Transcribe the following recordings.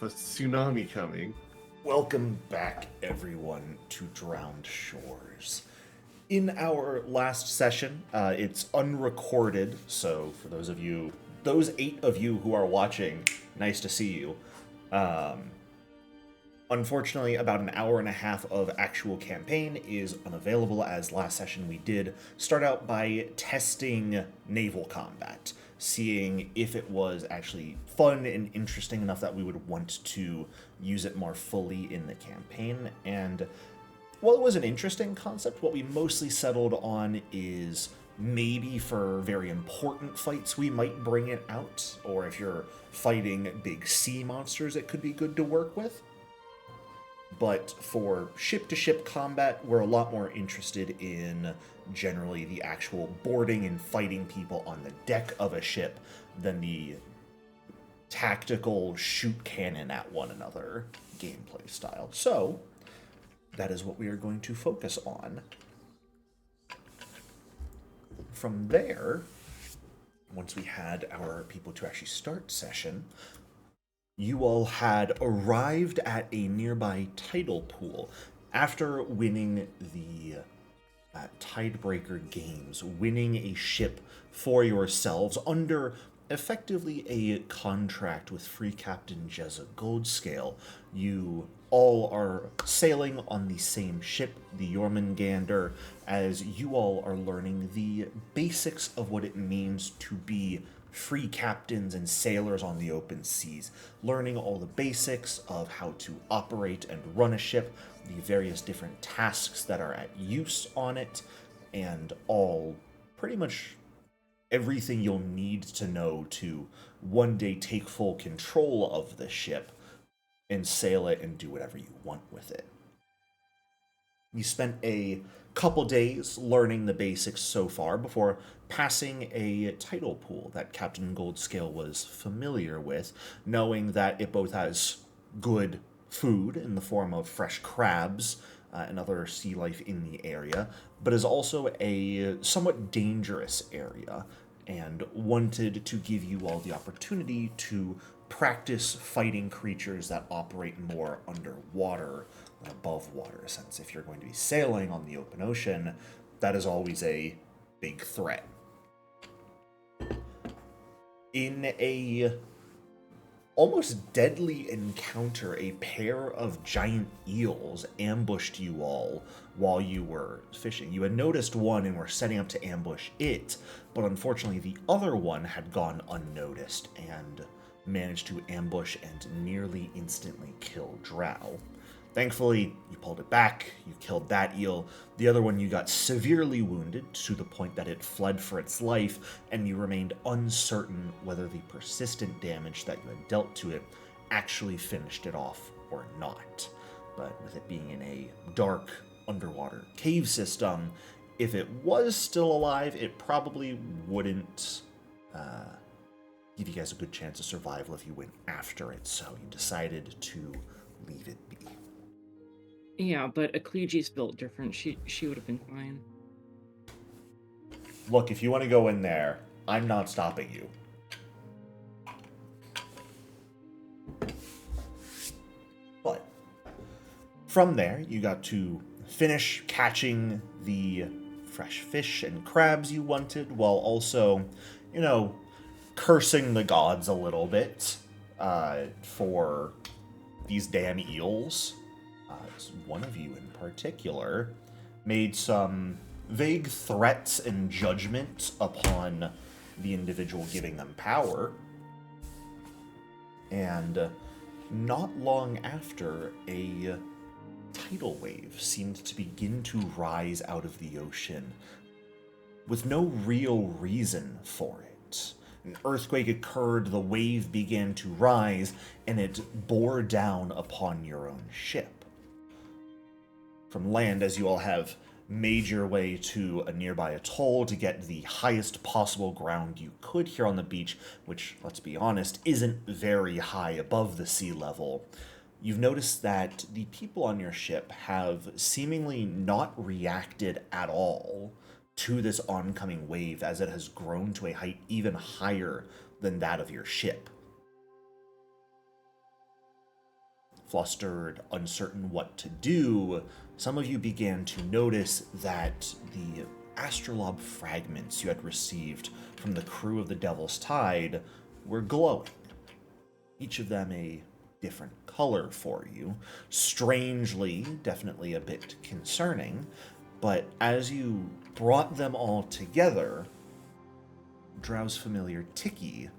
a tsunami coming. Welcome back, everyone, to Drowned Shores. In our last session, it's unrecorded, so for those 8 of you who are watching, nice to see you. Unfortunately, about an hour and a half of actual campaign is unavailable, as last session we did start out by testing naval combat, seeing if it was actually fun and interesting enough that we would want to use it more fully in the campaign. And while it was an interesting concept, what we mostly settled on is maybe for very important fights we might bring it out, or if you're fighting big sea monsters it could be good to work with. But for ship-to-ship combat, we're a lot more interested in generally the actual boarding and fighting people on the deck of a ship than the tactical shoot cannon at one another gameplay style. So, that is what we are going to focus on. From there, once we had our people to actually start session, you all had arrived at a nearby tidal pool after winning the Tidebreaker games, winning a ship for yourselves under effectively a contract with Free Captain Goldscale. You all are sailing on the same ship, the Jormungandr, as you all are learning the basics of what it means to be free captains and sailors on the open seas, learning all the basics of how to operate and run a ship, the various different tasks that are at use on it, and all pretty much everything you'll need to know to one day take full control of the ship and sail it and do whatever you want with it. You spent a couple days learning the basics so far before passing a tidal pool that Captain Goldscale was familiar with, knowing that it both has good food in the form of fresh crabs and other sea life in the area, but is also a somewhat dangerous area, and wanted to give you all the opportunity to practice fighting creatures that operate more underwater than above water, since if you're going to be sailing on the open ocean, that is always a big threat. In a almost deadly encounter, a pair of giant eels ambushed you all while you were fishing. You had noticed one and were setting up to ambush it, but unfortunately the other one had gone unnoticed and managed to ambush and nearly instantly kill Drow. Thankfully, you pulled it back, you killed that eel. The other one you got severely wounded to the point that it fled for its life, and you remained uncertain whether the persistent damage that you had dealt to it actually finished it off or not. But with it being in a dark underwater cave system, if it was still alive, it probably wouldn't give you guys a good chance of survival if you went after it, so you decided to leave it be. Yeah, but Ecclegia's built different. She would have been fine. Look, if you want to go in there, I'm not stopping you. But from there, you got to finish catching the fresh fish and crabs you wanted, while also, cursing the gods a little bit for these damn eels. One of you in particular made some vague threats and judgment upon the individual giving them power. And not long after, a tidal wave seemed to begin to rise out of the ocean with no real reason for it. An earthquake occurred, the wave began to rise, and it bore down upon your own ship. From land, as you all have made your way to a nearby atoll to get the highest possible ground you could here on the beach, which, let's be honest, isn't very high above the sea level, you've noticed that the people on your ship have seemingly not reacted at all to this oncoming wave, as it has grown to a height even higher than that of your ship. flustered, uncertain what to do, some of you began to notice that the astrolabe fragments you had received from the crew of the Devil's Tide were glowing. Each of them a different color for you. Strangely, definitely a bit concerning, but as you brought them all together, Drow's familiar Ticky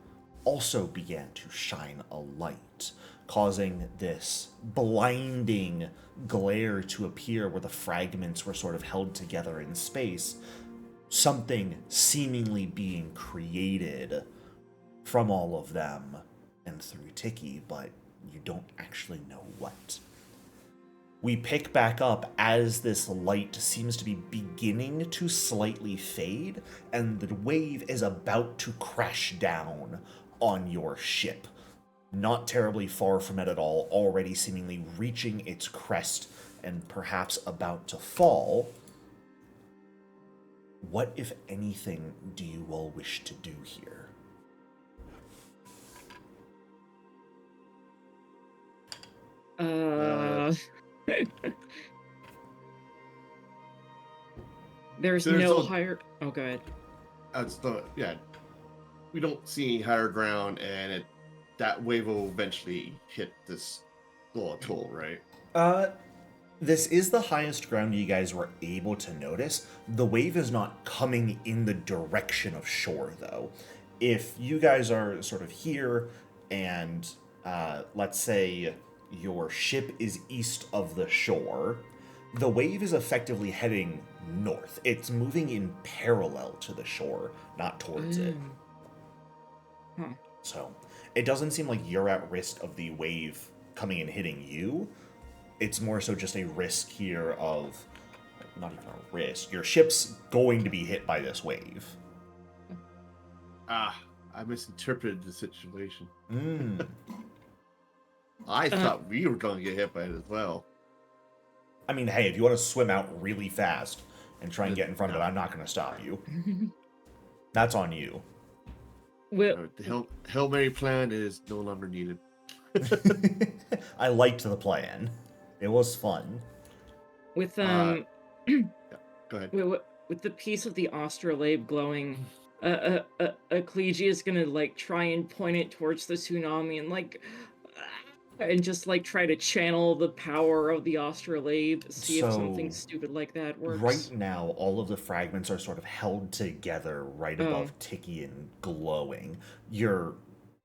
also began to shine a light, causing this blinding glare to appear where the fragments were sort of held together in space, something seemingly being created from all of them and through Ticky, but you don't actually know what. We pick back up as this light seems to be beginning to slightly fade, and the wave is about to crash down on your ship. Not terribly far from it at all, already seemingly reaching its crest and perhaps about to fall. What, if anything, do you all wish to do here? There's There's no a- higher. Oh, go ahead. We don't see any higher ground, and that wave will eventually hit this little atoll, right? This is the highest ground you guys were able to notice. The wave is not coming in the direction of shore, though. If you guys are sort of here, and let's say your ship is east of the shore, the wave is effectively heading north. It's moving in parallel to the shore, not towards it. Huh. So it doesn't seem like you're at risk of the wave coming and hitting you. It's more so just a risk here of, not even a risk, your ship's going to be hit by this wave. I misinterpreted the situation. Mm. I thought we were going to get hit by it as well. I mean, hey, if you want to swim out really fast and try and get in front of it, I'm not going to stop you. That's on you. Well, The Hail Mary plan is no longer needed. I liked the plan. It was fun. with Go ahead. with the piece of the astrolabe glowing, Ecclesia is gonna like try and point it towards the tsunami and just like try to channel the power of the astrolabe, see if something So, stupid like that works. Right now, all of the fragments are sort of held together right above Ticky and glowing. You're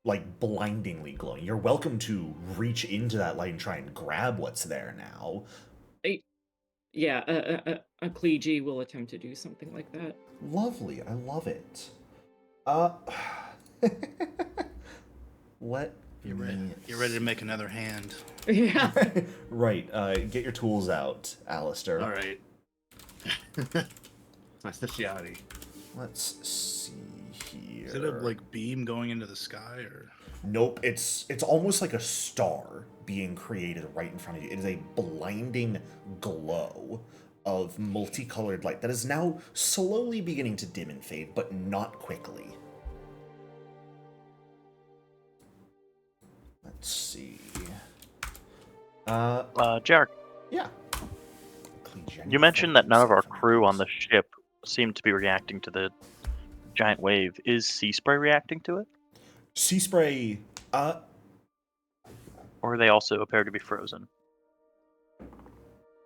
like blindingly glowing. You're welcome to reach into that light and try and grab what's there now. Ecclesia will attempt to do something like that. Lovely. I love it. Let You're me... ready. You're ready to make another hand. Yeah. Right. Get your tools out, Alistair. All right. My specialty. Let's see here. Is it a like beam going into the sky or? Nope. It's almost like a star being created right in front of you. It is a blinding glow of multicolored light that is now slowly beginning to dim and fade, but not quickly. Let's see. Jarek, Yeah. you mentioned that none of our crew on the ship seemed to be reacting to the giant wave. Is sea spray reacting to it? Sea spray, Or they also appear to be frozen?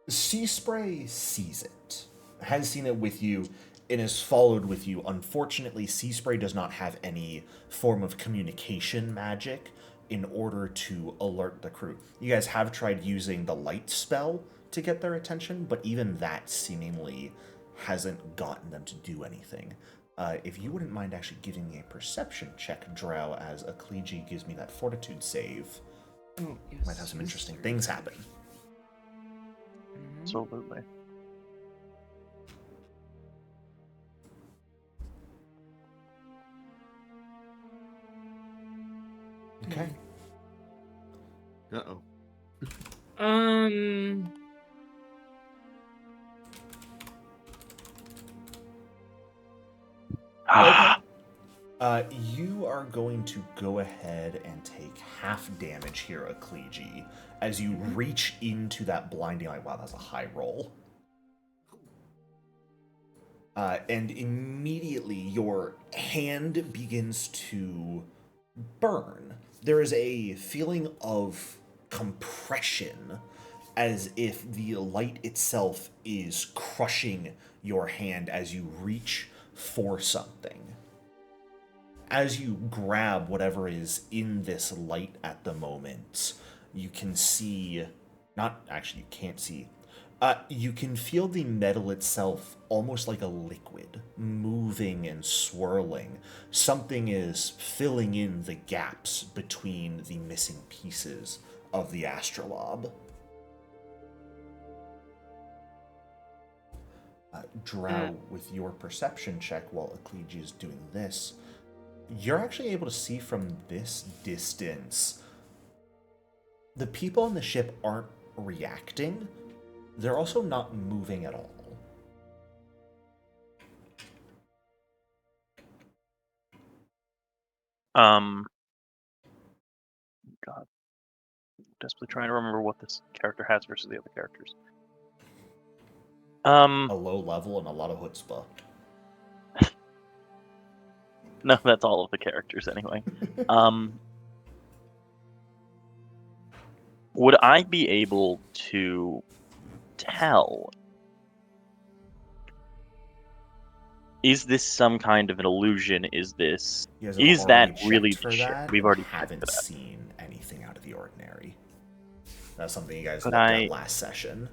Sea spray sees it, has seen it with you, and is followed with you. Unfortunately, Sea spray does not have any form of communication magic in order to alert the crew. You guys have tried using the light spell to get their attention, but even that seemingly hasn't gotten them to do anything. If you wouldn't mind actually giving me a perception check, Drow, as Ecclesia gives me that fortitude save, Oh, yes. might have some interesting things happen. Absolutely. Okay. Uh-oh. Ah, You are going to go ahead and take half damage here, Akleji, as you reach into that blinding light. Wow, that's a high roll. And immediately your hand begins to burn. There is a feeling of compression, as if the light itself is crushing your hand as you reach for something. As you grab whatever is in this light at the moment, you can see, not actually, you can't see, you can feel the metal itself almost like a liquid, moving and swirling. Something is filling in the gaps between the missing pieces of the astrolabe. Drow, with your perception check while Akleji is doing this, you're actually able to see from this distance the people on the ship aren't reacting. They're also not moving at all. God. Desperately trying to remember what this character has versus the other characters. A low level and a lot of chutzpah. No, that's all of the characters anyway. Would I be able to tell? Is this some kind of an illusion? Is this? You guys have Is that already really checked the for ship? that We've and already checked for haven't that. seen anything out of the ordinary. That's something you guys Could looked I- at last session.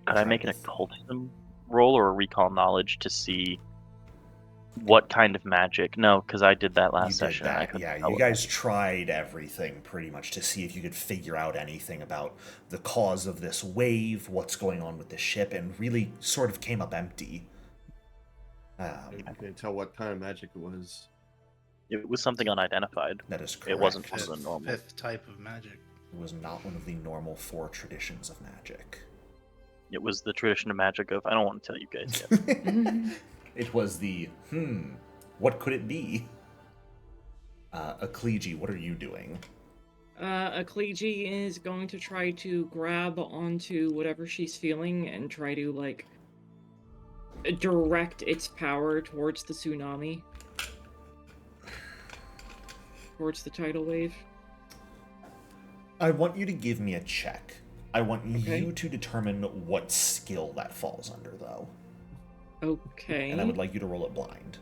Could I make an occultism roll or a recall knowledge to see what kind of magic? No, because I did that You last did session. And I that, couldn't yeah. tell You what guys tried everything pretty much to see if you could figure out anything about the cause of this wave, what's going on with the ship, and really sort of came up empty. I can't tell what kind of magic it was. it was something unidentified. That is correct. It wasn't one of the normal. Fifth type of magic. It was not one of the normal 4 traditions of magic. It was the tradition of magic of I don't want to tell you guys yet. It was the, what could it be? Akleji, what are you doing? Akleji is going to try to grab onto whatever she's feeling and try to, like, direct its power towards the tsunami. Towards the tidal wave. I want you to give me a check. I want Okay. you to determine what skill that falls under, though. Okay. And I would like you to roll it blind.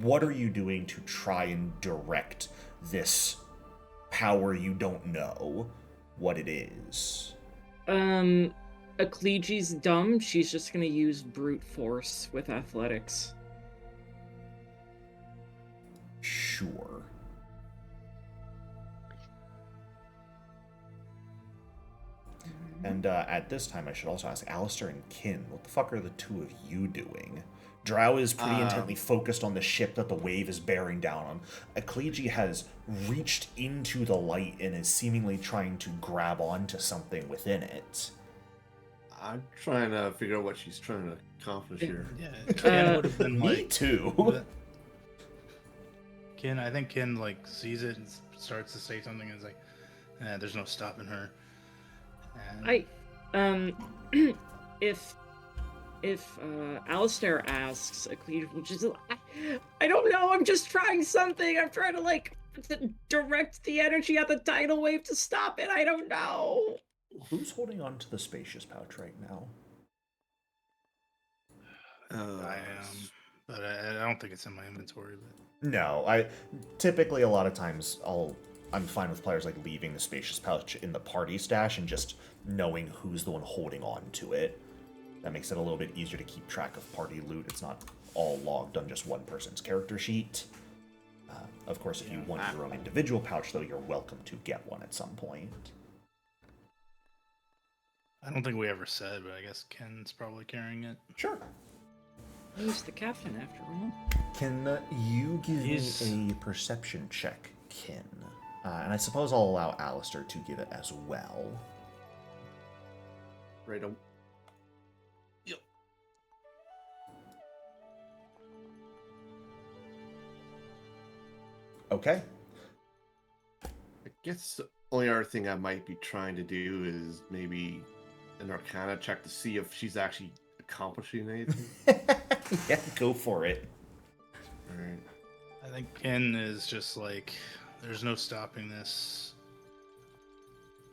What are you doing to try and direct this power you don't know what it is? Akleji's dumb. She's just gonna use brute force with athletics. Sure. And at this time, I should also ask Alistair and Kin, what the fuck are the two of you doing? Drow is pretty intently focused on the ship that the wave is bearing down on. Akleji has reached into the light and is seemingly trying to grab onto something within it. I'm trying to figure out what she's trying to accomplish here. Yeah, Ken would have been Me like. too. Ken, I think Ken like sees it and starts to say something and is like, "There's no stopping her." And If Alistair asks, Akleji will just, I don't know, I'm just trying something. I'm trying to, like, direct the energy at the tidal wave to stop it. I don't know. Who's holding on to the spacious pouch right now? I am, but I don't think it's in my inventory. But No, I typically a lot of times I'm fine with players like leaving the spacious pouch in the party stash and just knowing who's the one holding on to it. That makes it a little bit easier to keep track of party loot. It's not all logged on just one person's character sheet. Of course, if you want your own individual pouch, though, you're welcome to get one at some point. I don't think we ever said, but I guess Ken's probably carrying it. Sure. He's the captain, after all. Can you give me a perception check, Kin? And I suppose I'll allow Alistair to give it as well. Right on. Yep. Okay. I guess the only other thing I might be trying to do is maybe an Arcana check to see if she's actually accomplishing anything. Yeah, go for it. All right. I think Ken is just like, there's no stopping this,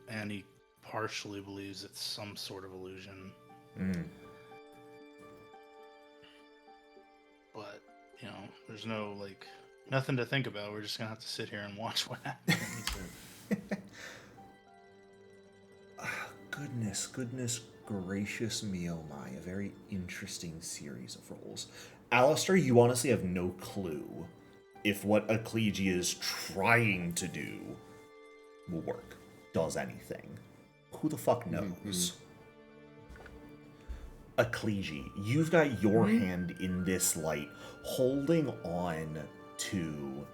and he partially believes it's some sort of illusion. But, there's no, nothing to think about. We're just going to have to sit here and watch what happens. Goodness gracious me, oh my. A very interesting series of rolls. Alistair, you honestly have no clue if what Akleji is trying to do will work, does anything. Who the fuck knows? Akleji, you've got your hand in this light, holding on to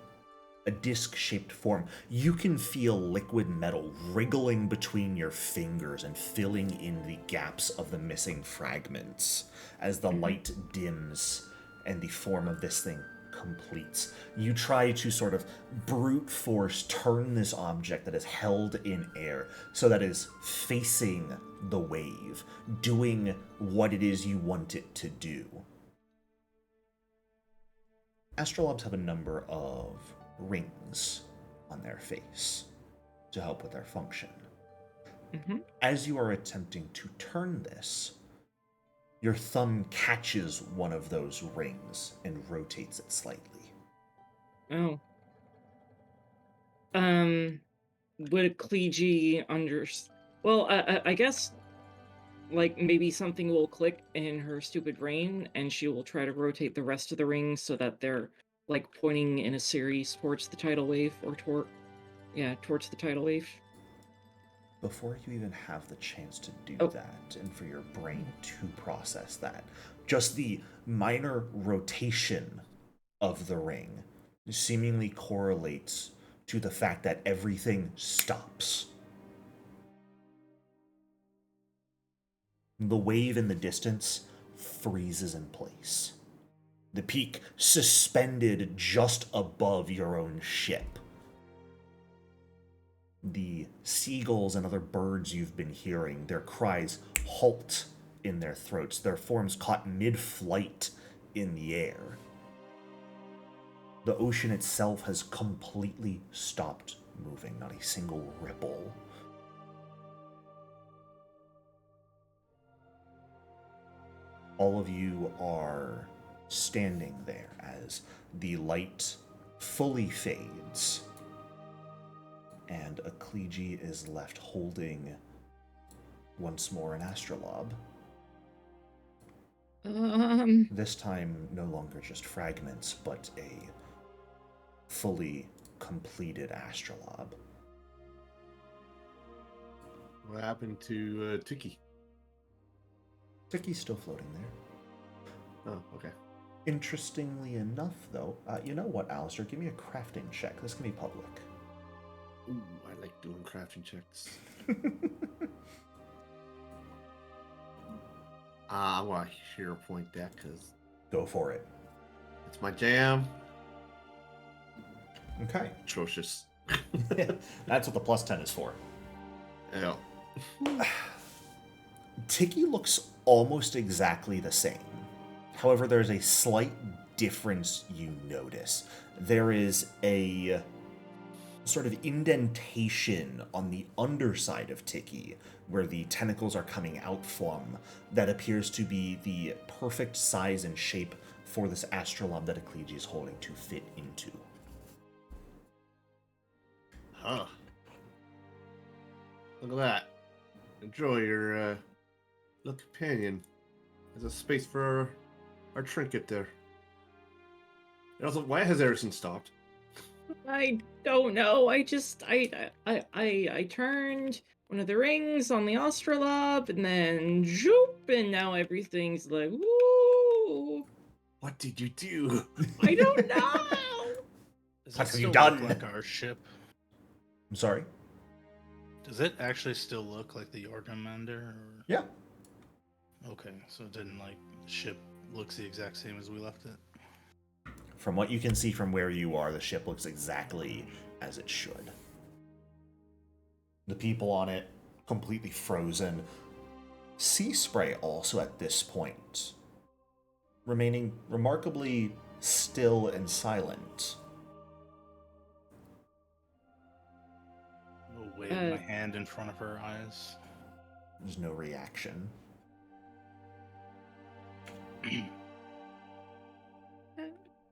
a disc-shaped form. You can feel liquid metal wriggling between your fingers and filling in the gaps of the missing fragments as the light dims and the form of this thing completes. You try to sort of brute force turn this object that is held in air so that it is facing the wave, doing what it is you want it to do. Astrolabes have a number of rings on their face to help with their function. As you are attempting to turn this, your thumb catches one of those rings and rotates it slightly. Oh. Would Kleegi Well, I guess, maybe something will click in her stupid brain, and she will try to rotate the rest of the rings so that they're, pointing in a series towards the tidal wave, or towards the tidal wave. Before you even have the chance to do that, and for your brain to process that, just the minor rotation of the ring seemingly correlates to the fact that everything stops. The wave in the distance freezes in place. The peak suspended just above your own ship. The seagulls and other birds you've been hearing, their cries halt in their throats, their forms caught mid-flight in the air. The ocean itself has completely stopped moving, not a single ripple. All of you are standing there as the light fully fades, and Akleji is left holding once more an astrolabe. This time no longer just fragments, but a fully completed astrolabe. What happened to Ticky? Ticky's still floating there. Oh, okay. Interestingly enough, though, you know what, Alistair? Give me a crafting check. This can be public. Ooh, I like doing crafting checks. I want to hero point that because Go for it. it's my jam. Okay. Atrocious. That's what the plus 10 is for. Yeah. Ticky looks almost exactly the same. However, there's a slight difference you notice. There is a sort of indentation on the underside of Ticky, where the tentacles are coming out from, that appears to be the perfect size and shape for this astrolabe that Akleji is holding to fit into. Huh. Look at that. Enjoy your little companion. There's a space for our trinket there. And also, why has everything stopped? I don't know. I turned one of the rings on the astrolabe, and then zoop, and now everything's like, woo! What did you do? I don't know. Does What it have you still done? look like our ship? I'm sorry? Does it actually still look like the Jormungandr? Or... Yeah. Okay, so it didn't the ship looks the exact same as we left it. From what you can see from where you are, the ship looks exactly as it should. The people on it, completely frozen. Sea spray also at this point, remaining remarkably still and silent. I'll wave my hand in front of her eyes. There's no reaction.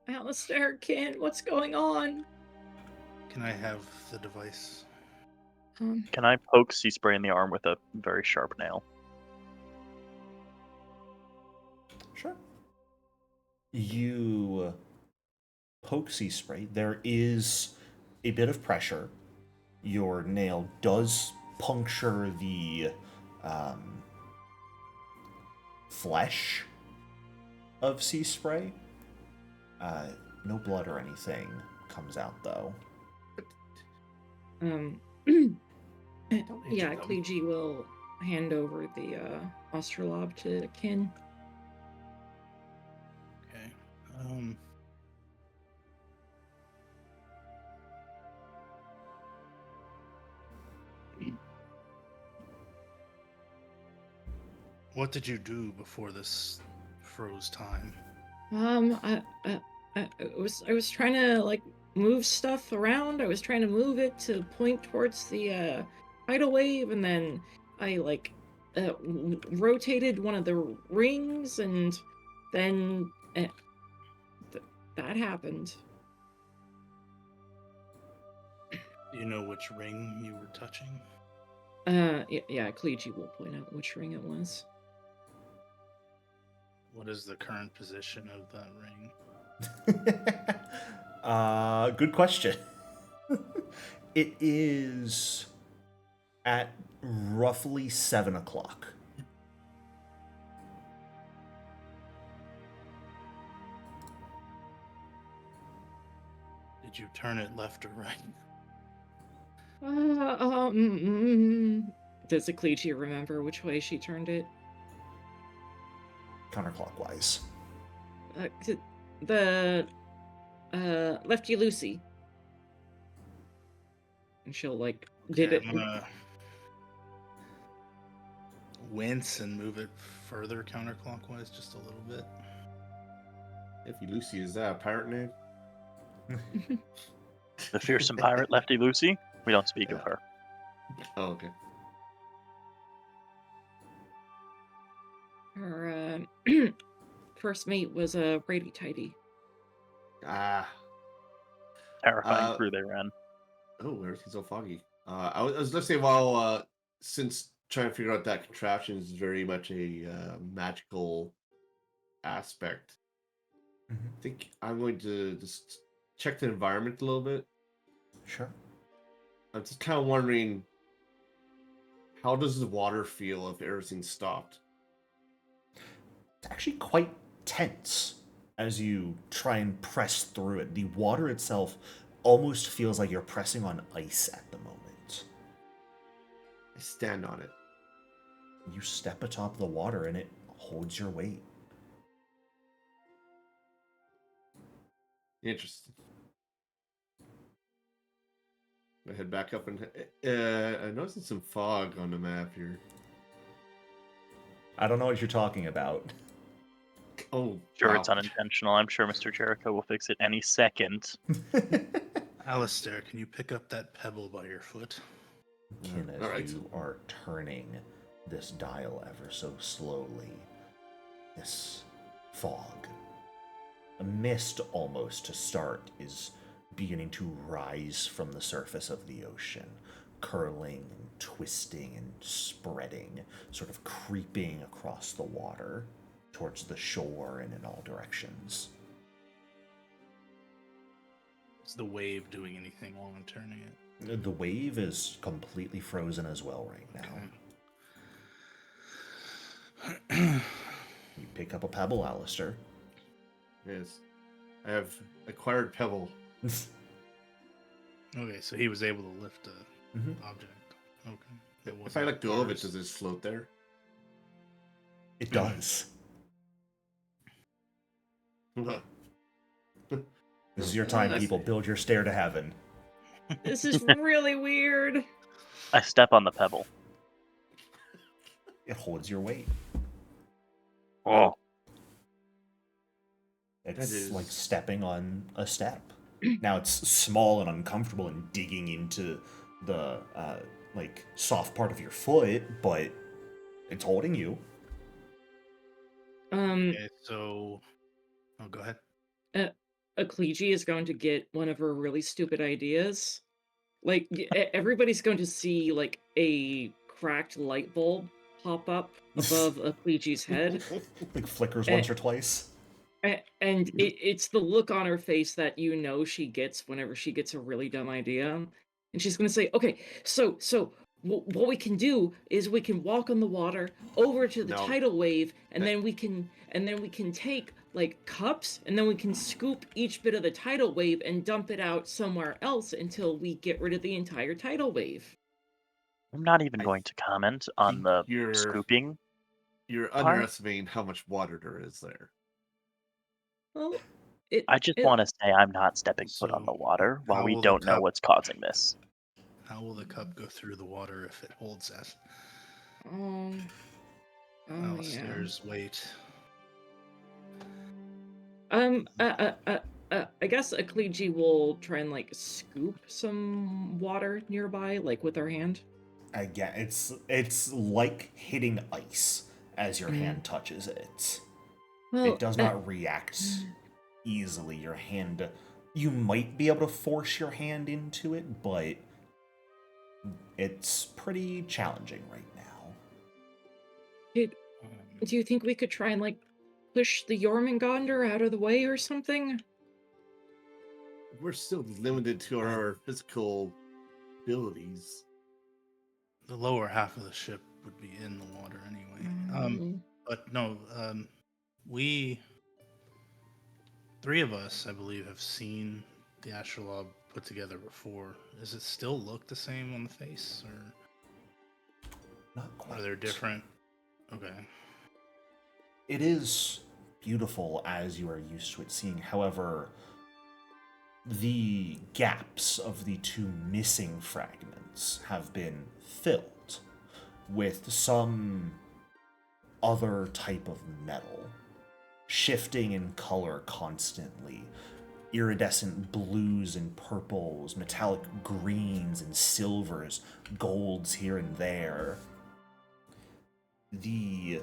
Alistair, Ken, what's going on? Can I have the device? Can I poke Sea Spray in the arm with a very sharp nail? Sure. You poke Sea Spray. There is a bit of pressure. Your nail does puncture the flesh of Sea Spray. No blood or anything comes out, though. Yeah, Clegy will hand over the astrolabe to Ken. Okay. What did you do before this froze time? I was trying to like move stuff around. I was trying to move it to point towards the tidal wave, and then I like rotated one of the rings, and then that happened. Do you know which ring you were touching? Yeah, Clegy will point out which ring it was. What is the current position of that ring? Good question. It is at roughly 7 o'clock. Did you turn it left or right? Does the Clegy remember which way she turned it? Counterclockwise. The lefty loosey. And she'll like Okay, did it. I'm gonna wince and move it further counterclockwise just a little bit. Lefty Lucy, is that a pirate name? The fearsome pirate Lefty Lucy? We don't speak of her. Oh, okay. Her first mate was a Brady Tidy. Ah. Terrifying crew they ran. Oh, everything's so foggy. I was gonna say, well, since trying to figure out that contraption is very much a magical aspect, I think I'm going to just check the environment a little bit. Sure. I'm just kind of wondering, how does the water feel if everything's stopped? It's actually quite tense as you try and press through it. The water itself almost feels like you're pressing on ice at the moment. I stand on it. You step atop the water and it holds your weight. Interesting. I head back up and I'm noticing some fog on the map here. I don't know what you're talking about. Oh, Sure, wow. it's unintentional. I'm sure Mr. Jericho will fix it any second. Alistair, can you pick up that pebble by your foot? Kin, as Alright. you are turning this dial ever so slowly, this fog, a mist almost to start, is beginning to rise from the surface of the ocean, curling and twisting and spreading, sort of creeping across the water towards the shore and in all directions. Is the wave doing anything while I'm turning it? The wave is completely frozen as well right now. You pick up a pebble, Alistair. Yes. I have acquired pebble. Okay, so he was able to lift a Mhm. object. Okay. It If I let go of it, ours. does it float there? It does. This is your time, people. Build your stair to heaven. This is really weird. I step on the pebble. It holds your weight. Oh, It's like stepping on a step. Now it's small and uncomfortable and digging into the like soft part of your foot, but it's holding you. Okay, so... Oh, go ahead. Akleji is going to get one of her really stupid ideas. Like, everybody's going to see, like, a cracked light bulb pop up above Akleji's head. Like flickers once or twice. And it's the look on her face that you know she gets whenever she gets a really dumb idea. And she's going to say, okay, so what we can do is we can walk on the water over to the tidal wave, and then we can take like cups, and then we can scoop each bit of the tidal wave and dump it out somewhere else until we get rid of the entire tidal wave. I'm not even going to comment on the scooping. You're part. underestimating how much water there is there. Well, I just want to say I'm not stepping foot on the water while we don't know what's causing this. How will the cup go through the water if it holds that? Alistair's weight. I guess Akleji will try and like scoop some water nearby, like with her hand. Again, it's like hitting ice as your hand touches it. Well, it does not react easily. Your hand, you might be able to force your hand into it, but it's pretty challenging right now. Do you think we could try and like push the Jormungandr out of the way or something? We're still limited to our physical abilities. The lower half of the ship would be in the water anyway. But no, we three of us, I believe, have seen the astrolabe put together before. Does it still look the same on the face, or not quite? Are there different? Okay. It is beautiful as you are used to it seeing. However, the gaps of the two missing fragments have been filled with some other type of metal, shifting in color constantly. Iridescent blues and purples, metallic greens and silvers, golds here and there. The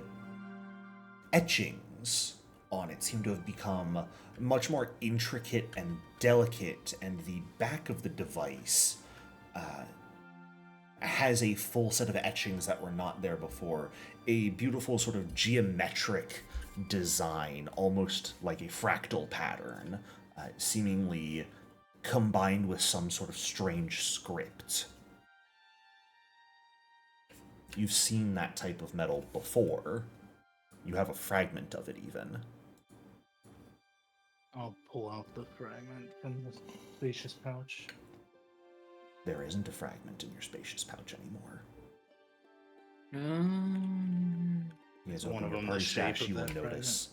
etchings on it seem to have become much more intricate and delicate, and the back of the device has a full set of etchings that were not there before. A beautiful sort of geometric design, almost like a fractal pattern, seemingly combined with some sort of strange script. You've seen that type of metal before. You have a fragment of it, even. I'll pull out the fragment from the spacious pouch. There isn't a fragment in your spacious pouch anymore. You guys open your party stash, you will notice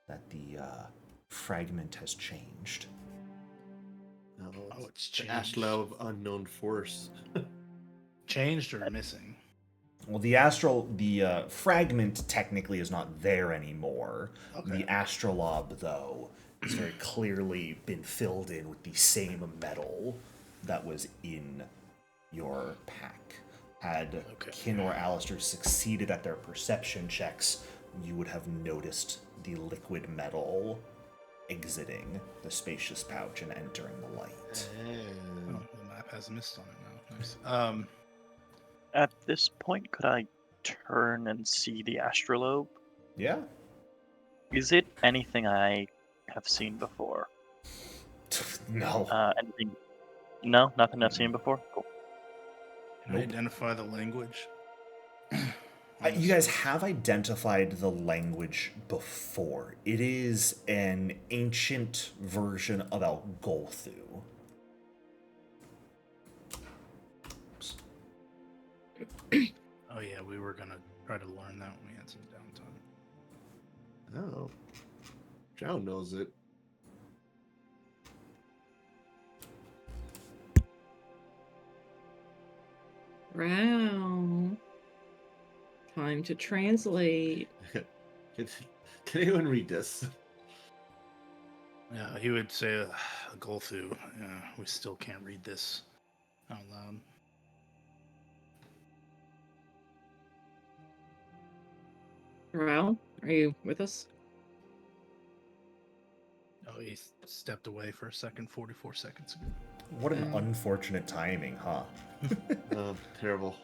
that the fragment has changed. Oh, it's changed. The astrolabe of unknown force. Changed or missing? Well, the fragment technically is not there anymore. Okay. The astrolabe, though, has very clearly been filled in with the same metal that was in your pack. Had Kin or Alistair succeeded at their perception checks, you would have noticed the liquid metal exiting the spacious pouch and entering the light. Oh, the map has a mist on it now. Nice. At this point, could I turn and see the astrolabe? Yeah. Is it anything I have seen before? No. Anything? No, nothing I've seen before. Cool. Can I identify the language? You guys have identified the language before. It is an ancient version of Algolthu. Oh yeah, we were gonna try to learn that when we had some downtime. Oh. Drow knows it. Wow. Time to translate. Can anyone read this? Yeah, he would say Golthu. We still can't read this out loud. Drow, are you with us? Oh, he stepped away for a second, 44 seconds ago. What an unfortunate timing, huh? Terrible.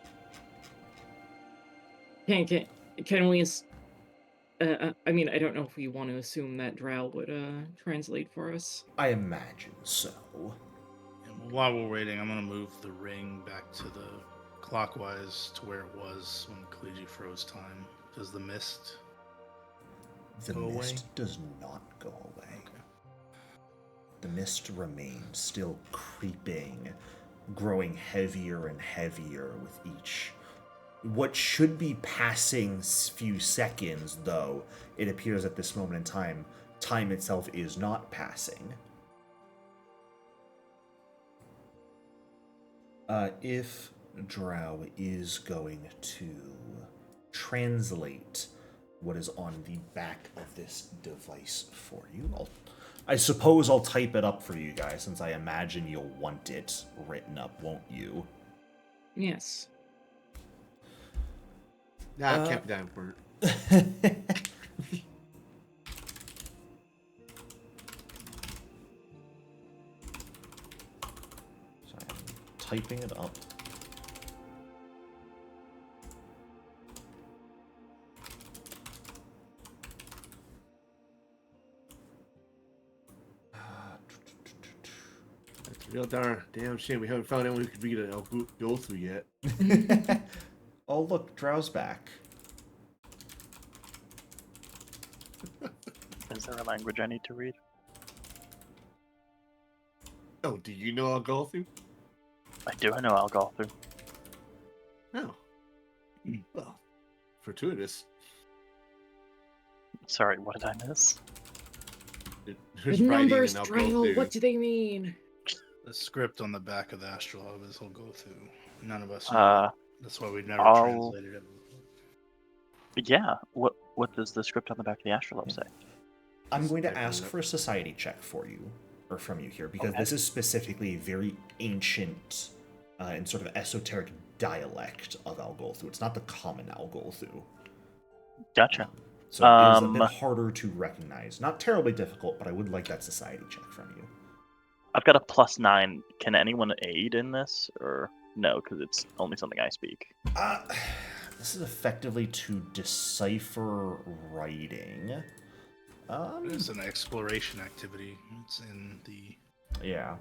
Can we? I mean, I don't know if we want to assume that Drow would translate for us. I imagine so. And while we're waiting, I'm gonna move the ring back to the clockwise to where it was when Kaliji froze time. Does the mist The go mist away? does not go away. Okay. The mist remains, still creeping, growing heavier and heavier with each. What should be passing few seconds, though, it appears at this moment in time, time itself is not passing. If Drow is going to translate what is on the back of this device for you, I suppose I'll type it up for you guys, since I imagine you'll want it written up, won't you? Yes. Nah, can't be that important. Sorry, I'm typing it up. That's a real damn shame we haven't found anyone who could read it. I'll go through yet. Oh, look, Drow's back. Is there a language I need to read? Oh, do you know I'll go through? I do. I know Algolthu. Oh. Well, fortuitous. Sorry, what did I miss? There's The writing numbers, and I'll go Drow, through. what do they mean? The script on the back of the astrolabe is he'll go through. None of us know. That's why we've never I'll- translated it. Yeah. What does the script on the back of the astrolabe say? I'm going to Typing ask it up. for a society check for you, or from you here, because Okay. this is specifically a very ancient and sort of esoteric dialect of Algolthu. It's not the common Algolthu. Gotcha. So it is a bit harder to recognize. Not terribly difficult, but I would like that society check from you. I've got a +9. Can anyone aid in this, or no? Because it's only something I speak. This is effectively to decipher writing. It's an exploration activity. It's in the Yeah.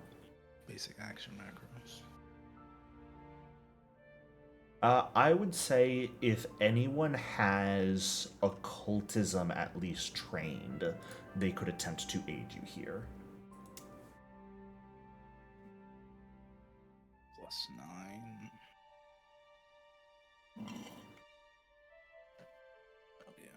basic action macros. I would say if anyone has occultism at least trained, they could attempt to aid you here. +9. Oh, yeah.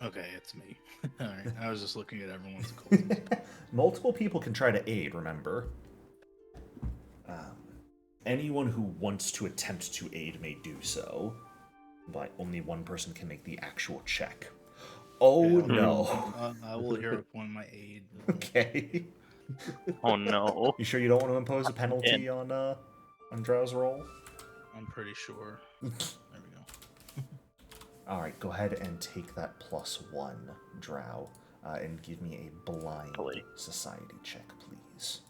Okay, it's me. All right, I was just looking at everyone's occultism. Multiple people can try to aid, remember. Anyone who wants to attempt to aid may do so, but only one person can make the actual check. Oh, Yeah, no. I will hero point my aid. Okay. Oh no. You sure you don't want to impose a penalty on Drow's roll? I'm pretty sure. There we go. Alright, go ahead and take that +1, Drow, and give me a blind Holy. society check, please.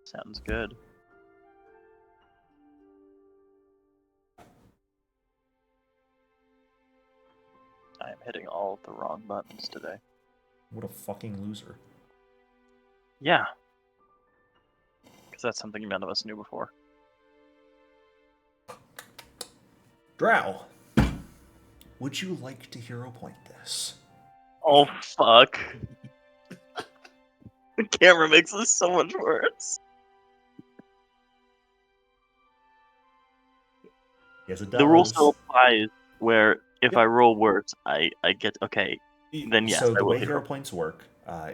Sounds good. I am hitting all the wrong buttons today. What a fucking loser. Yeah. Because that's something none of us knew before. Drow, would you like to hero point this? Oh, fuck. The camera makes this so much worse. Yes, it does. The rule still applies where if I roll worse, I get... Okay, then yes, So I the will way hero. hero points work,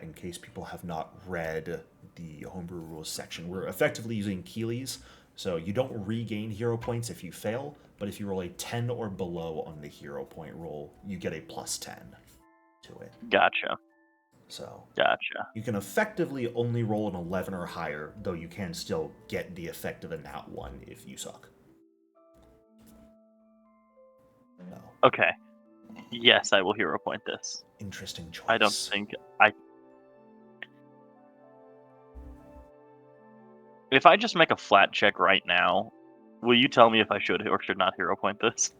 in case people have not read the Homebrew rules section. We're effectively using Keeley's, so you don't regain hero points if you fail, but if you roll a 10 or below on the hero point roll, you get a plus 10 to it. Gotcha. So Gotcha. you can effectively only roll an 11 or higher, though you can still get the effect of a nat 1 if you suck. No. Okay. Yes, I will hero point this. Interesting choice. I don't think I. If I just make a flat check right now, will you tell me if I should or should not hero point this?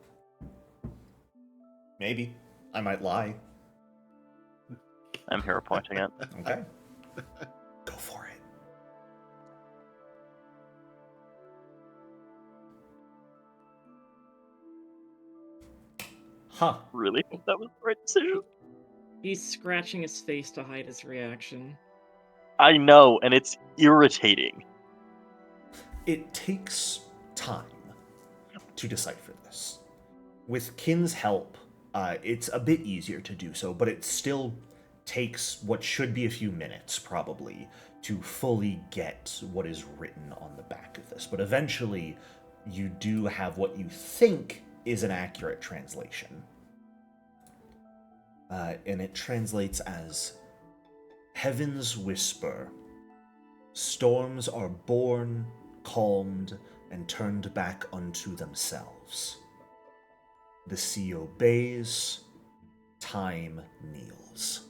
Maybe. I might lie. I'm hero pointing it. Okay. Go for it. Huh. Really? That was the right decision? He's scratching his face to hide his reaction. I know, and it's irritating. It takes time to decipher this. With Kin's help, it's a bit easier to do so, but it still takes what should be a few minutes, probably, to fully get what is written on the back of this. But eventually, you do have what you think is an accurate translation. And it translates as Heaven's Whisper. Storms are born, calmed, and turned back unto themselves. The sea obeys, time kneels.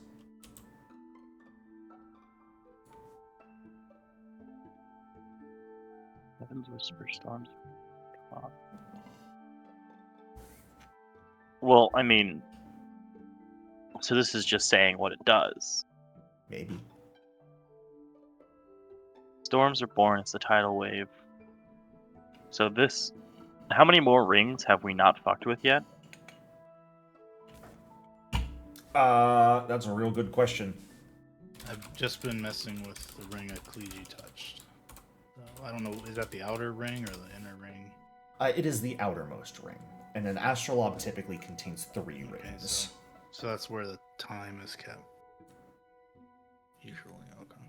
Heaven's Whisper storms. Well, I mean, so this is just saying what it does. Maybe. Storms are born as the tidal wave. So this... How many more rings have we not fucked with yet? That's a real good question. I've just been messing with the ring Clegy touched. So, I don't know, is that the outer ring or the inner ring? It is the outermost ring, and an astrolabe typically contains 3 Okay, rings. so that's where the time is kept. Usually, okay.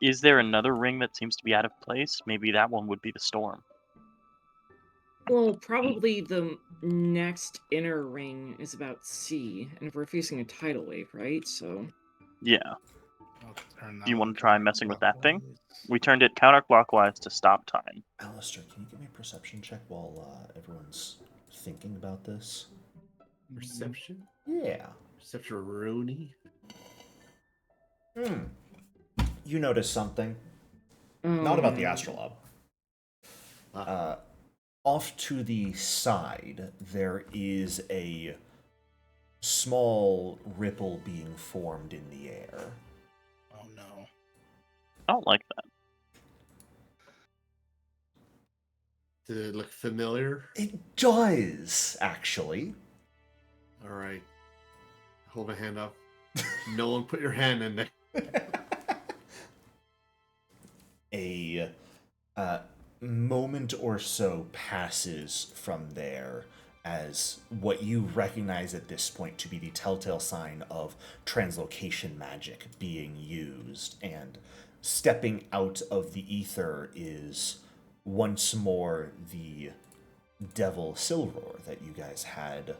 Is there another ring that seems to be out of place? Maybe that one would be the storm. Well, probably the next inner ring is about sea, and if we're facing a tidal wave, right? So. Yeah. I'll turn Do you that want one to try messing with that thing? counterclockwise. We turned it counterclockwise to stop time. Alistair, can you give me a perception check while everyone's thinking about this? Perception? Yeah. Perception Rooney? You notice something. Not about the astrolabe. Off to the side, there is a small ripple being formed in the air. Oh no. I don't like that. Did it look familiar? It does, actually. All right. Hold my hand up. No one put your hand in there. A moment or so passes from there as what you recognize at this point to be the telltale sign of translocation magic being used, and stepping out of the ether is once more the devil Silroar that you guys had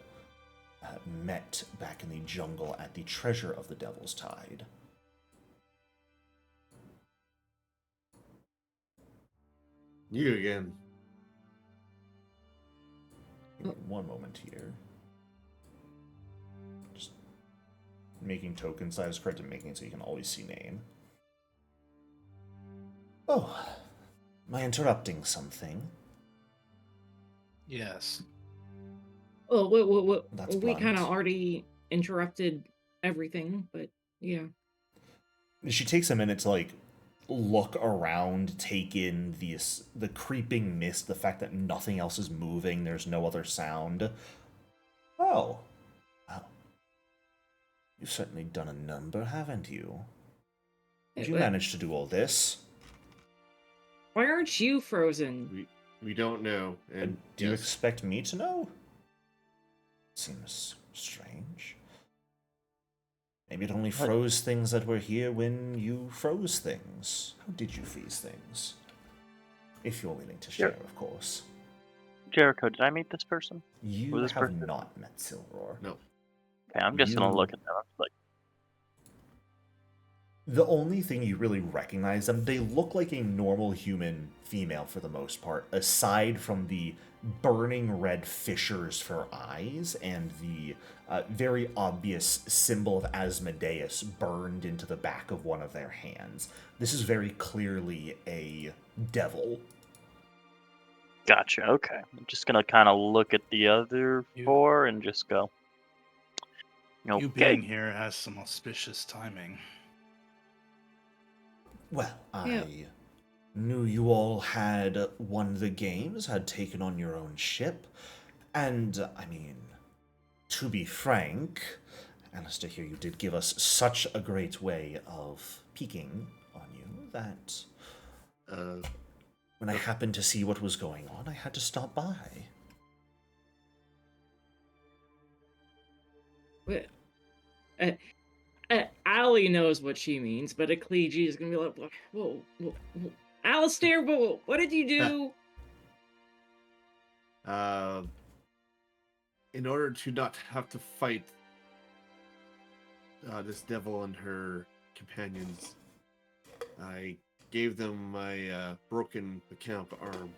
met back in the jungle at the treasure of the Devil's Tide. You again. Give me one moment here. Just making token size correct and making it so you can always see name. Oh, am I interrupting something? Yes. Well, That's we kind of blunt. already interrupted everything, but yeah. She takes a minute to look around, take in the creeping mist, the fact that nothing else is moving, there's no other sound. Oh. Well. You've certainly done a number, haven't you? Did you manage to do all this? Why aren't you frozen? We don't know. And Do you expect me to know? Seems strange. Maybe it only froze things that were here when you froze things. How did you freeze things? If you're willing to share, of course. Jericho, did I meet this person? You this have person? not met Silroar. No. Okay, I'm just gonna look at them. Like, the only thing you really recognize them, they look like a normal human female for the most part, aside from the burning red fissures for eyes and the very obvious symbol of Asmodeus burned into the back of one of their hands. This is very clearly a devil. gotcha. Okay, I'm just gonna kind of look at the other four and just go. Okay. You being here has some auspicious timing. Well, I knew you all had won the games, had taken on your own ship, and, I mean, to be frank, Alistair here, you did give us such a great way of peeking on you that when I happened to see what was going on, I had to stop by. Allie knows what she means, but Ecclesia is gonna be like, whoa, Alistair, what did you do? In order to not have to fight this devil and her companions, I gave them my broken mechanical arm.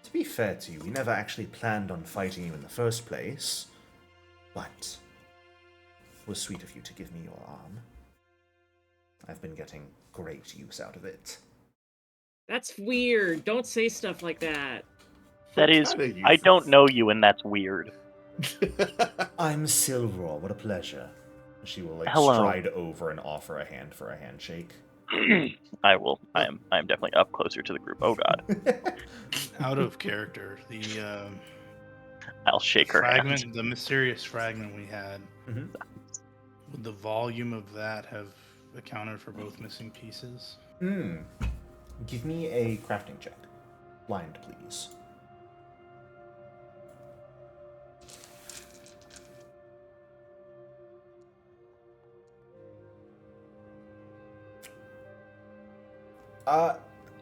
To be fair to you, we never actually planned on fighting you in the first place, but it was sweet of you to give me your arm. I've been getting great use out of it. That's weird. Don't say stuff like that. That is, I don't know you, and that's weird. I'm Silroar. What a pleasure. She will stride over and offer a hand for a handshake. I will. I am definitely up closer to the group. Oh God. Out of character, the I'll shake her fragment, hand. the mysterious fragment we had. Would the volume of that have accounted for both missing pieces? Give me a crafting check. Blind, please.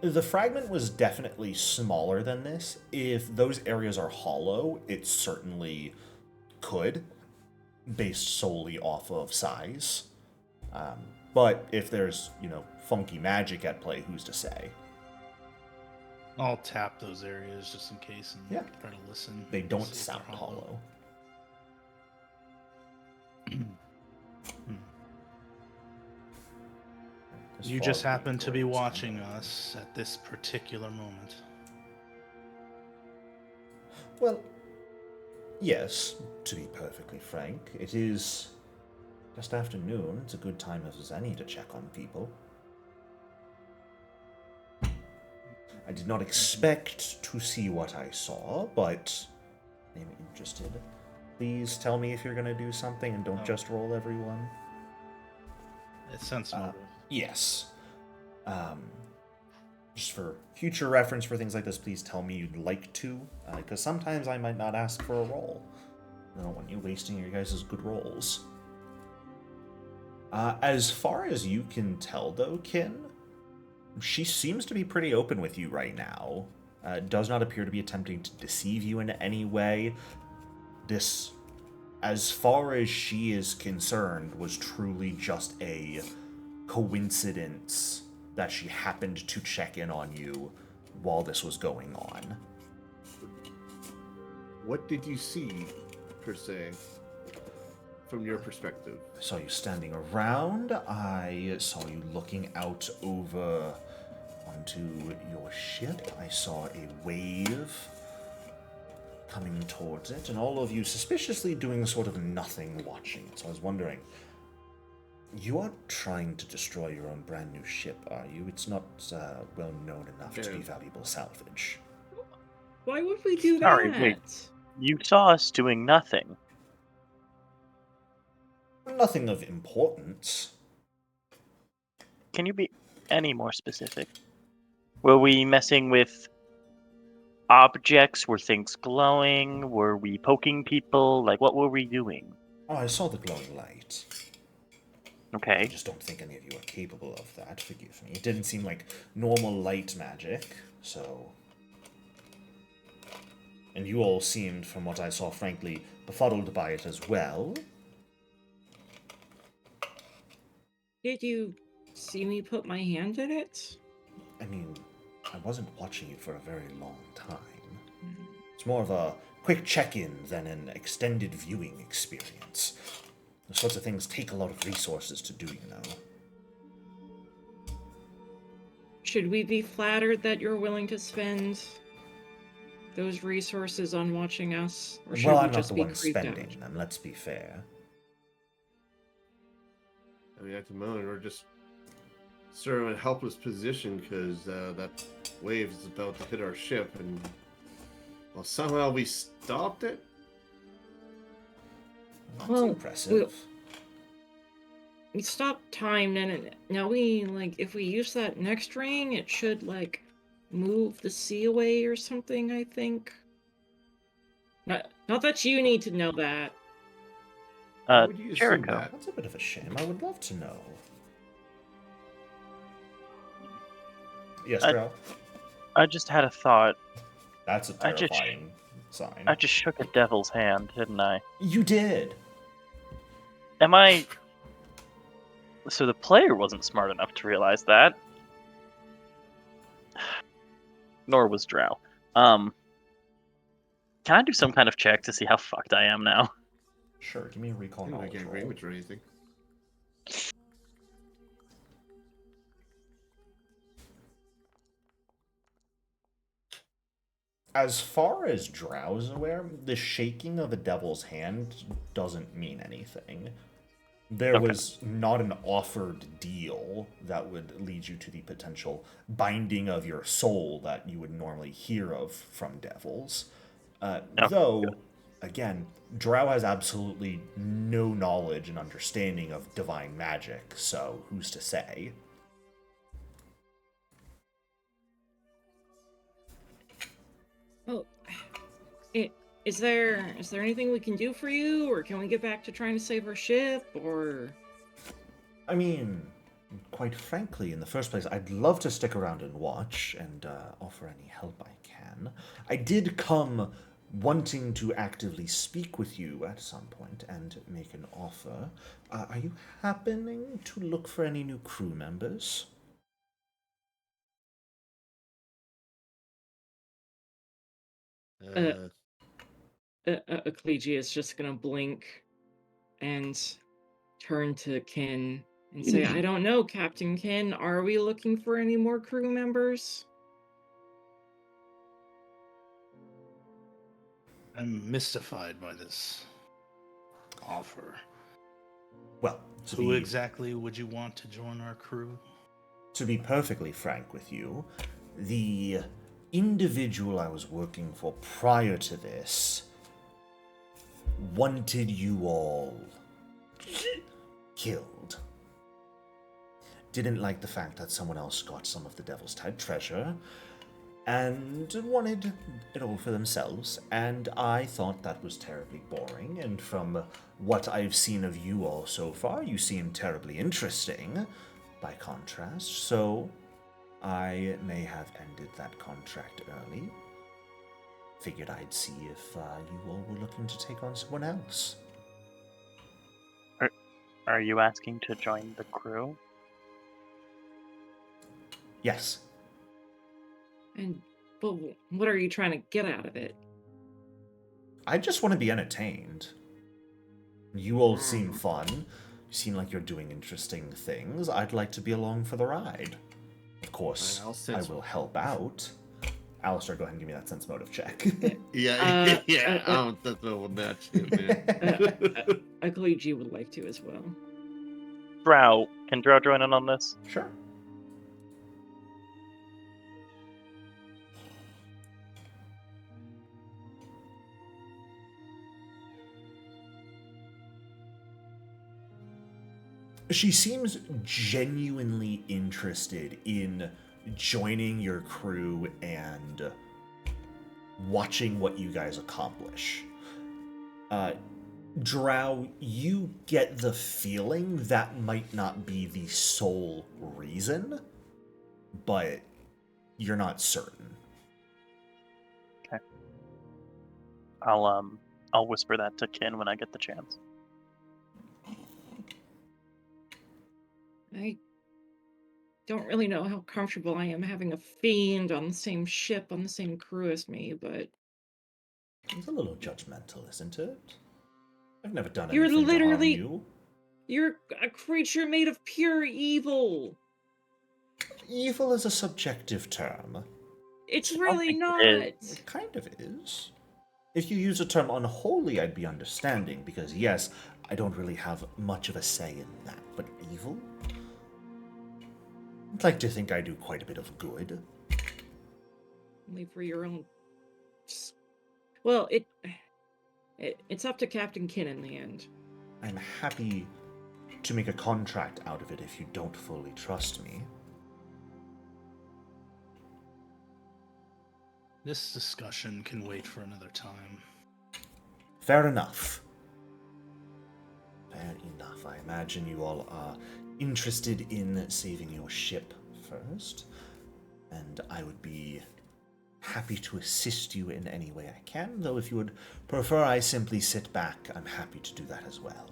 The fragment was definitely smaller than this. If those areas are hollow, it certainly could, based solely off of size. But if there's, funky magic at play, who's to say? I'll tap those areas just in case and try to listen. They don't sound hollow. You just happen to be watching us at this particular moment. Well, yes, to be perfectly frank. It is just afternoon. It's a good time as any to check on people. I did not expect to see what I saw, but I'm interested. Please tell me if you're going to do something and don't just roll everyone. It's sensible. Yes. Just for future reference for things like this, please tell me you'd like to, because sometimes I might not ask for a roll. I don't want you wasting your guys' good rolls. As far as you can tell, though, Kin, she seems to be pretty open with you right now. Does not appear to be attempting to deceive you in any way. This, as far as she is concerned, was truly just a coincidence that she happened to check in on you while this was going on. What did you see, per se, from your perspective? I saw you standing around. I saw you looking out over onto your ship. I saw a wave coming towards it, and all of you suspiciously doing sort of nothing watching it. So I was wondering, you aren't trying to destroy your own brand new ship, are you? It's not well known enough to be valuable salvage. Why would we do that? Sorry, wait. You saw us doing nothing. Nothing of importance. Can you be any more specific? Were we messing with objects? Were things glowing? Were we poking people? Like, what were we doing? Oh, I saw the glowing light. I Okay. just don't think any of you are capable of that, forgive me. It didn't seem like normal light magic, so... And you all seemed, from what I saw, frankly, befuddled by it as well. Did you see me put my hand in it? I mean, I wasn't watching you for a very long time. It's more of a quick check-in than an extended viewing experience. Those sorts of things take a lot of resources to do, you know. Should we be flattered that you're willing to spend those resources on watching us? Or should Well, we I'm not just the be one creeped spending out? them, let's be fair. I mean, at the moment, we're just sort of in a helpless position because that wave is about to hit our ship, and well, somehow we stopped it. That's Well, impressive. We stopped time, and now if we use that next ring, it should, move the sea away or something, I think. Not that you need to know that. Why would you assume Jericho. that? That's a bit of a shame. I would love to know. Yes, Drow? I just had a thought. That's a terrifying sign. I just shook a devil's hand, didn't I? You did! Am I... So the player wasn't smart enough to realize that. Nor was Drow. Can I do some kind of check to see how fucked I am now? Sure, give me a recall I knowledge can't roll. agree with you or anything. As far as Drow is aware, the shaking of a devil's hand doesn't mean anything. There Okay. was not an offered deal that would lead you to the potential binding of your soul that you would normally hear of from devils. Though, again, Drow has absolutely no knowledge and understanding of divine magic, so who's to say? Oh, is there anything we can do for you, or can we get back to trying to save our ship, or... I mean, quite frankly, in the first place, I'd love to stick around and watch and offer any help I can. I did come wanting to actively speak with you at some point and make an offer. Are you happening to look for any new crew members? Ecclesia is just gonna blink and turn to Kin and say, I don't know, Captain Kin, are we looking for any more crew members? I'm mystified by this offer. Well, Who exactly would you want to join our crew? To be perfectly frank with you, the individual I was working for prior to this wanted you all killed. Didn't like the fact that someone else got some of the Devil's Tide treasure, and wanted it all for themselves, and I thought that was terribly boring, and from what I've seen of you all so far, you seem terribly interesting, by contrast, so I may have ended that contract early. Figured I'd see if you all were looking to take on someone else. Are you asking to join the crew? Yes. But what are you trying to get out of it? I just want to be entertained. You all seem fun. You seem like you're doing interesting things. I'd like to be along for the ride. Of course, I will help out. Alistair, go ahead and give me that sense motive check. Yeah, that's what match man. Ecclesia would like to as well. Drow, can Drow join in on this? Sure. She seems genuinely interested in joining your crew and watching what you guys accomplish. Drow, you get the feeling that might not be the sole reason, but you're not certain. Okay. I'll whisper that to Kin when I get the chance. I don't really know how comfortable I am having a fiend on the same ship, on the same crew as me, but It's a little judgmental, isn't it? I've never done you're anything to harm literally you. you're a creature made of pure evil. Evil is a subjective term. It's I don't really think not. it is. It kind of is. If you use the term unholy, I'd be understanding, because yes, I don't really have much of a say in that. But evil? I'd like to think I do quite a bit of good. Only for your own. Well, it's up to Captain Kin in the end. I'm happy to make a contract out of it if you don't fully trust me. This discussion can wait for another time. Fair enough. Fair enough. I imagine you all are interested in saving your ship first, and I would be happy to assist you in any way I can, though if you would prefer I simply sit back, I'm happy to do that as well.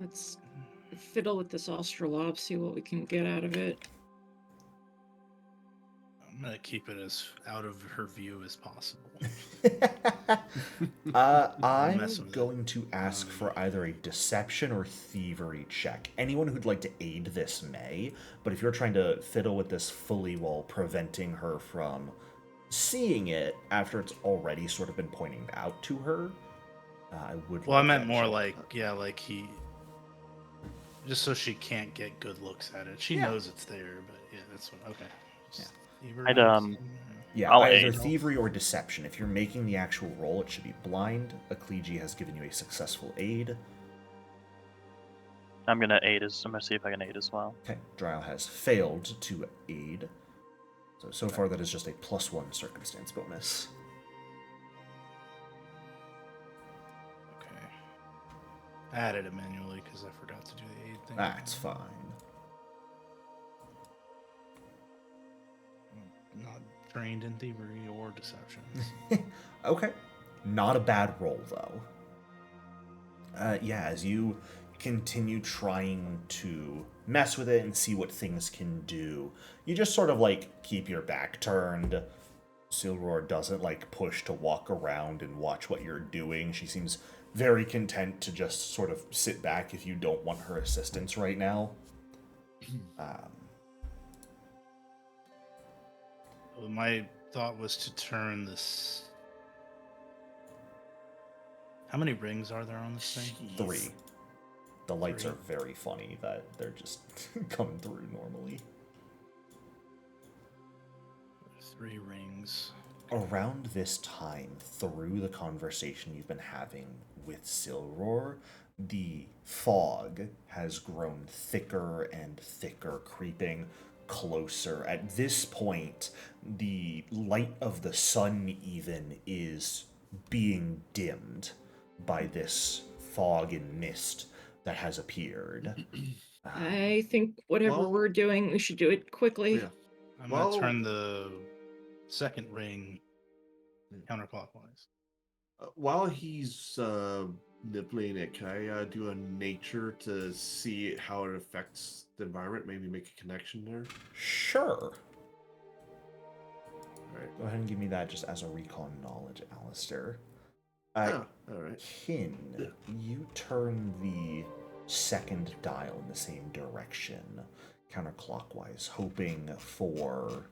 Let's fiddle with this astrolabe, see what we can get out of it. I'm gonna keep it as out of her view as possible. I'm Messing with going to ask for either a deception or thievery check. Anyone who'd like to aid this may, but if you're trying to fiddle with this fully while preventing her from seeing it after it's already sort of been pointed out to her, I would. Well, I like meant that more check. like he, just so she can't get good looks at it. She Yeah. knows it's there, but yeah, that's what. Okay. Just leave her I'd, on. Yeah, I'll either aid. thievery or deception. If you're making the actual roll, it should be blind. Ecclesia has given you a successful aid. I'm gonna see if I can aid as well. Okay, Drow has failed to aid. So far that is just a +1 circumstance bonus. Okay. I added it manually because I forgot to do the aid thing. That's fine. I'm not trained in thievery or deceptions. Okay. Not a bad roll, though. Yeah, as you continue trying to mess with it and see what things can do, you just sort of, keep your back turned. Silroar doesn't, push to walk around and watch what you're doing. She seems very content to just sort of sit back if you don't want her assistance right now. Well, my thought was to turn this. How many rings are there on this thing? 3. The lights 3. are very funny that they're just coming through normally. 3 rings. Around this time, through the conversation you've been having with Silroar, the fog has grown thicker and thicker, creeping closer. At this point, the light of the sun even is being dimmed by this fog and mist that has appeared. I think whatever we're doing, we should do it quickly. Yeah. I'm gonna turn the second ring counterclockwise. While he's nibbling it, can I do a nature to see how it affects the environment? Maybe make a connection there. Sure. All right. Go ahead and give me that just as a recon knowledge, Alistair. All right. Kin, you turn the second dial in the same direction, counterclockwise, hoping for...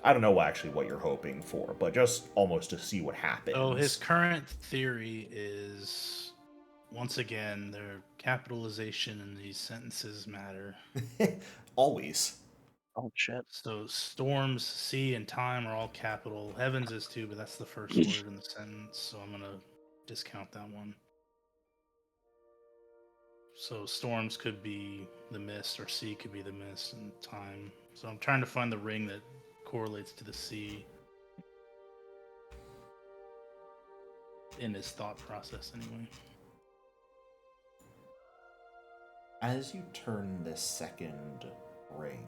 I don't know actually what you're hoping for, but just almost to see what happens. So his current theory is, once again, their capitalization in these sentences matter. Always. Oh shit. So storms, sea, and time are all capital. Heavens is too, but that's the first word in the sentence, so I'm gonna discount that one. So storms could be the mist, or sea could be the mist, and time. So I'm trying to find the ring that correlates to the sea. in his thought process anyway. As you turn this second ring,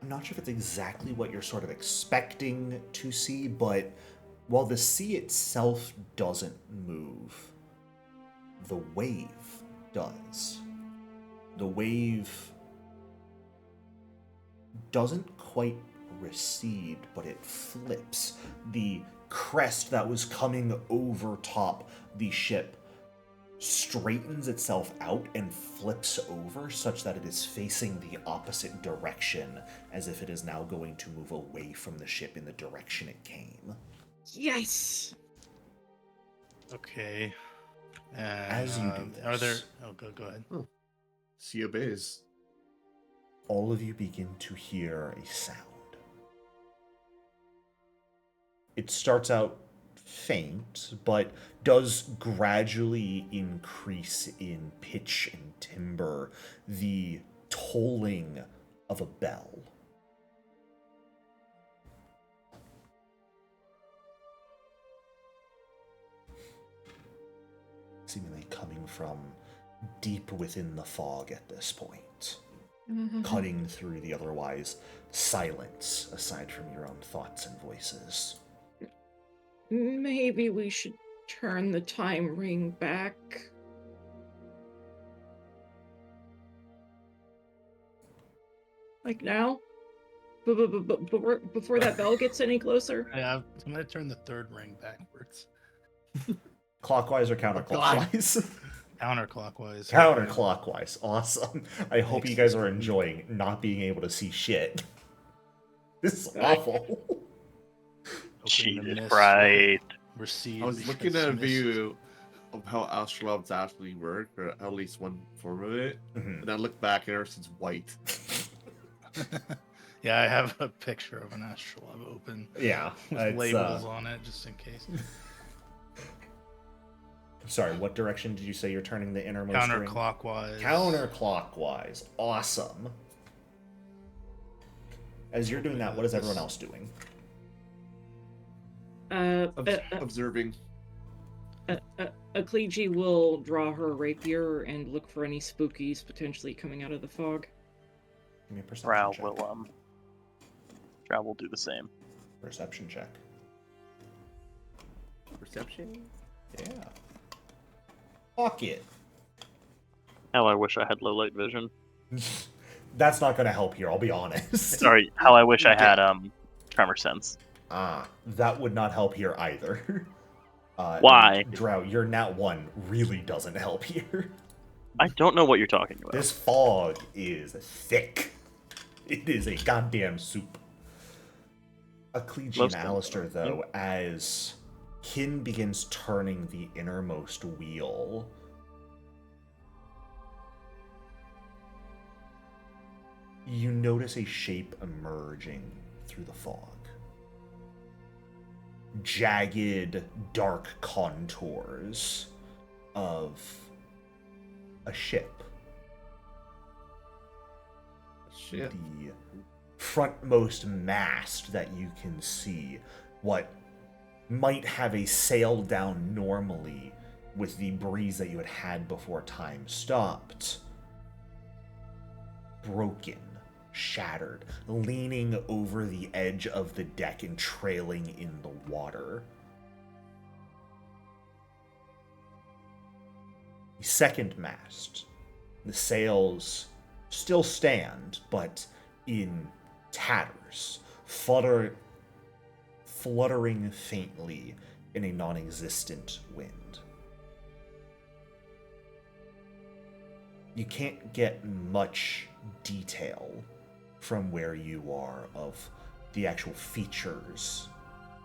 I'm not sure if it's exactly what you're sort of expecting to see, but while the sea itself doesn't move, the wave does. The wave doesn't quite recede, but it flips. The crest that was coming over top the ship straightens itself out and flips over such that it is facing the opposite direction, as if it is now going to move away from the ship in the direction it came. Yes! Okay. As you do Are there... this, Oh, go ahead. Sea obeys. all of you begin to hear a sound. It starts out faint, but does gradually increase in pitch and timbre, the tolling of a bell. Seemingly coming from deep within the fog at this point, cutting through the otherwise silence aside from your own thoughts and voices. Maybe we should turn the time ring back. Like now? Before that bell gets any closer? I'm going to turn the third ring backwards. Clockwise or counterclockwise? Counterclockwise. Counterclockwise. Awesome. I hope you guys are enjoying not being able to see shit. This is awful. Jesus Christ. Recede. I was looking at a view of how astrolabes actually work, or at least one form of it, and I look back and everything's white. Yeah, I have a picture of an astrolabe open. Yeah. With labels on it, just in case. Sorry, what direction did you say you're turning the innermost ring? Counterclockwise. Counterclockwise. Awesome. As you're doing that, what is everyone else doing? Observing. Akleji will draw her rapier and look for any spookies potentially coming out of the fog. Give me a perception Drow check. will do the same. Perception check. Perception? Yeah. Fuck it. Hell, I wish I had low light vision. That's not gonna help here, I'll be honest. Sorry, how I wish I had tremor sense. That would not help here either. Why? Drow, your nat 1 really doesn't help here. I don't know what you're talking about. This fog is thick. It is a goddamn soup. Akleji and Alistair, though, as Kin begins turning the innermost wheel, you notice a shape emerging through the fog. Jagged, dark contours of a ship. Shit. The frontmost mast that you can see, what might have a sail down normally with the breeze that you had had before time stopped, broken, shattered, leaning over the edge of the deck and trailing in the water. The second mast, the sails still stand, but in tatters, fluttering faintly in a non-existent wind. You can't get much detail from where you are of the actual features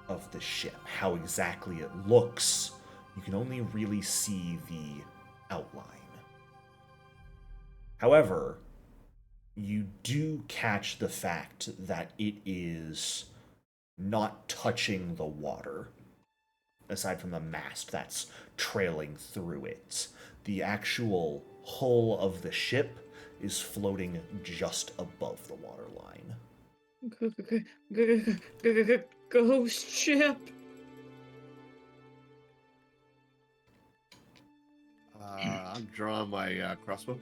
of the ship, how exactly it looks. You can only really see the outline. However, you do catch the fact that it is not touching the water, aside from the mast that's trailing through it. The actual hull of the ship is floating just above the waterline. Ghost ship. I'm drawing my crossbow.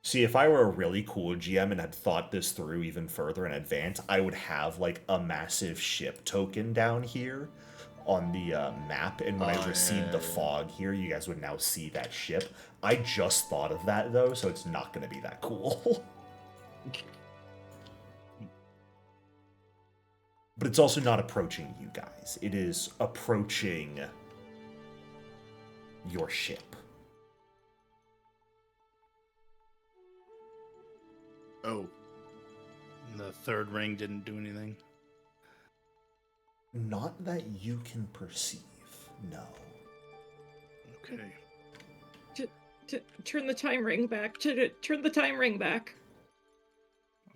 See, if I were a really cool GM and had thought this through even further in advance, I would have like a massive ship token down here on the map, and when I recede the fog here, you guys would now see that ship. I just thought of that though, so it's not going to be that cool. But it's also not approaching you guys. It is approaching your ship. Oh. The third ring didn't do anything. Not that you can perceive, no. Okay. Turn the time ring back. Turn the time ring back.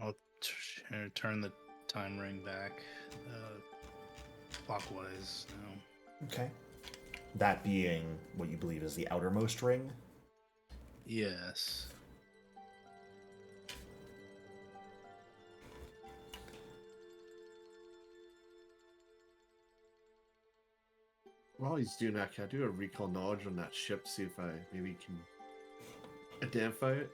I'll turn the time ring back clockwise now. Okay. That being what you believe is the outermost ring? Yes. While he's doing that, can I do a recall knowledge on that ship, see if I maybe can identify it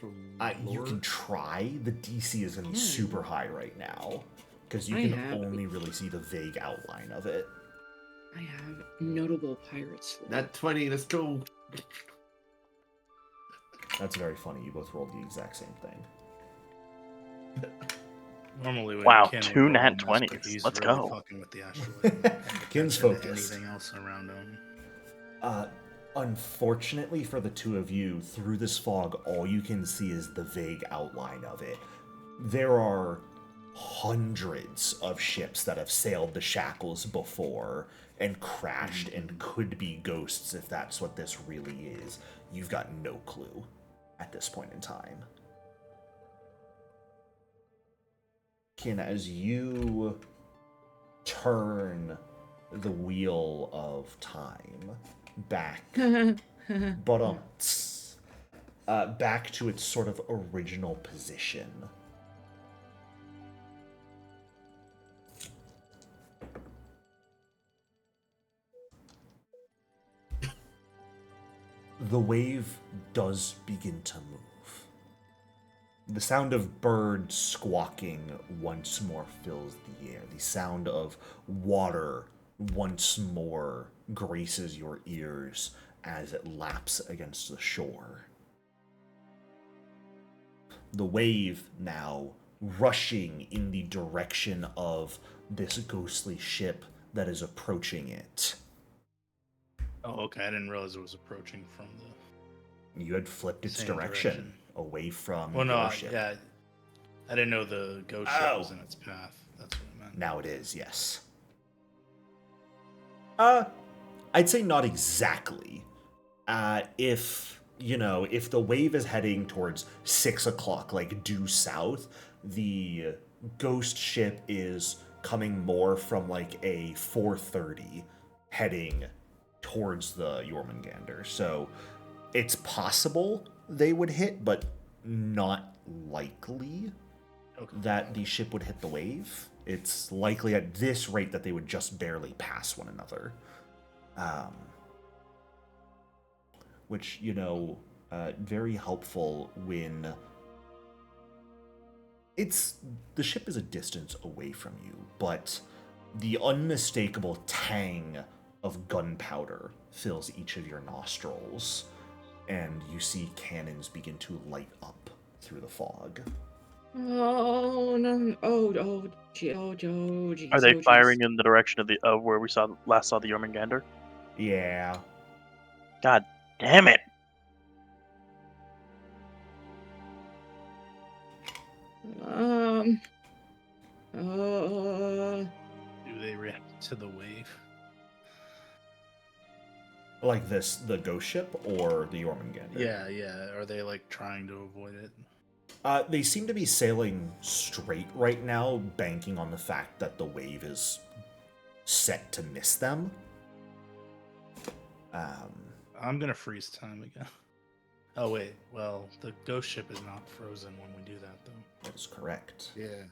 from You lore? can try. The DC is going to be super high right now, because you I can have- only really see the vague outline of it. I have notable pirates. That 20, let's go. That's very funny. You both rolled the exact same thing. Normally, when Wow, Ken would 2 roll nat on this, 20s. but he's Let's really go. fucking with the astrolabe. Ken's focused. Anything else around him? Unfortunately for the two of you, through this fog, all you can see is the vague outline of it. There are hundreds of ships that have sailed the Shackles before and crashed and could be ghosts if that's what this really is. You've got no clue at this point in time. Ken, as you turn the wheel of time back, back to its sort of original position. The wave does begin to move. The sound of birds squawking once more fills the air. The sound of water once more graces your ears as it laps against the shore. The wave now rushing in the direction of this ghostly ship that is approaching it. Oh, okay. I didn't realize it was approaching from the. You had flipped its Same direction direction. away from Well, your no, ship. yeah. I didn't know the ghost ship was in its path. That's what I meant. Now it is, yes. I'd say not exactly. If the wave is heading towards 6 o'clock, like due south, the ghost ship is coming more from like a 4:30 heading towards the Jormungandr. So it's possible they would hit, but not likely that the ship would hit the wave. It's likely at this rate that they would just barely pass one another. Which, very helpful when the ship is a distance away from you, but the unmistakable tang of gunpowder fills each of your nostrils, and you see cannons begin to light up through the fog. Oh no! Oh, geez. Are they firing in the direction of where we last saw the Jormungandr? Yeah. God damn it! Do they react to the wave? Like the ghost ship or the Jormungandr? Yeah. Are they like trying to avoid it? They seem to be sailing straight right now, banking on the fact that the wave is set to miss them. I'm gonna freeze time again. Oh wait, well the ghost ship is not frozen when we do that though. That is correct. Yeah.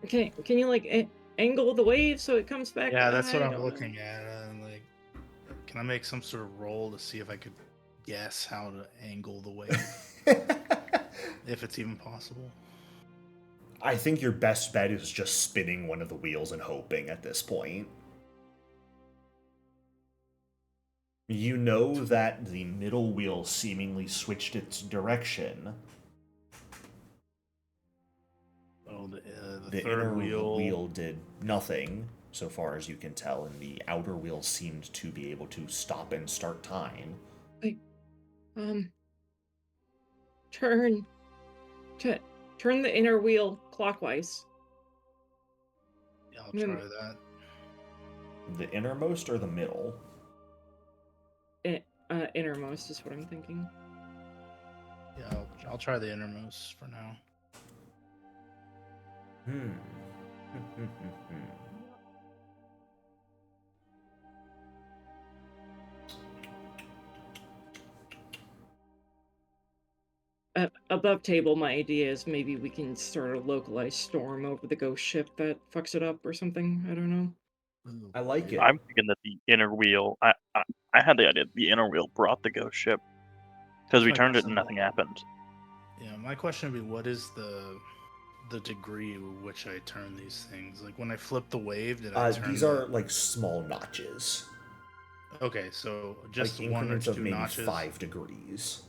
Can you like angle the wave so it comes back? Yeah, that's what I I'm don't looking know. at. Can I make some sort of roll to see if I could guess how to angle the wave? If it's even possible. I think your best bet is just spinning one of the wheels and hoping at this point. You know that the middle wheel seemingly switched its direction. Oh, the The third inner wheel. wheel did nothing, so far as you can tell, and the outer wheel seemed to be able to stop and start time. Wait, turn the inner wheel clockwise. Yeah, I'll try that. The innermost or the middle? Innermost is what I'm thinking. Yeah, I'll try the innermost for now. Above table, my idea is maybe we can start a localized storm over the ghost ship that fucks it up or something. I don't know. I like it. I'm thinking that the inner wheel. I had the idea that the inner wheel brought the ghost ship because we turned it and nothing happened. Yeah, my question would be, what is the degree with which I turn these things? Like when I flip the wave, did I turn? These are like small notches. Okay, so just like one or increments two of maybe notches. 5 degrees.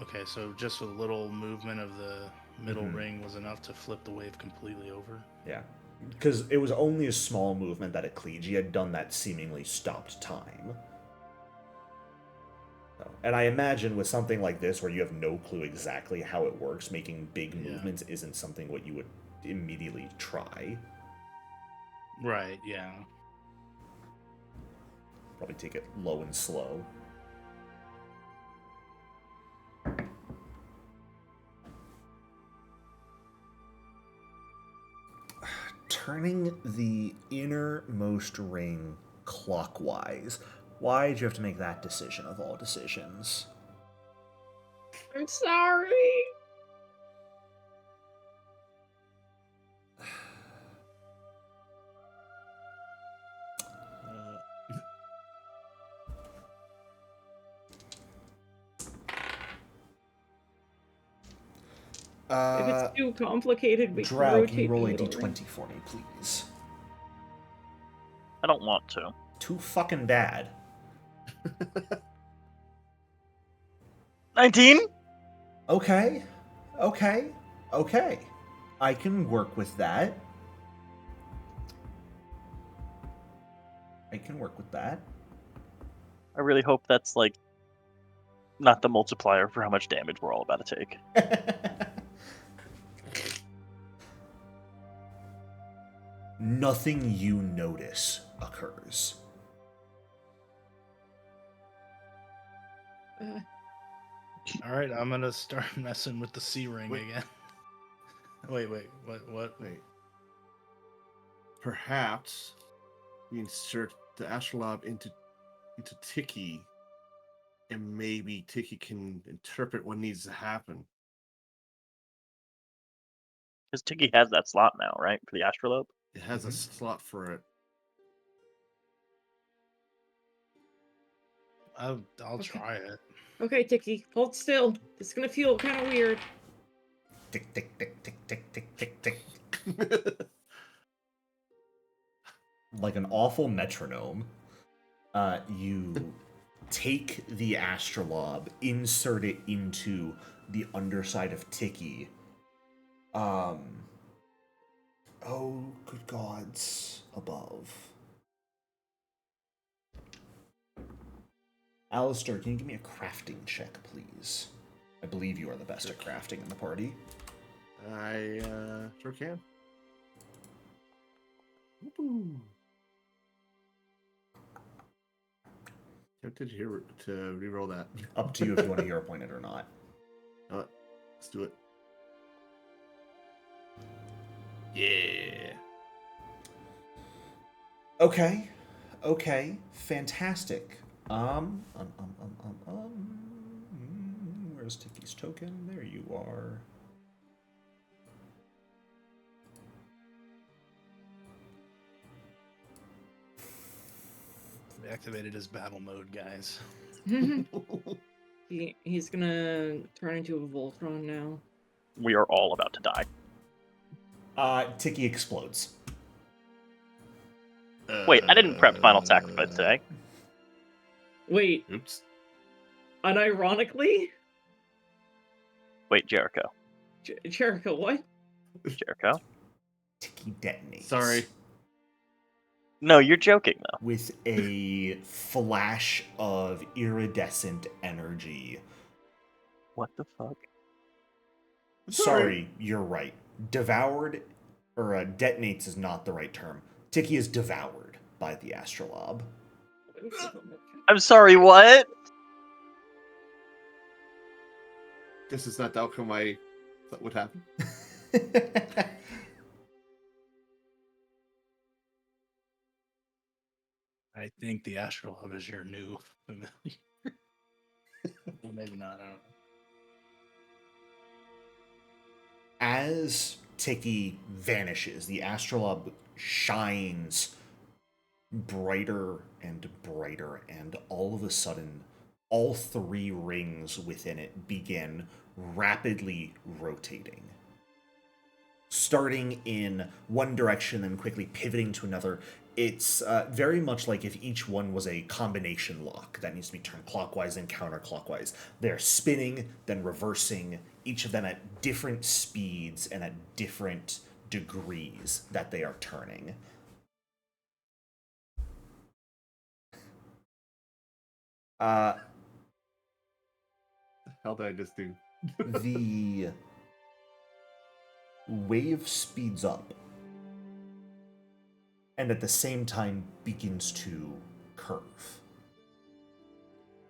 Okay, so just a little movement of the middle ring was enough to flip the wave completely over. Yeah, because it was only a small movement that Ecclesia had done that seemingly stopped time. And I imagine with something like this, where you have no clue exactly how it works, making big movements isn't something what you would immediately try. Right, yeah. Probably take it low and slow. Turning the innermost ring clockwise. Why did you have to make that decision of all decisions? I'm sorry. If it's too complicated, we can Drow, rotate can you roll a the middle d20 ring. for me, please? I don't want to. Too fucking bad. 19? Okay. I can work with that. I really hope that's like not the multiplier for how much damage we're all about to take. Nothing you notice occurs. All right, I'm gonna start messing with the C ring again. Wait, what? Wait. Perhaps we insert the astrolabe into Ticky, and maybe Ticky can interpret what needs to happen. Because Ticky has that slot now, right, for the astrolabe? It has a slot for it. I'll try it. Okay, Ticky, hold still. It's gonna feel kind of weird. Tick, tick, tick, tick, tick, tick, tick, tick. Like an awful metronome, you take the astrolabe, insert it into the underside of Ticky. Oh, good gods above. Alistair, can you give me a crafting check, please? I believe you are the best at crafting in the party. I sure can. Woo-hoo. Tempted to reroll that. Up to you if you want to hero point it or not. Let's do it. Yeah. Okay. Fantastic. Where's Ticky's token? There you are. We activated his battle mode, guys. He's gonna turn into a Voltron now. We are all about to die. Ticky explodes. Wait, I didn't prep Final Sacrifice today. Wait, Oops. unironically? Wait, Jericho. Jericho, what? Jericho? Ticky detonates. Sorry. No, you're joking, though. With a flash of iridescent energy. What the fuck? Sorry, you're right. Devoured, or detonates is not the right term. Ticky is devoured by the astrolabe. I'm sorry, what? This is not the outcome I thought would happen. I think the astrolabe is your new familiar. Well, maybe not. I don't know. As Ticky vanishes, the astrolabe shines brighter and brighter, and all of a sudden, all three rings within it begin rapidly rotating. Starting in one direction and quickly pivoting to another. It's very much like if each one was a combination lock that needs to be turned clockwise and counterclockwise. They're spinning, then reversing, each of them at different speeds and at different degrees that they are turning. The hell did I just do? The wave speeds up and at the same time begins to curve.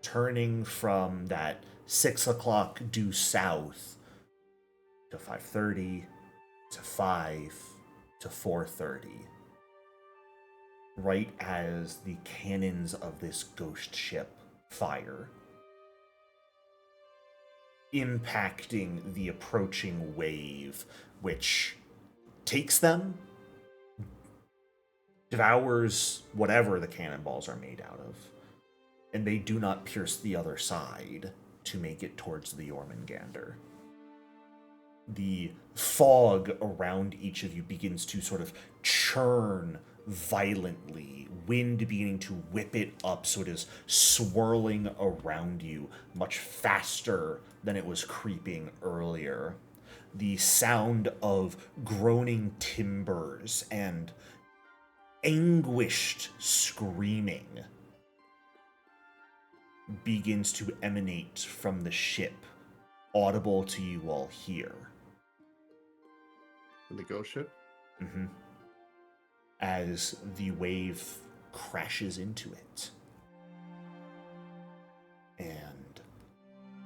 Turning from that 6 o'clock due south to 5:30 to 5 to 4:30. Right as the cannons of this ghost ship fire, impacting the approaching wave, which takes them, devours whatever the cannonballs are made out of, and they do not pierce the other side to make it towards the Jormungandr. The fog around each of you begins to sort of churn violently, wind beginning to whip it up so it is swirling around you much faster than it was creeping earlier. The sound of groaning timbers and anguished screaming begins to emanate from the ship, audible to you all here. The ghost ship? Mm-hmm. As the wave crashes into it. And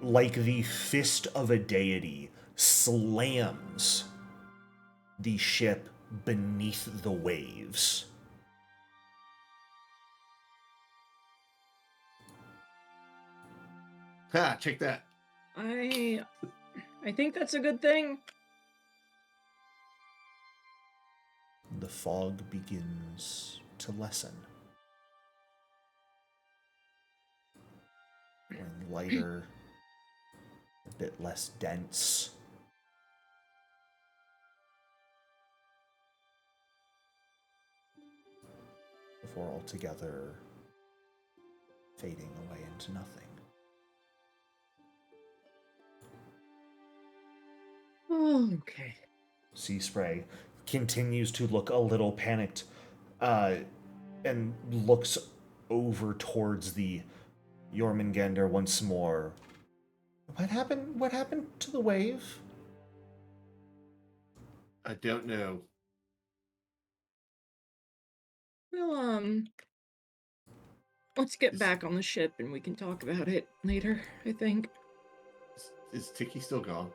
like the fist of a deity slams the ship beneath the waves. Ha! Check that. I think that's a good thing. The fog begins to lessen. Going lighter, a bit less dense. Before altogether fading away into nothing. Oh, okay. Sea Spray continues to look a little panicked, and looks over towards the Jormungandr once more. What happened? What happened to the wave? I don't know. Well, let's get back on the ship and we can talk about it later, I think. Is Ticky still gone?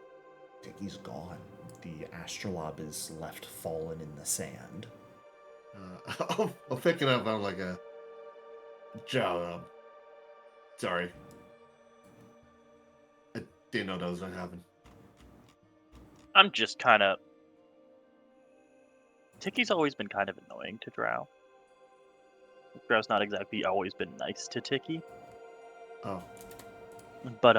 Ticky's gone. The astrolabe is left fallen in the sand. I'll pick it up on like a job. Sorry. I didn't know that was going to happen. I'm just kind of... Ticky's always been kind of annoying to Drow. Drow's not exactly always been nice to Ticky. Oh. But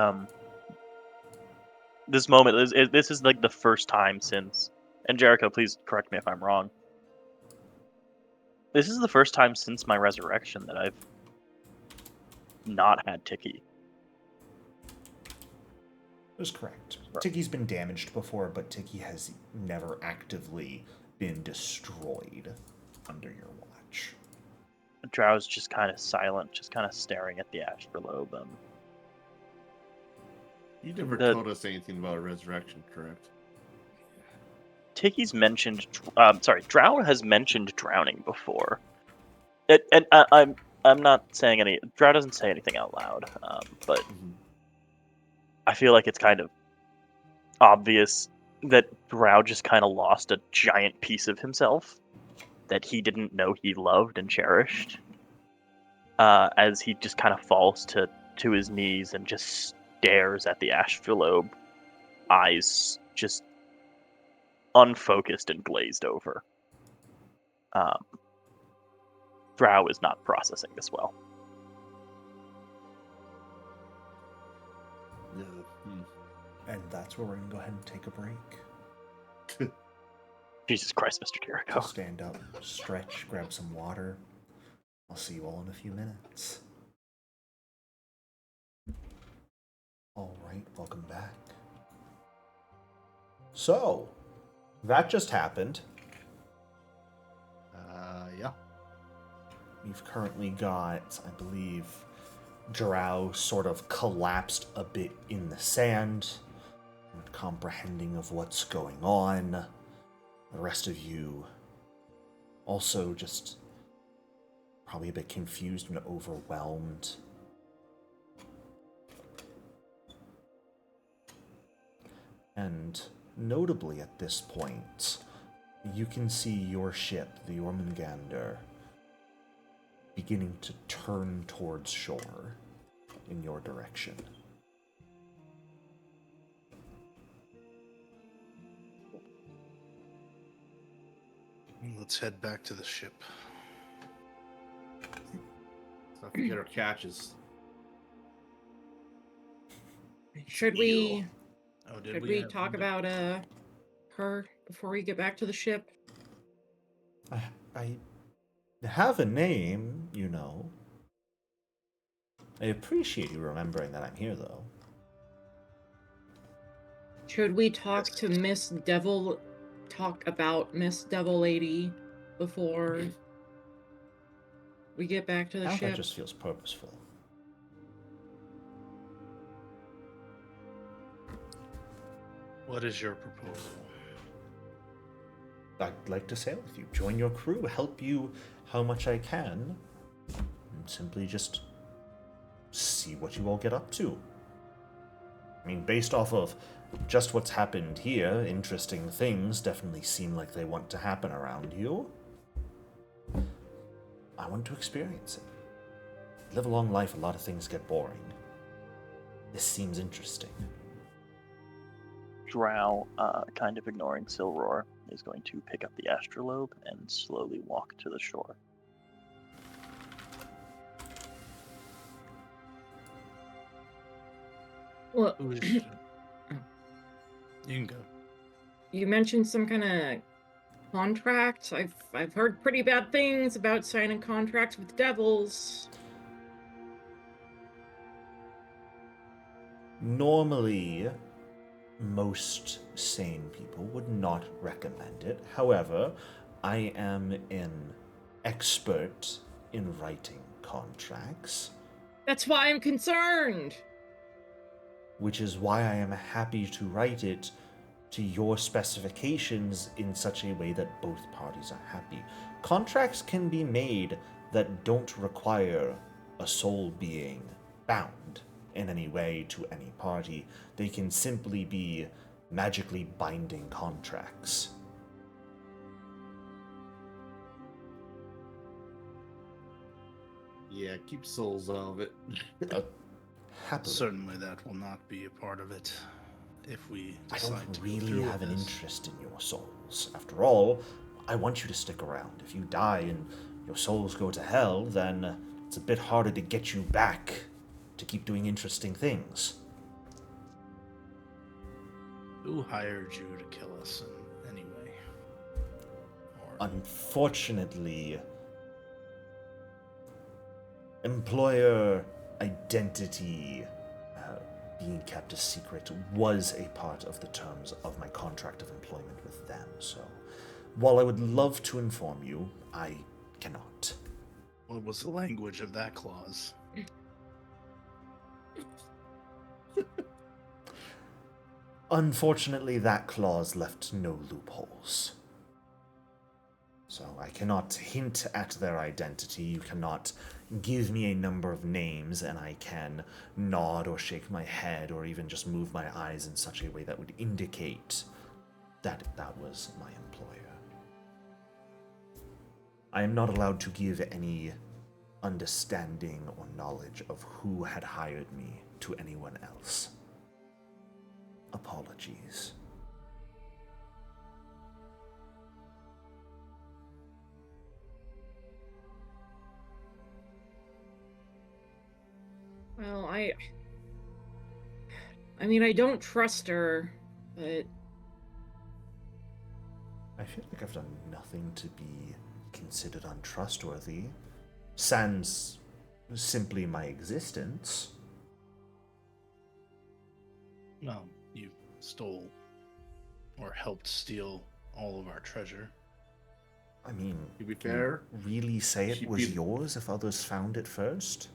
this moment this is like the first time since, and Jericho, please correct me if I'm wrong. This is the first time since my resurrection that I've not had Ticky. That's correct. Ticky's been damaged before, but Ticky has never actively been destroyed under your watch. Drow's just kind of silent, just kind of staring at the astrolabe. You never told us anything about resurrection, correct? Ticky's mentioned, Drow has mentioned drowning before. I'm not saying any. Drow doesn't say anything out loud, but I feel like it's kind of obvious that Drow just kind of lost a giant piece of himself that he didn't know he loved and cherished. As he just kind of falls to his knees and just stares at the astrolabe, eyes just unfocused and glazed over. Drow is not processing this well. No. And that's where we're going to go ahead and take a break. Jesus Christ, Mr. Jericho. So stand up, stretch, grab some water. I'll see you all in a few minutes. All right, welcome back. So, that just happened. Yeah. We've currently got, I believe, Drow sort of collapsed a bit in the sand, not comprehending of what's going on. The rest of you also just probably a bit confused and overwhelmed. And notably at this point, you can see your ship, the Jormungandr, beginning to turn towards shore in your direction. Let's head back to the ship. Let's get our catches. Should we Did we talk about her before we get back to the ship? I have a name, you know. I appreciate you remembering that I'm here, though. Should we talk to Miss Devil? Talk about Miss Devil Lady before we get back to the Now ship? that just feels purposeful. What is your proposal? I'd like to sail with you, join your crew, help you how much I can, and simply just see what you all get up to. I mean, based off of just what's happened here, interesting things definitely seem like they want to happen around you. I want to experience it. Live a long life, a lot of things get boring. This seems interesting. Drow, kind of ignoring Silroar, is going to pick up the astrolabe and slowly walk to the shore. Well, You can go. you mentioned some kind of contract. I've heard pretty bad things about signing contracts with devils. Normally, most sane people would not recommend it. However, I am an expert in writing contracts, That's why I'm concerned. which is why I am happy to write it to your specifications in such a way that both parties are happy. Contracts can be made that don't require a soul being bound in any way to any party. They can simply be magically binding contracts. Yeah, keep souls out of it. Happily. Certainly that will not be a part of it if we I decide don't to really go through have with an this. interest in your souls. After all, I want you to stick around. If you die and your souls go to hell, then it's a bit harder to get you back to keep doing interesting things. Who hired you to kill us anyway? Or Unfortunately, employer identity being kept a secret was a part of the terms of my contract of employment with them, so while I would love to inform you, I cannot. what was the language of that clause? Unfortunately, that clause left no loopholes. So I cannot hint at their identity. You cannot give me a number of names, and I can nod or shake my head or even just move my eyes in such a way that would indicate that that was my employer. I am not allowed to give any understanding or knowledge of who had hired me to anyone else. Apologies. Well, I mean, I don't trust her, but I feel like I've done nothing to be considered untrustworthy. Sans simply my existence. Well, you stole or helped steal all of our treasure. I mean, To be can fair, you really say it she was beat- yours if others found it first?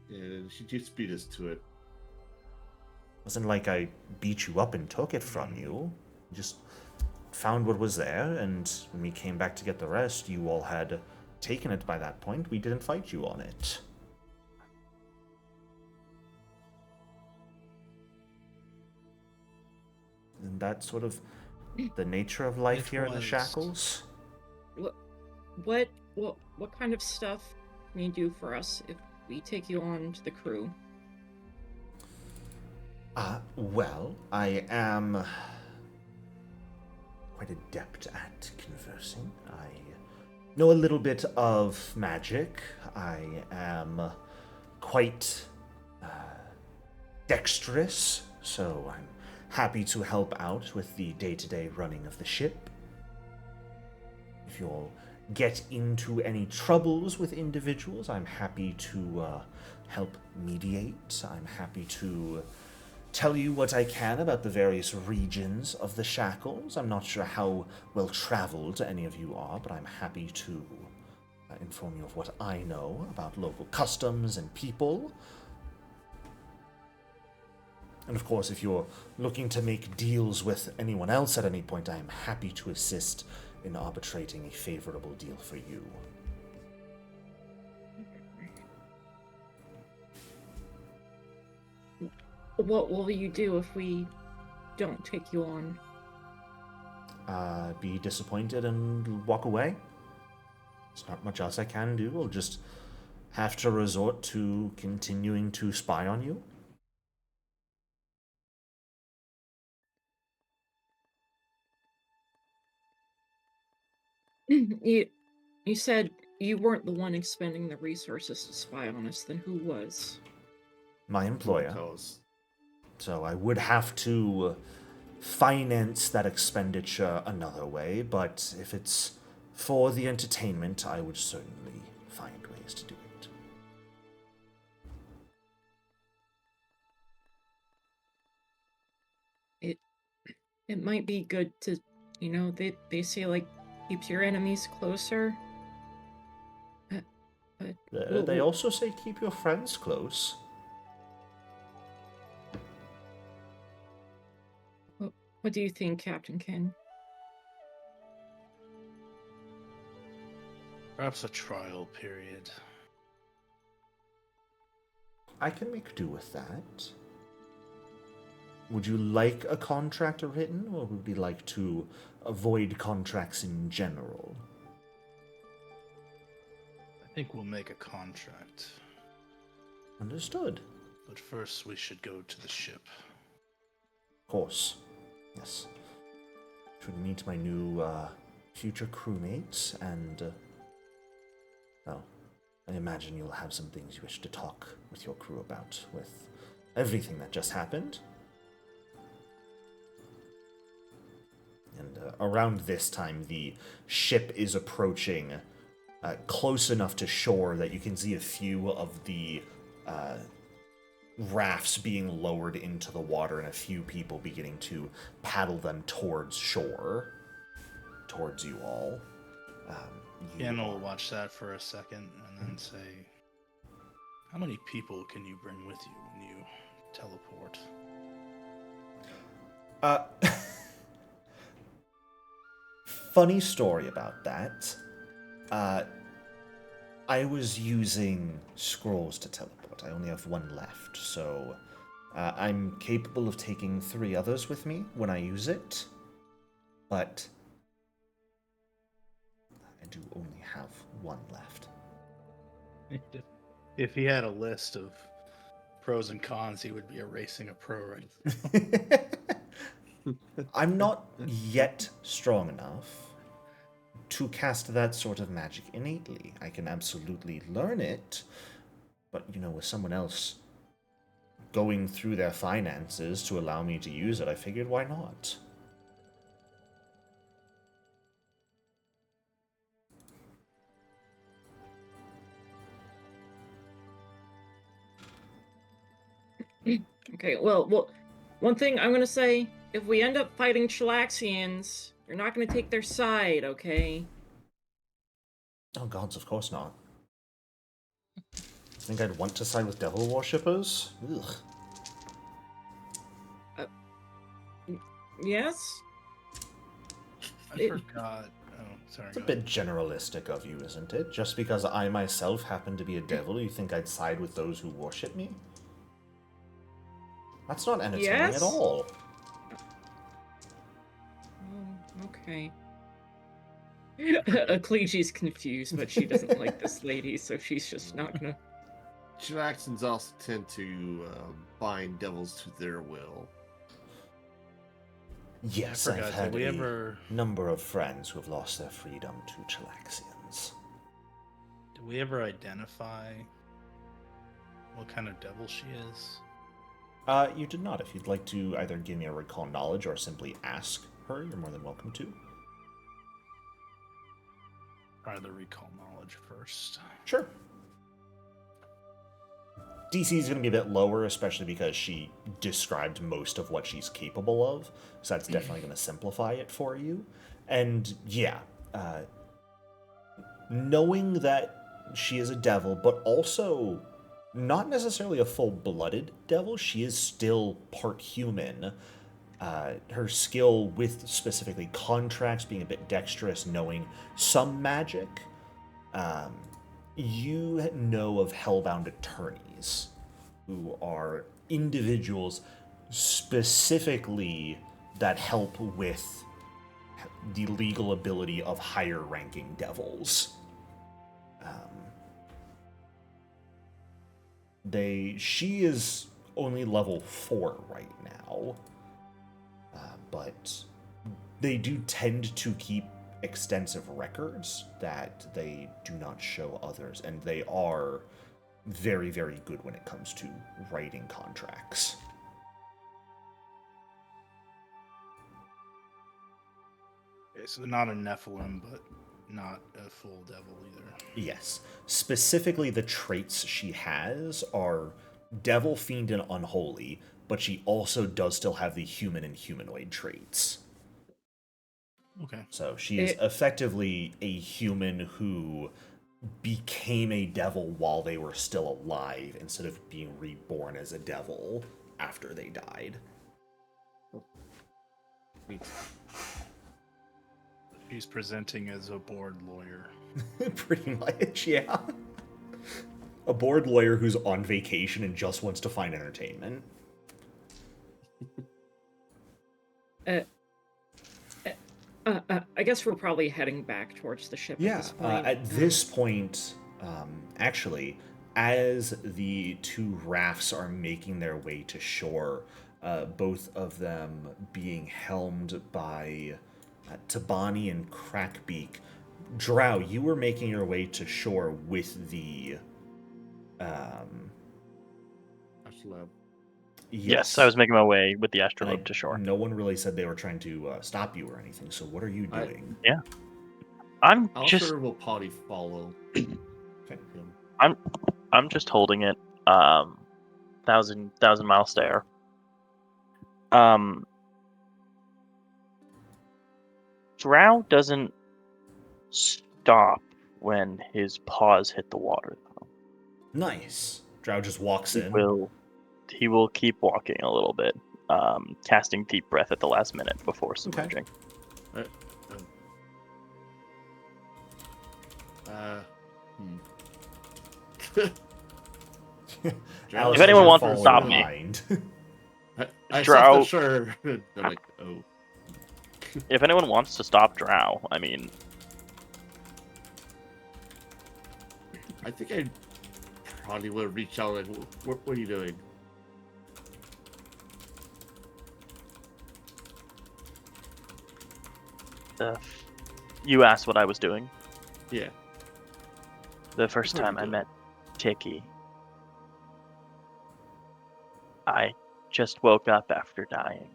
yeah, she just beat us to it. Wasn't like I beat you up and took it from you. Just found what was there, and when we came back to get the rest, you all had taken it by that point. We didn't fight you on it. And that's sort of the nature of life It here in the was. Shackles. what kind of stuff can you do for us if we take you on to the crew? Well, I am quite adept at conversing. I know a little bit of magic. I am quite dexterous, so I'm happy to help out with the day-to-day running of the ship. If you'll get into any troubles with individuals, I'm happy to help mediate. I'm happy to tell you what I can about the various regions of the Shackles. I'm not sure how well traveled any of you are, but I'm happy to inform you of what I know about local customs and people. And of course, if you're looking to make deals with anyone else at any point, I am happy to assist in arbitrating a favorable deal for you. What will you do if we don't take you on? Be disappointed and walk away. There's not much else I can do. We'll just have to resort to continuing to spy on you. You said you weren't the one expending the resources to spy on us, then who was? My employer. Tell us. So I would have to finance that expenditure another way, but if it's for the entertainment, I would certainly find ways to do it. It might be good to, they say, like, keeps your enemies closer. But They also say keep your friends close. what do you think, Captain Ken? Perhaps a trial period. I can make do with that. Would you like a contract written, or would you like to avoid contracts in general? I think we'll make a contract. Understood. But first, we should go to the ship. Of course. Yes. Should meet my new future crewmates and Oh, I imagine you'll have some things you wish to talk with your crew about, with everything that just happened. And around this time, the ship is approaching close enough to shore that you can see a few of the rafts being lowered into the water and a few people beginning to paddle them towards shore, towards you all. Ken will watch that for a second and then say, how many people can you bring with you when you teleport? Funny story about that. I was using scrolls to teleport. I only have one left, so I'm capable of taking 3 others with me when I use it, but I do only have one left. If he had a list of pros and cons, he would be erasing a pro right now. I'm not yet strong enough to cast that sort of magic innately. I can absolutely learn it, but, with someone else going through their finances to allow me to use it, I figured why not? Okay, well, one thing I'm gonna say, if we end up fighting Chilaxians, you're not gonna take their side, okay? Oh gods, of course not. Think I'd want to side with devil worshippers? Ugh. Yes? I forgot. Oh, sorry. It's a bit generalistic of you, isn't it? Just because I myself happen to be a devil, you think I'd side with those who worship me? That's not entertaining at all. Okay. Ecclesia's confused, but she doesn't like this lady, so she's just not gonna... Chilaxans also tend to bind devils to their will. Yes, I've had a number of friends who have lost their freedom to Chilaxians. Did we ever identify what kind of devil she is? You did not. If you'd like to either give me a recall knowledge or simply ask her, you're more than welcome to. Try the recall knowledge first. Sure. DC is going to be a bit lower, especially because she described most of what she's capable of, so that's definitely going to simplify it for you. And yeah, knowing that she is a devil, but also not necessarily a full-blooded devil, she is still part human. Her skill with specifically contracts, being a bit dexterous, knowing some magic. You know of hellbound attorneys, who are individuals specifically that help with the legal ability of higher-ranking devils. She is only level 4 right now, but they do tend to keep extensive records that they do not show others, and they are very, very good when it comes to writing contracts. Okay, so not a Nephilim, but not a full devil either. Yes. Specifically, the traits she has are devil, fiend, and unholy, but she also does still have the human and humanoid traits. Okay. So she is effectively a human who became a devil while they were still alive, instead of being reborn as a devil after they died. She's presenting as a bored lawyer. Pretty much, yeah. A bored lawyer who's on vacation and just wants to find entertainment. I guess we're probably heading back towards the ship at this point. At this point, actually, as the 2 rafts are making their way to shore, both of them being helmed by Tabani and Crackbeak, Drow, you were making your way to shore with the Astrolabe. Yes, I was making my way with the astrolabe to shore. No one really said they were trying to stop you or anything, so what are you doing? I'm Alistair will probably follow. Okay. him. I'm just holding it. Thousand mile stare. Drow doesn't stop when his paws hit the water, though. Nice. Drow just walks in. He will keep walking a little bit, casting deep breath at the last minute before submerging. Okay. Alice If anyone doesn't wants to follow stop me. behind. I Drow- said for sure. They're like, oh. If anyone wants to stop Drow, I mean, I think I probably would reach out like, what are you doing? you asked what I was doing. Yeah. The first What are you time I doing? met Ticky, I just woke up after dying.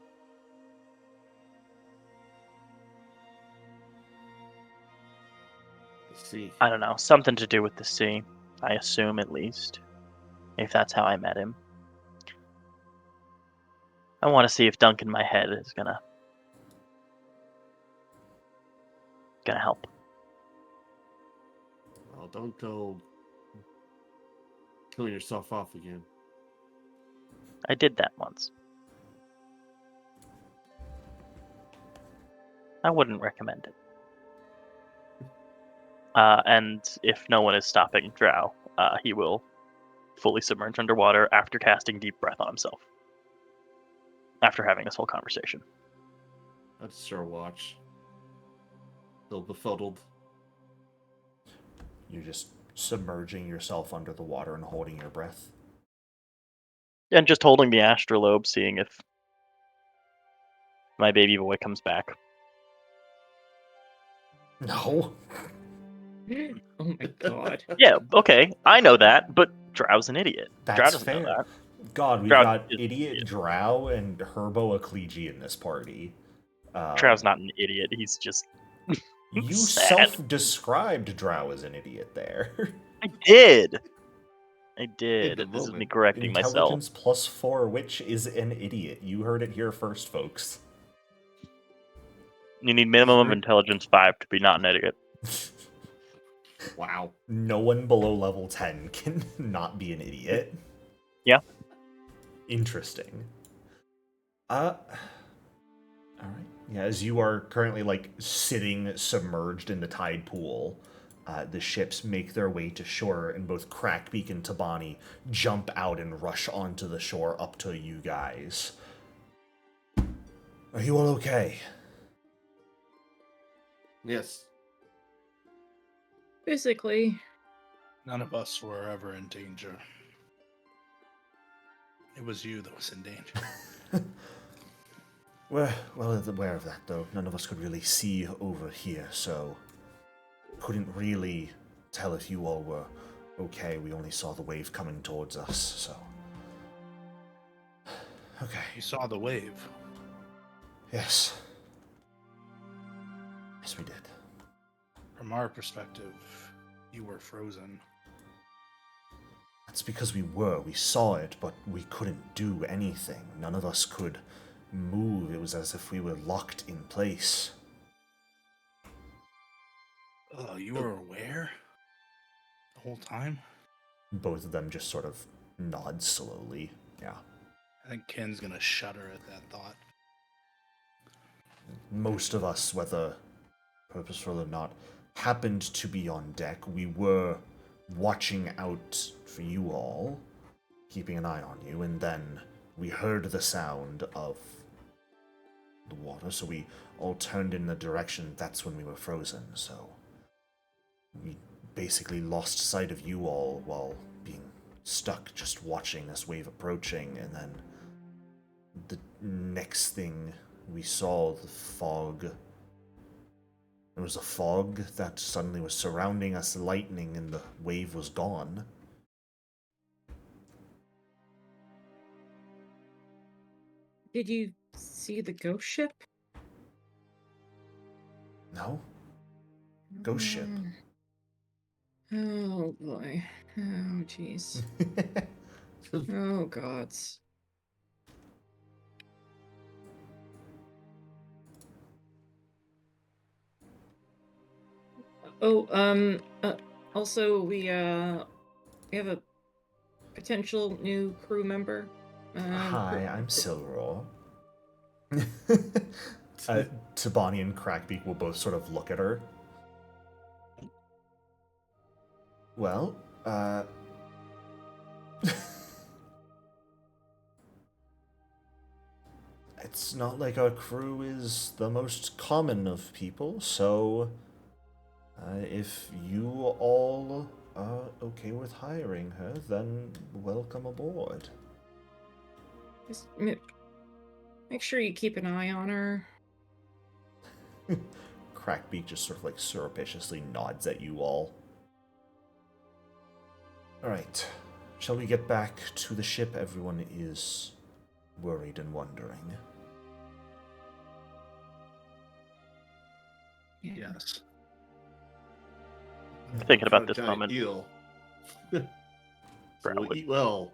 I see. I don't know, something to do with the sea. I assume, at least, if that's how I met him. I want to see if dunking my head is gonna help. Well, don't go killing yourself off again. I did that once. I wouldn't recommend it. And if no one is stopping Drow, he will fully submerge underwater after casting deep breath on himself. After having this whole conversation. That's sure watch. Still befuddled. You're just submerging yourself under the water and holding your breath. And just holding the astrolabe, seeing if my baby boy comes back. No. Oh my god. Yeah, okay, I know that, but Drow's an idiot. Drow That's doesn't know fair. that. God, we've Drow got is idiot Drow and Herbo Ecclegi in this party. Drow's not an idiot, he's just You sad. self-described Drow as an idiot there. I did! In This the is me moment. correcting myself. Intelligence +4, which is an idiot. You heard it here first, folks. You need minimum of intelligence 5 to be not an idiot. Wow. No one below level 10 can not be an idiot. Yeah. Interesting. Alright. Yeah, as you are currently, like, sitting submerged in the tide pool, the ships make their way to shore, and both Crackbeak and Tabani jump out and rush onto the shore up to you guys. Are you all okay? Yes. Physically. None of us were ever in danger. It was you that was in danger. We're well aware of that, though. None of us could really see over here, so couldn't really tell if you all were okay. We only saw the wave coming towards us, so... Okay. You saw the wave. Yes. Yes, we did. From our perspective, you were frozen. That's because we were. We saw it, but we couldn't do anything. None of us could move. It was as if we were locked in place. Oh, you were aware? The whole time? Both of them just sort of nod slowly. Yeah. I think Ken's gonna shudder at that thought. Most of us, whether purposeful or not, happened to be on deck. We were watching out for you all, keeping an eye on you, and then we heard the sound of the water, so we all turned in the direction. That's when we were frozen, so we basically lost sight of you all while being stuck just watching this wave approaching, and then the next thing we saw, the fog There was a fog that suddenly was surrounding us, lightning, and the wave was gone. Did you see the ghost ship? No? Ghost ship. Oh boy. Oh jeez. Oh gods. Oh, also we have a potential new crew member. Hi, I'm Silror. Tabani and Crackbeak will both sort of look at her. Well, it's not like our crew is the most common of people, so if you all are okay with hiring her, then welcome aboard. Just make sure you keep an eye on her. Crackbeak just sort of like surreptitiously nods at you all. Alright, shall we get back to the ship? Everyone is worried and wondering. Yes. Thinking about A this giant moment. eel. So Drow we'll would- eat well.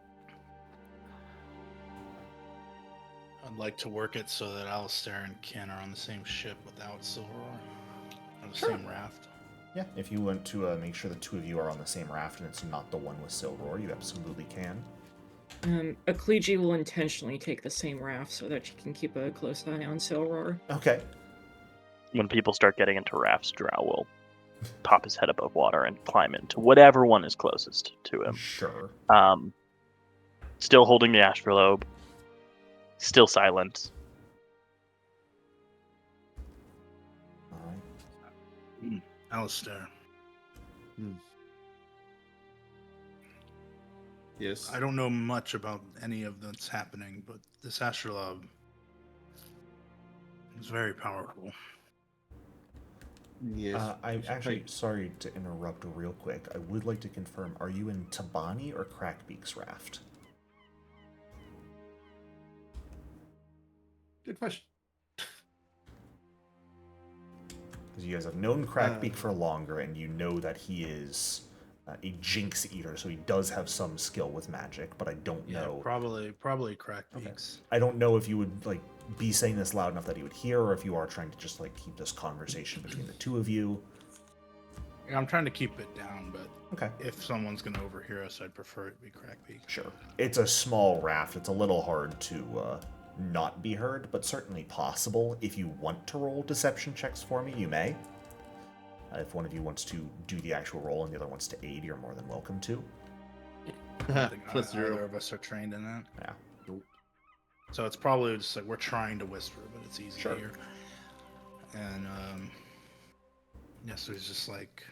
I'd like to work it so that Alistair and Ken are on the same ship without Silverroar. On the same raft. Yeah, if you want to make sure the two of you are on the same raft and it's not the one with Silverroar, you absolutely can. Akleji will intentionally take the same raft so that she can keep a close eye on Silror. Okay. When people start getting into rafts, Drow will pop his head above water and climb into whatever one is closest to him. Sure. Still holding the astrolabe. Still silent. Alright. Alistair. Yes. I don't know much about any of that's happening, but this astrolabe is very powerful. Yes. I'm actually sorry to interrupt real quick. I would like to confirm, are you in Tabani or Crackbeak's raft? Good question. Because you guys have known Crackbeak for longer, and you know that he is a jinx eater, so he does have some skill with magic, but I don't know. Probably crack beaks. I don't know if you would like be saying this loud enough that he would hear, or if you are trying to just like keep this conversation between the two of you. Yeah, I'm trying to keep it down, but Okay. if someone's gonna overhear us, I'd prefer it be crack beak. Sure. It's a small raft. It's a little hard to not be heard, but certainly possible. If you want to roll deception checks for me, you may. If one of you wants to do the actual roll and the other wants to aid, you're more than welcome to. I don't think Plus either 0. of us are trained in that. Yeah. So it's probably just like we're trying to whisper, but it's easy Sure. to hear. And yeah, so it's just like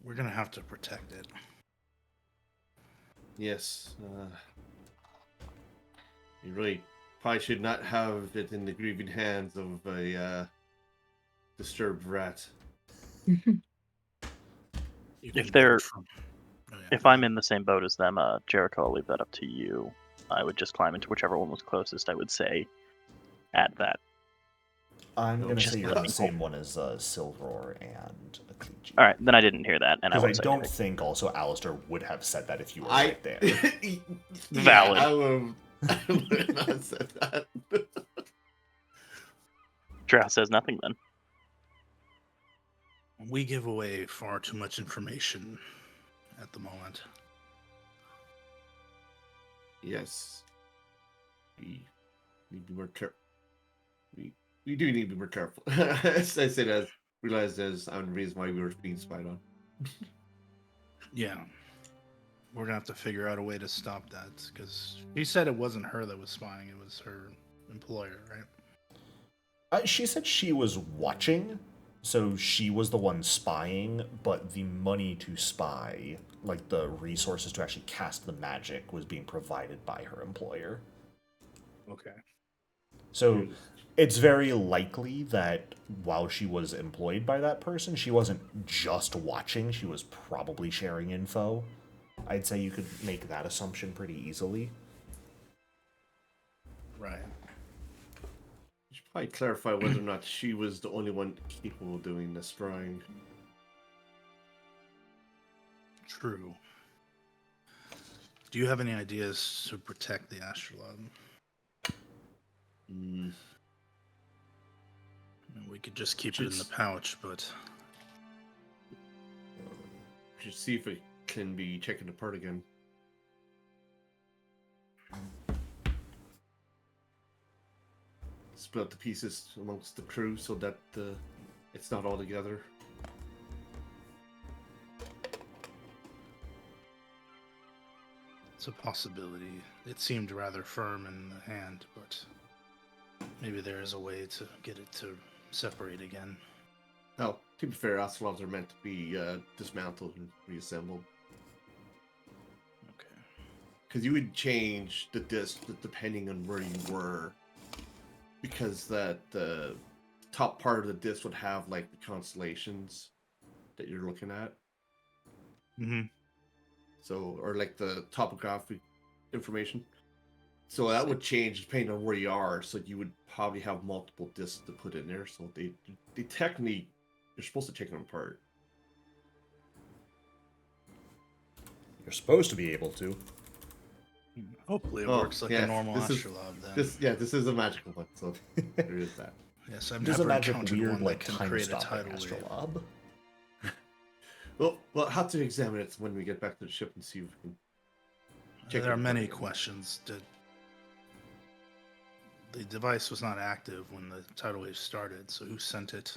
we're gonna have to protect it. Yes. You really probably should not have it in the grieving hands of a disturbed rat. If I'm in the same boat as them, Jericho, I'll leave that up to you. I would just climb into whichever one was closest. I would say, add that. I'm going to Just say you're let on the me same one as Silverroar and Akleji. All right, then I didn't hear that, and I Because won't I say don't anything. think also Alistair would have said that if you were I right there. Valid. I would not have said that. Drow says nothing then. We give away far too much information at the moment. Yes. We need to be more careful. We do need to be more careful. As I said, as realized as I'm the reason why we were being spied on. Yeah. We're gonna have to figure out a way to stop that, because she said it wasn't her that was spying, it was her employer, right? She said she was watching, so she was the one spying, but the money to spy, like the resources to actually cast the magic, was being provided by her employer. Okay. So it's very likely that while she was employed by that person, she wasn't just watching, she was probably sharing info. I'd say you could make that assumption pretty easily. Right. You should probably clarify whether or not she was the only one capable of doing this drawing. True. Do you have any ideas to protect the astrolabe? We could just keep it in the pouch, but We should see if it can be taken apart again. Split the pieces amongst the crew so that it's not all together. it's a possibility. It seemed rather firm in the hand, but maybe there is a way to get it to separate again. Now, to be fair, astrolabes are meant to be dismantled and reassembled. Okay. Because you would change the disc depending on where you were. Because the top part of the disc would have like the constellations that you're looking at. Mm-hmm. So, or like the topographic information. So that would change depending on where you are. So you would probably have multiple discs to put in there. So they technically, you're supposed to take them apart. You're supposed to be able to. Hopefully it works like a normal astrolabe then. This is a magical one, so there is that. Yes, I've There's never a magic encountered weird, one like, that can time create a stopping tidal wave. astrolabe. Well, we'll have to examine it when we get back to the ship and see if we can check There it are many again. questions. The device was not active when the tidal wave started, so who sent it?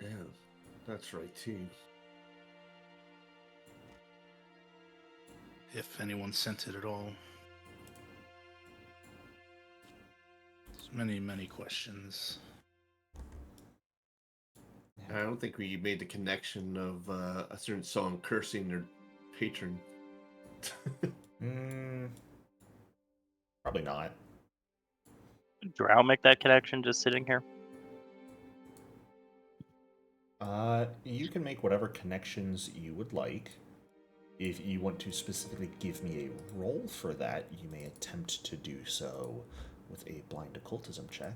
Yeah, that's right too. If anyone sent it at all. There's many questions. I don't think we made the connection of a certain song cursing their patron. Probably not. Did Drow make that connection just sitting here? You can make whatever connections you would like. If you want to specifically give me a roll for that, you may attempt to do so with a blind occultism check.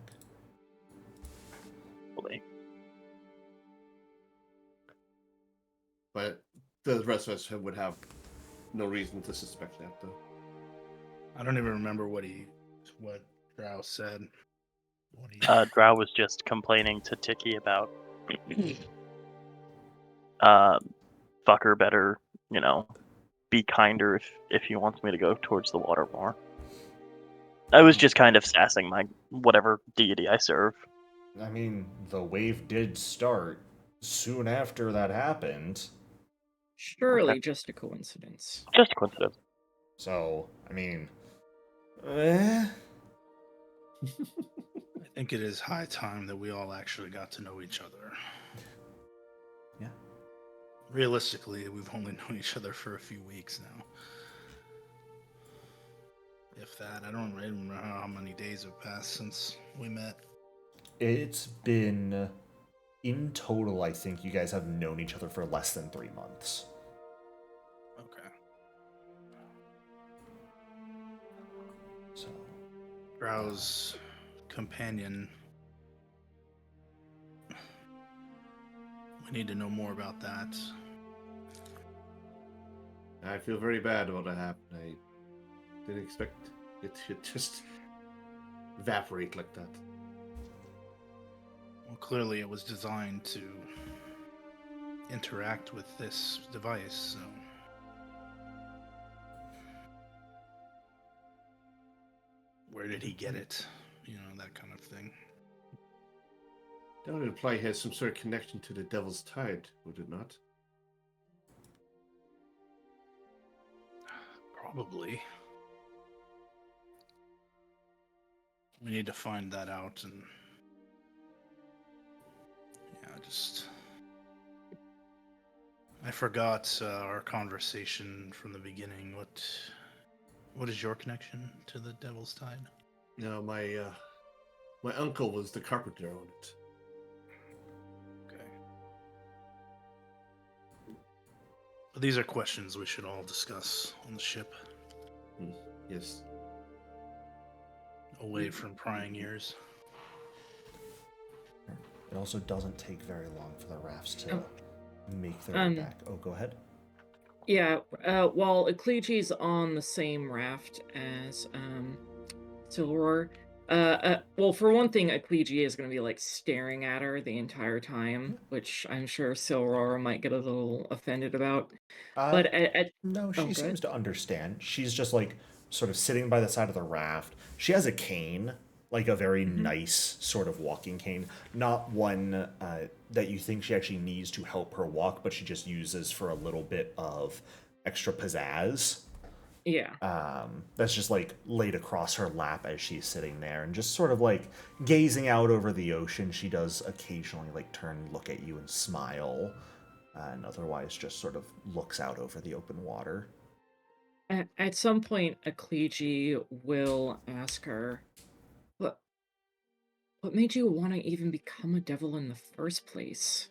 Hopefully. But the rest of us would have no reason to suspect that, though. I don't even remember what Drow said. Drow was just complaining to Ticky about fucker better, be kinder if he wants me to go towards the water more. I was just kind of sassing my whatever deity I serve. I mean, the wave did start soon after that happened. Surely just a coincidence. Just a coincidence. So, I mean, I think it is high time that we all actually got to know each other. Yeah. Realistically, we've only known each other for a few weeks now. If that, I don't even know how many days have passed since we met. It's been, in total, I think you guys have known each other for less than 3 months. Okay. So, Drow's companion. We need to know more about that. I feel very bad about what happened. I didn't expect it to just evaporate like that. Well, clearly it was designed to interact with this device, so... Where did he get it? That kind of thing. That would imply he has some sort of connection to the Devil's Tide, would it not? Probably. We need to find that out and... I forgot our conversation from the beginning. What is your connection to the Devil's Tide? No, my My uncle was the carpenter on it. Okay. But these are questions we should all discuss on the ship, Yes. away from prying ears. It also doesn't take very long for the rafts to make their Um, way back. Oh, go ahead. Yeah, while Ecclegi's on the same raft as Silror, well, for one thing, Ecclegi is going to be like staring at her the entire time, which I'm sure Silror might get a little offended about. But No, oh, she good. seems to understand. She's just like sort of sitting by the side of the raft. She has a cane, like a very nice sort of walking cane, not one that you think she actually needs to help her walk, but she just uses for a little bit of extra pizzazz. Yeah. That's just like laid across her lap as she's sitting there and just sort of like gazing out over the ocean. She does occasionally like turn and look at you and smile, and otherwise just sort of looks out over the open water. At some point, Ecclegi will ask her, "What made you want to even become a devil in the first place?"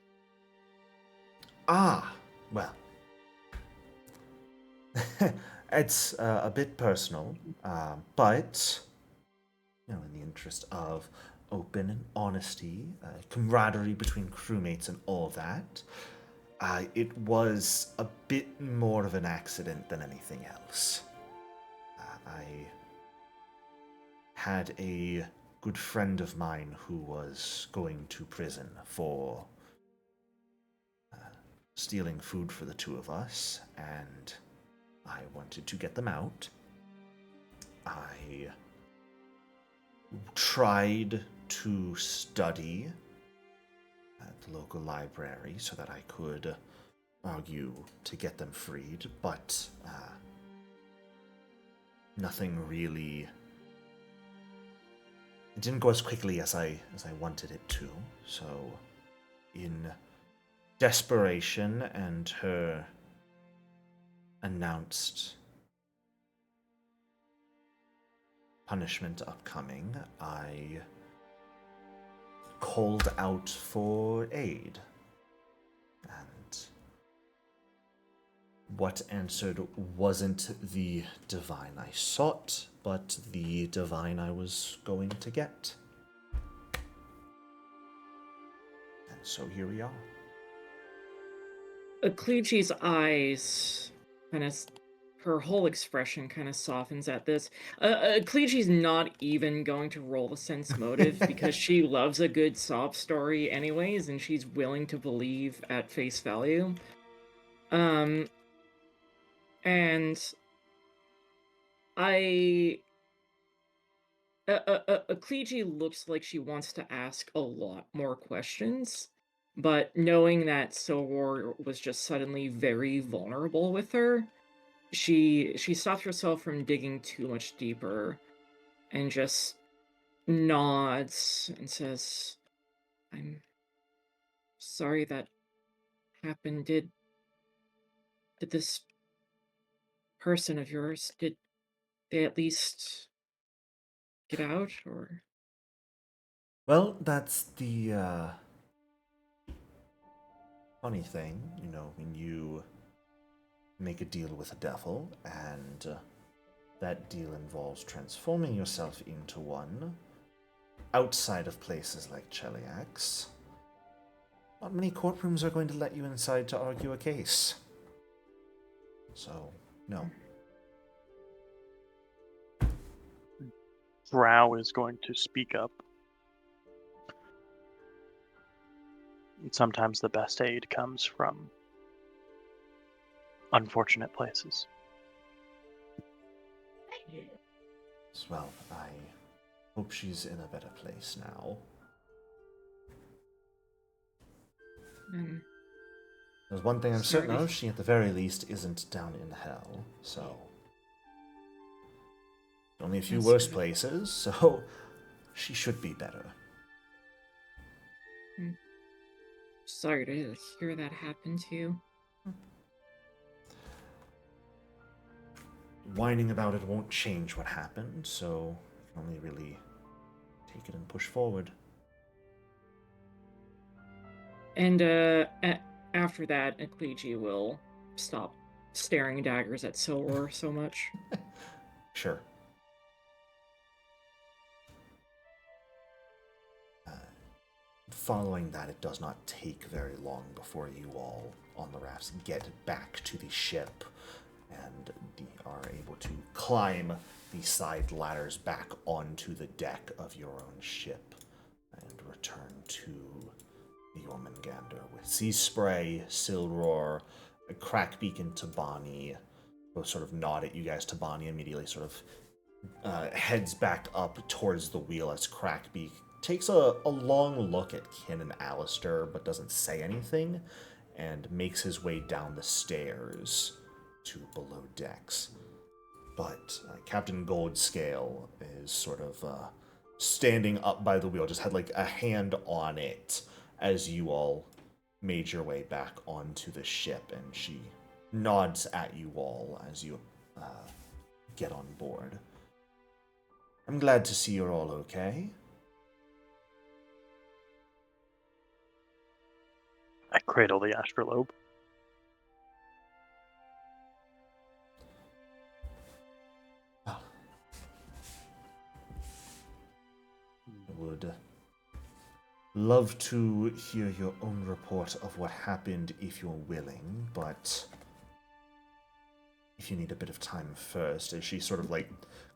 Ah, well. It's a bit personal, but, in the interest of open and honesty, camaraderie between crewmates and all that, it was a bit more of an accident than anything else. I had a good friend of mine who was going to prison for stealing food for the two of us, and I wanted to get them out. I tried to study at the local library so that I could argue to get them freed, but nothing really. It didn't go as quickly as I wanted it to. So, in desperation and her announced punishment upcoming, I called out for aid. And what answered wasn't the divine I sought, but the divine I was going to get. And so here we are. Ecclegi's eyes kind of, her whole expression kind of softens at this. Ecclegi's not even going to roll the sense motive because she loves a good sob story anyways, and she's willing to believe at face value. And Ecclegi looks like she wants to ask a lot more questions. But knowing that Silwar was just suddenly very vulnerable with her, she stops herself from digging too much deeper and just nods and says, "I'm sorry that happened. Did this person of yours, did they at least get out, or?" Well, that's the funny thing, when you make a deal with a devil, and that deal involves transforming yourself into one outside of places like Cheliax. Not many courtrooms are going to let you inside to argue a case. So, no. Drow is going to speak up. And sometimes the best aid comes from unfortunate places. Well, I hope she's in a better place now. There's one thing I'm certain of, she at the very least isn't down in hell, so. Only a few worse places, so she should be better. I'm sorry to hear that happen to you. Whining about it won't change what happened, so you can only really take it and push forward. And after that, Ekliji will stop staring daggers at Silroar so much. Sure. Following that, it does not take very long before you all on the rafts get back to the ship and are able to climb the side ladders back onto the deck of your own ship and return to Jormungandr with Sea Spray, Silroar, Crackbeak, and Tabani both sort of nod at you guys. Tabani immediately sort of heads back up towards the wheel as Crackbeak takes a long look at Kin and Alistair, but doesn't say anything, and makes his way down the stairs to below decks. But Captain Goldscale is sort of standing up by the wheel, just had like a hand on it as you all made your way back onto the ship, and she nods at you all as you get on board. I'm glad to see you're all okay. I cradle the astrolabe. I would love to hear your own report of what happened if you're willing, but if you need a bit of time first, as she sort of like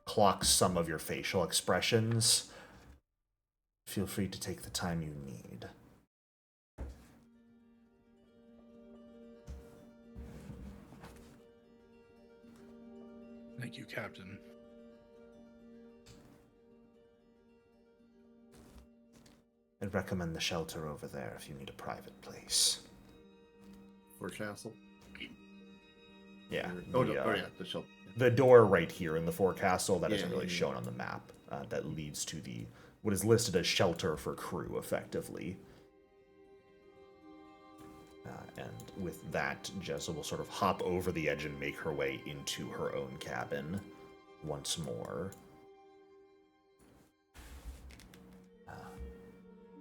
clocks some of your facial expressions, feel free to take the time you need. Thank you, Captain. I'd recommend the shelter over there if you need a private place. Forecastle. Yeah. The shelter. The door right here in the forecastle that isn't really shown on the map that leads to the what is listed as shelter for crew, effectively. And with that, Jessa will sort of hop over the edge and make her way into her own cabin once more.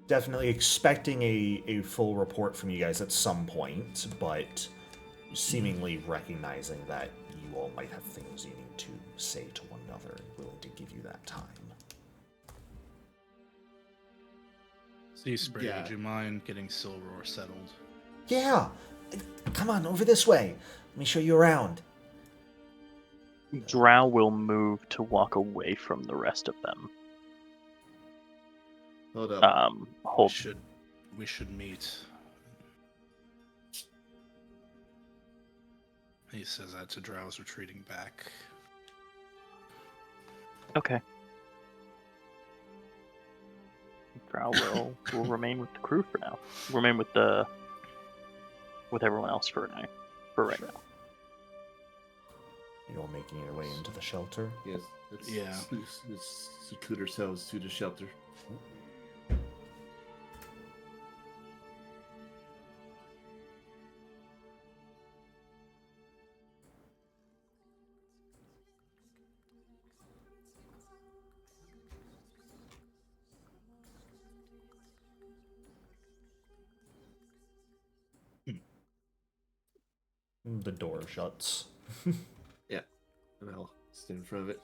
Definitely expecting a full report from you guys at some point, but seemingly recognizing that you all might have things you need to say to one another and willing to give you that time. Sea Spray, Yeah. would you mind getting Silroar settled? Yeah! Come on, over this way. Let me show you around. Drow will move to walk away from the rest of them. Hold up. Hold. We should meet. He says that to Drow's retreating back. Okay. Drow will remain with the crew for now. Remain with everyone else for right now. You're all making your way into the shelter. Yes. Let's seclude ourselves to the shelter. The door shuts. Yeah. And I'll stand in front of it.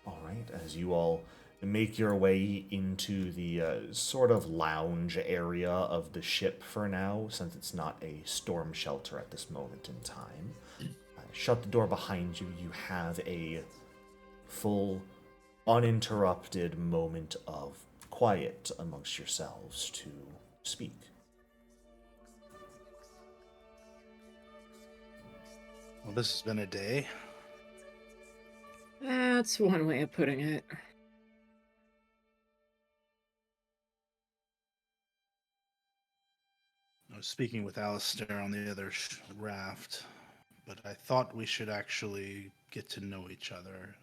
All right, as you all make your way into the sort of lounge area of the ship for now, since it's not a storm shelter at this moment in time. Shut the door behind you. You have a full, uninterrupted moment of quiet amongst yourselves to speak. Well, this has been a day. That's one way of putting it. I was speaking with Alistair on the other raft, but I thought we should actually get to know each other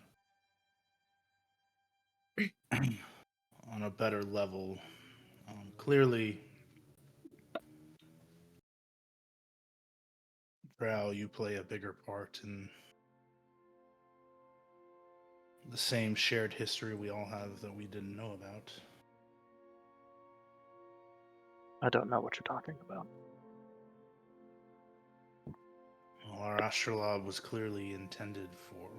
on a better level. Clearly, Drow, you play a bigger part in the same shared history we all have that we didn't know about. I don't know what you're talking about. Well, our astrolabe was clearly intended for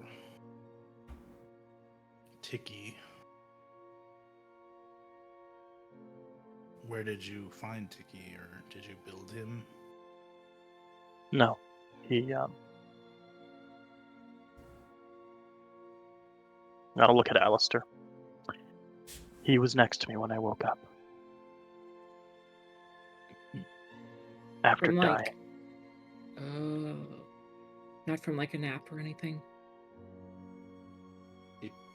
Ticky. Where did you find Ticky, or did you build him? No. He, I'll look at Alistair. He was next to me when I woke up. After From dying. Not from like a nap or anything.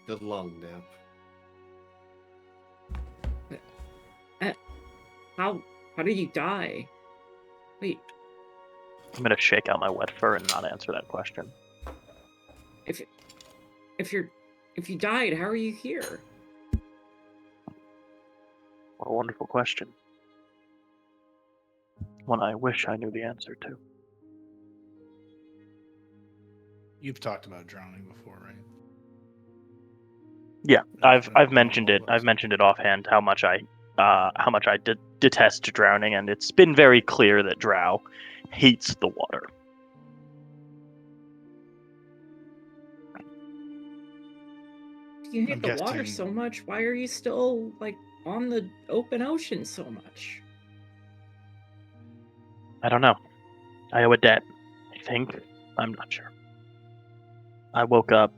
The long nap. How did you die? Wait, I'm gonna shake out my wet fur and not answer that question. if you died, how are you here? What a wonderful question. One I wish I knew the answer to. You've talked about drowning before, right? Yeah, That's I've been mentioned all it. of us. I've mentioned it offhand how much I detest drowning, and it's been very clear that Drow hates the water. You hate I'm the water guessing- so much. Why are you still like on the open ocean so much? I don't know. I owe a debt. I think. I'm not sure. I woke up.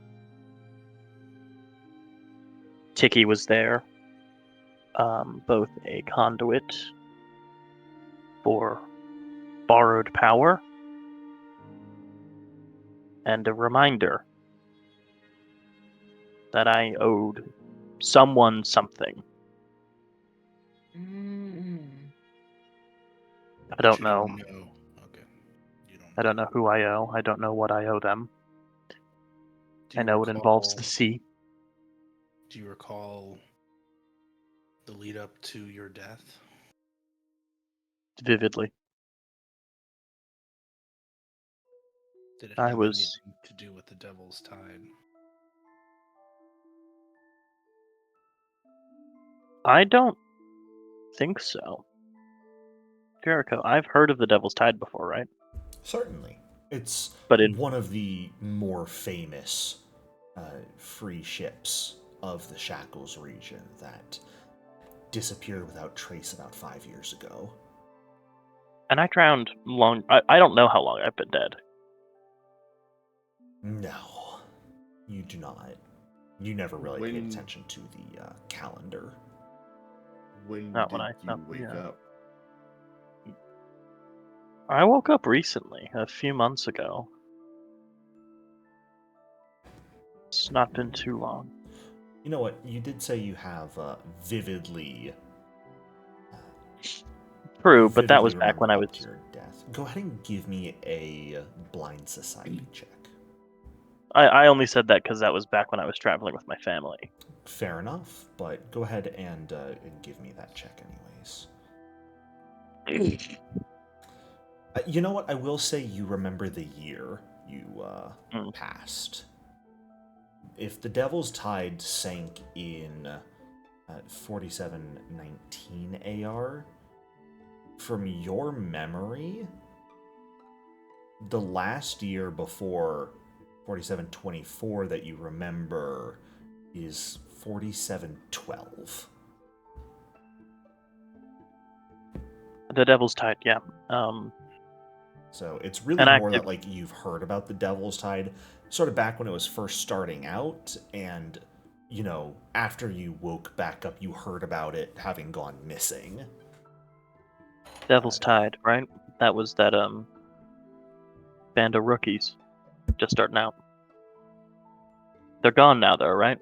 Ticky was there. Both a conduit for borrowed power and a reminder that I owed someone something. I don't You know. Okay. You don't. I don't know who I owe. I don't know what I owe them. Do I you know it involves recall- the sea. Do you recall the lead up to your death? Vividly. Did it I have was- anything to do with the Devil's Tide? I don't think so. Jericho, I've heard of the Devil's Tide before, right? Certainly. It's But in- one of the more famous free ships of the Shackles region that disappeared without trace about 5 years ago. And I drowned long. I don't know how long I've been dead. No, you do not. You never really paid When- attention to the calendar. When Not did when I- you no, wake yeah. up? I woke up recently, a few months ago. It's not been too long. You know what? You did say you have vividly. True, but that vividly was back when I was. remembered up to your death. Go ahead and give me a blind society check. I only said that because that was back when I was traveling with my family. Fair enough, but go ahead and give me that check anyways. You know what? I will say you remember the year you passed. If the Devil's Tide sank in 4719 AR, from your memory, the last year before 4724 that you remember is 4712. The Devil's Tide, yeah. So it's really And more active. that like you've heard about the Devil's Tide sort of back when it was first starting out, and you know, after you woke back up, you heard about it having gone missing. Devil's Tide, right? That was that band of rookies just starting out. They're gone now, though, right?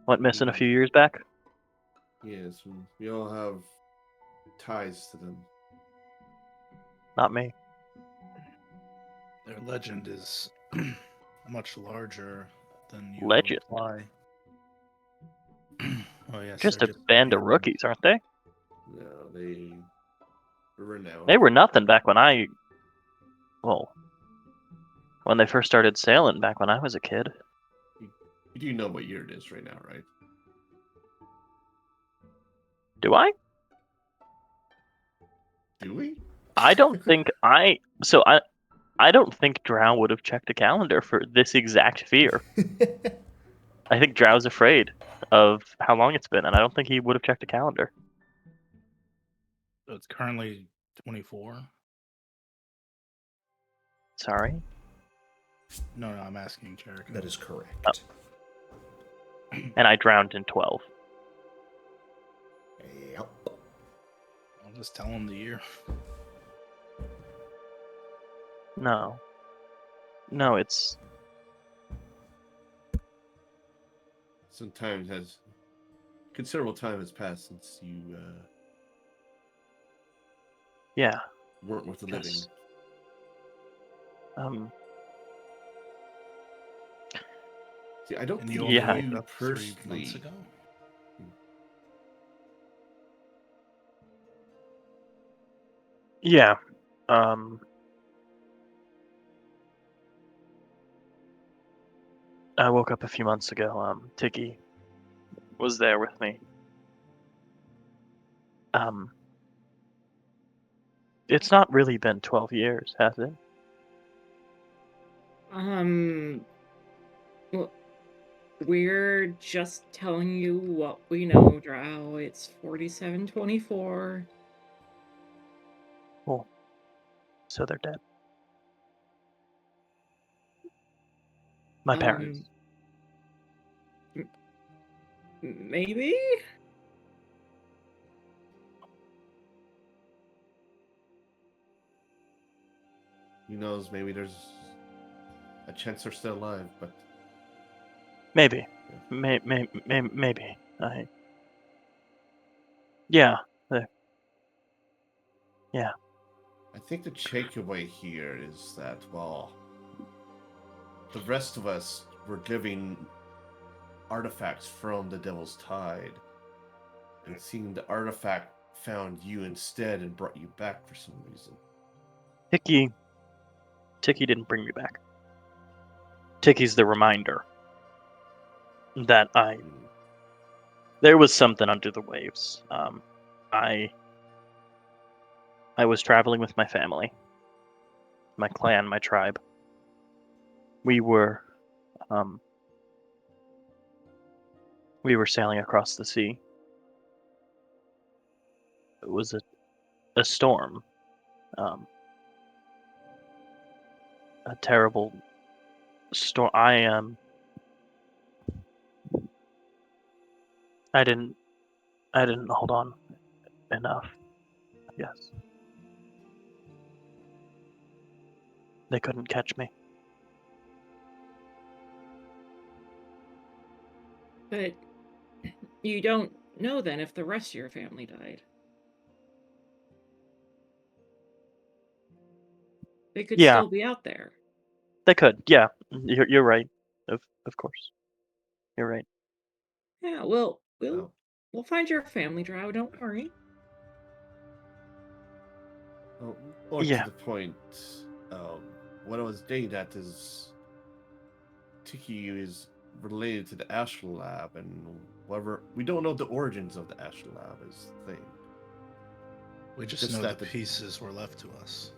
Went missing a few years back. Yes, we all have ties to them. Not me. Their legend is much larger than you Legend? imply. Oh yes, Just they're a band of rookies, aren't they? No, they were renowned. They were nothing back when when they first started sailing back when I was a kid. You do know what year it is right now, right? Do I? Do we? I don't think I don't think Drow would have checked a calendar for this exact fear. I think Drow's afraid of how long it's been, and I don't think he would have checked a calendar. So it's currently 24. Sorry. No, I'm asking Jericho. That is correct. And I drowned in 12. Yep. I'll just tell him the year. No, it's Some time has considerable time has passed since you yeah. weren't with the living. Yes. See, I don't And think you only Yeah. woke you up 3 months personally. ago? Yeah. I woke up a few months ago. Ticky was there with me. It's not really been 12 years, has it? Well, we're just telling you what we know, Drow. It's 4724. Cool. So they're dead. My parents. Maybe? Who knows? Maybe there's a chance they're still alive, but Maybe. Maybe. Yeah. Yeah. I think the takeaway here is that while the rest of us were giving artifacts from the Devil's Tide, and seeing the artifact found you instead and brought you back for some reason. Ticky didn't bring me back. Ticky's the reminder that there was something under the waves. I was traveling with my family, my clan, my tribe. We were sailing across the sea. It was a storm, a terrible storm. I didn't hold on enough, I guess. They couldn't catch me. But you don't know then if the rest of your family died. They could Yeah. still be out there. They could, yeah. You're right. Of course. You're right. Yeah, we'll Oh. we'll find your family, Drow. Don't worry. Well, more Yeah. to the point, what I was getting at is Ticky is related to the astrolabe, and whatever we don't know the origins of the astrolabe is the thing. We just Just know that the pieces were left to us.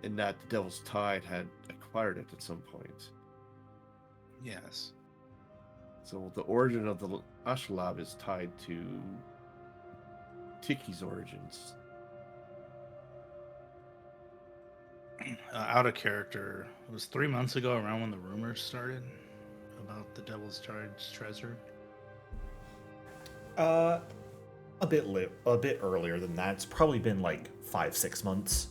And that the Devil's Tide had acquired it at some point. Yes. So the origin of the astrolabe is tied to Ticky's origins. Out of character. It was 3 months ago, around when the rumors started about the Devil's Tide's treasure. A bit earlier than that. It's probably been like 5-6 months.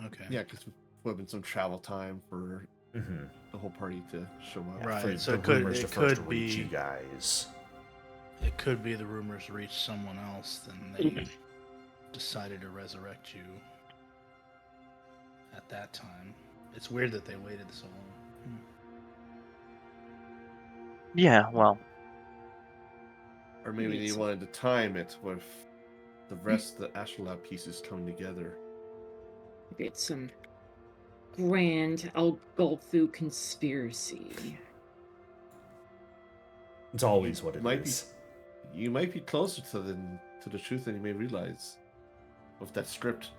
Okay. Yeah, because we've been some travel time for the whole party to show up. Right. For So the it could rumors to it first could reach be you guys. It could be the rumors reached someone else, then they decided to resurrect you at that time. It's weird that they waited so long. Yeah, well. Or maybe they wanted to time it with the rest of the astrolabe pieces coming together. It's some grand Algolthu conspiracy. It's always what it might is. You might be closer to the truth than you may realize with that script.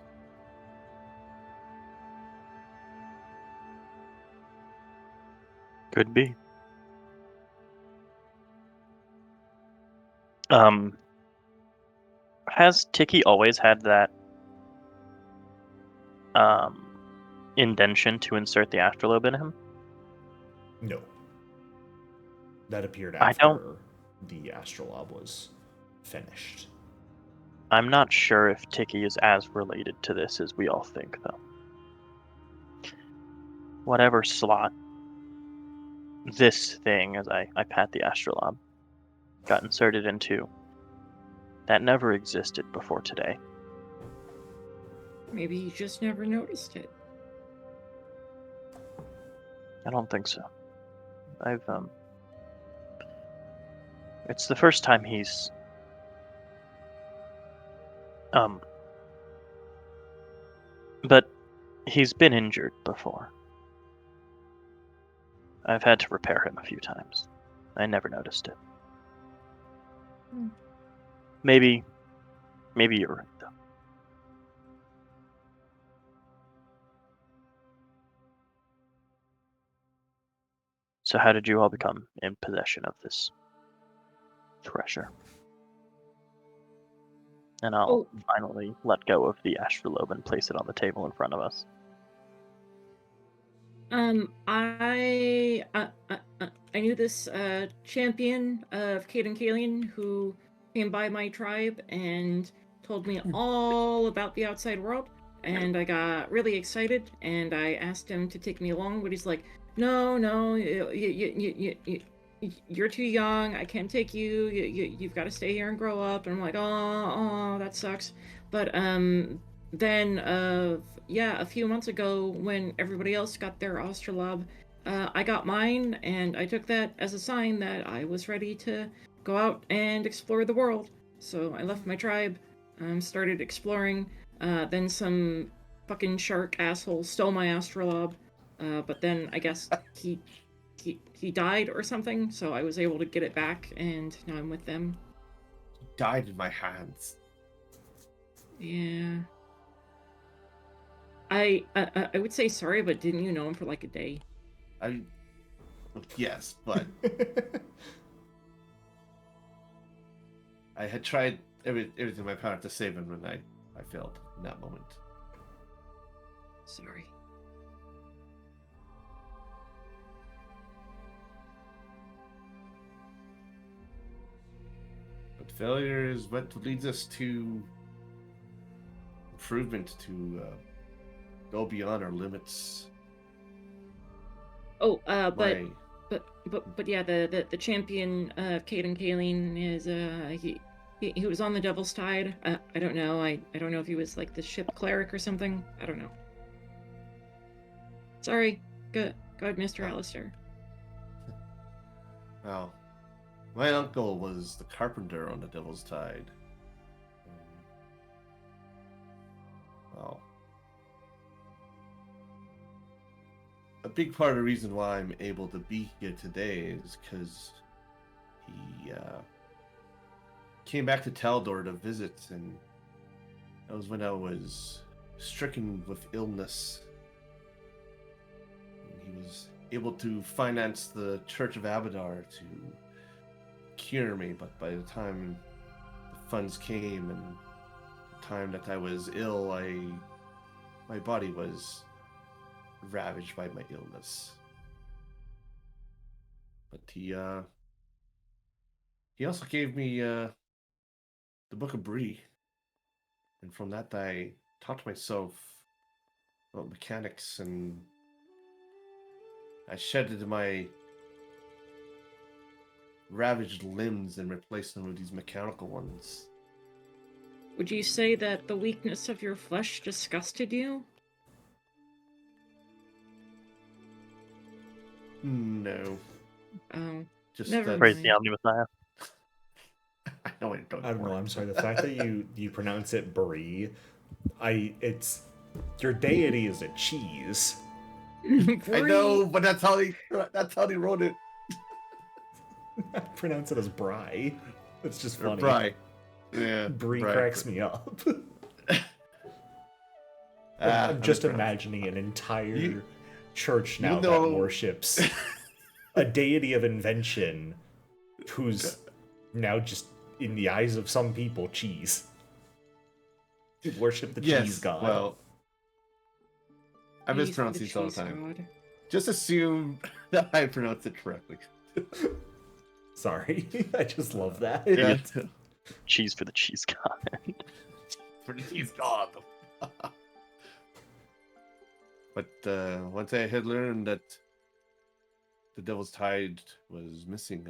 Could be. Has Ticky always had that indention to insert the astrolabe in him? No. That appeared I don't- after the astrolabe was finished. I'm not sure if Ticky is as related to this as we all think, though. Whatever slot this thing, as I pat the astrolabe, got inserted into, that never existed before today. Maybe you just never noticed it. I don't think so. It's the first time he's but he's been injured before. I've had to repair him a few times. I never noticed it. Maybe you're right, though. So how did you all become in possession of this treasure? And I'll finally let go of the astrolabe and place it on the table in front of us. I knew this champion of Caden Kalian who came by my tribe and told me all about the outside world, and I got really excited, and I asked him to take me along, but he's like, no, you're too young, I can't take you, you've got to stay here and grow up. And I'm like, oh, that sucks. But then a few months ago, when everybody else got their astrolabe, I got mine, and I took that as a sign that I was ready to go out and explore the world. So I left my tribe, started exploring. Then some fucking shark asshole stole my astrolabe, but then I guess he died or something. So I was able to get it back, and now I'm with them. He died in my hands. Yeah. I would say sorry, but didn't you know him for like a day? Yes, but I had tried everything in my power to save him, and I failed in that moment. Sorry. But failure is what leads us to improvement, to go beyond our limits. Oh, but yeah, the champion of Caden Kaline is he was on the Devil's Tide. I don't know. I don't know if he was like the ship cleric or something. I don't know. Sorry. Go ahead, Mr. Alistair. Well, my uncle was the carpenter on the Devil's Tide. Well, a big part of the reason why I'm able to be here today is because he came back to Taldor to visit, and that was when I was stricken with illness. And he was able to finance the Church of Abadar to cure me, but by the time the funds came and the time that I was ill, my body was ravaged by my illness. But he also gave me the Book of Bree, and from that I taught myself about mechanics, and I shedded my ravaged limbs and replaced them with these mechanical ones. Would you say that the weakness of your flesh disgusted you? No. Oh, Just never Praise mind. the Omni Messiah. I know I don't. I don't know. I'm sorry. The fact that you pronounce it brie, it's your deity is a cheese. I know, but that's how they wrote it. I pronounce it as Bry. It's just Or funny. Bry. Yeah. Brie Bry. cracks me up. Ah, I'm just undercurrents. imagining an entire You- church now even though- that worships a deity of invention who's now just, in the eyes of some people, cheese. You worship the cheese god. Well, I Cheese mispronounce for the these all the cheese time. god. Just assume that I pronounced it correctly. Sorry, I just love that. Yeah. Cheese for the cheese god. For the cheese god. But once I had learned that the Devil's Tide was missing,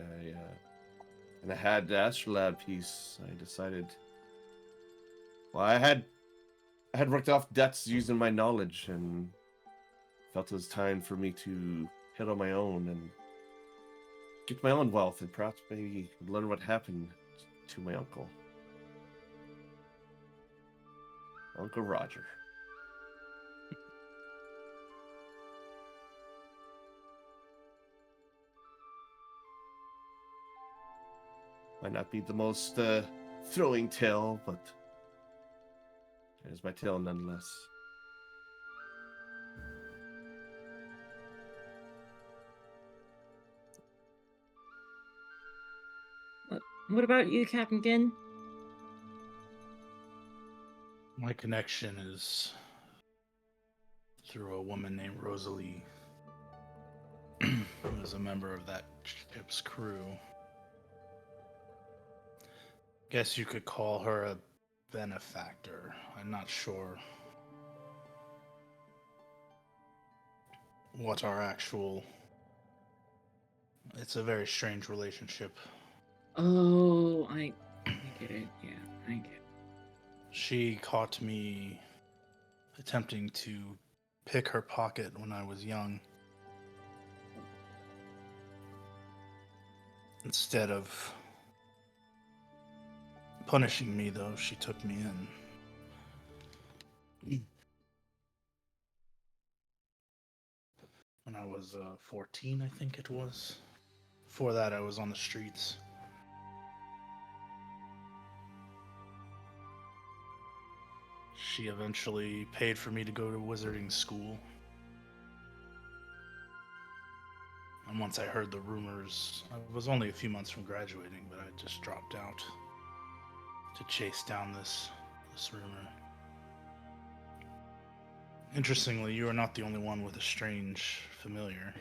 and I had the astrolabe piece, I decided. Well, I had worked off debts using my knowledge, and felt it was time for me to head on my own and get my own wealth, and perhaps maybe learn what happened to my uncle, Uncle Roger. Might not be the most thrilling tale, but there's my tale nonetheless. What about you, Captain Ginn? My connection is through a woman named Rosalie, who was a member of that ship's crew. Guess you could call her a benefactor. I'm not sure what our actual... It's a very strange relationship. Oh, I get it. Yeah, I get it. She caught me attempting to pick her pocket when I was young. Instead of punishing me, though, she took me in. When I was 14, I think it was. Before that, I was on the streets. She eventually paid for me to go to wizarding school. And once I heard the rumors, I was only a few months from graduating, but I just dropped out to chase down this rumor. Interestingly, you are not the only one with a strange familiar.